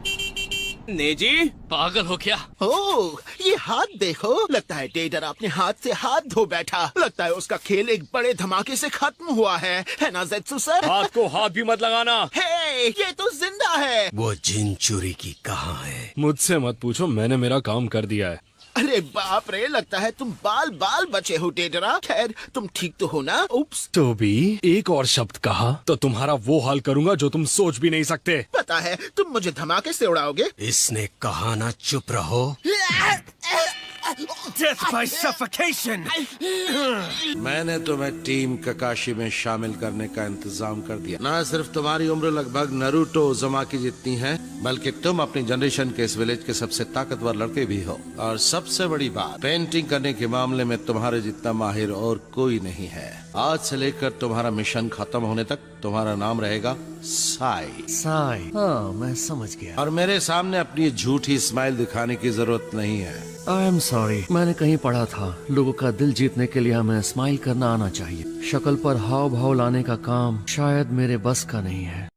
नेजी, पागल हो क्या? ओह, ये हाथ देखो। लगता है टेडर अपने हाथ से हाथ धो बैठा। लगता है उसका खेल एक बड़े धमाके से खत्म हुआ है ना ज़ेत्सु सर? हाथ को हाथ भी मत लगाना। हे, ये तो जिंदा है। वो जिंचुरी की कहाँ है? मुझसे मत पूछो, मैंने मेरा काम कर दिया है। अरे बाप रे, लगता है तुम बाल बाल बचे हो टेडरा। खैर, तुम ठीक तो हो ना? उप्स। तो भी एक और शब्द कहा तो तुम्हारा वो हाल करूंगा जो तुम सोच भी नहीं सकते। पता है, तुम मुझे धमाके से उड़ाओगे। इसने कहा ना चुप रहो। Death by suffocation. मैंने तुम्हें टीम ककाशी में शामिल करने का इंतजाम कर दिया। न सिर्फ तुम्हारी उम्र लगभग नरूटो उज़ुमाकी जितनी है, बल्कि तुम अपनी जनरेशन के इस विलेज के सबसे ताकतवर लड़के भी हो। और सबसे बड़ी बात, पेंटिंग करने के मामले में तुम्हारे जितना माहिर और कोई नहीं है। आज से लेकर तुम्हारा मिशन खत्म होने तक तुम्हारा नाम रहेगा साई। साई, हाँ मैं समझ गया। और मेरे सामने अपनी झूठी स्माइल दिखाने की जरूरत नहीं है। आई एम सॉरी, मैंने कहीं पढ़ा था लोगों का दिल जीतने के लिए हमें स्माइल करना आना चाहिए। शक्ल पर हाव भाव लाने का काम शायद मेरे बस का नहीं है।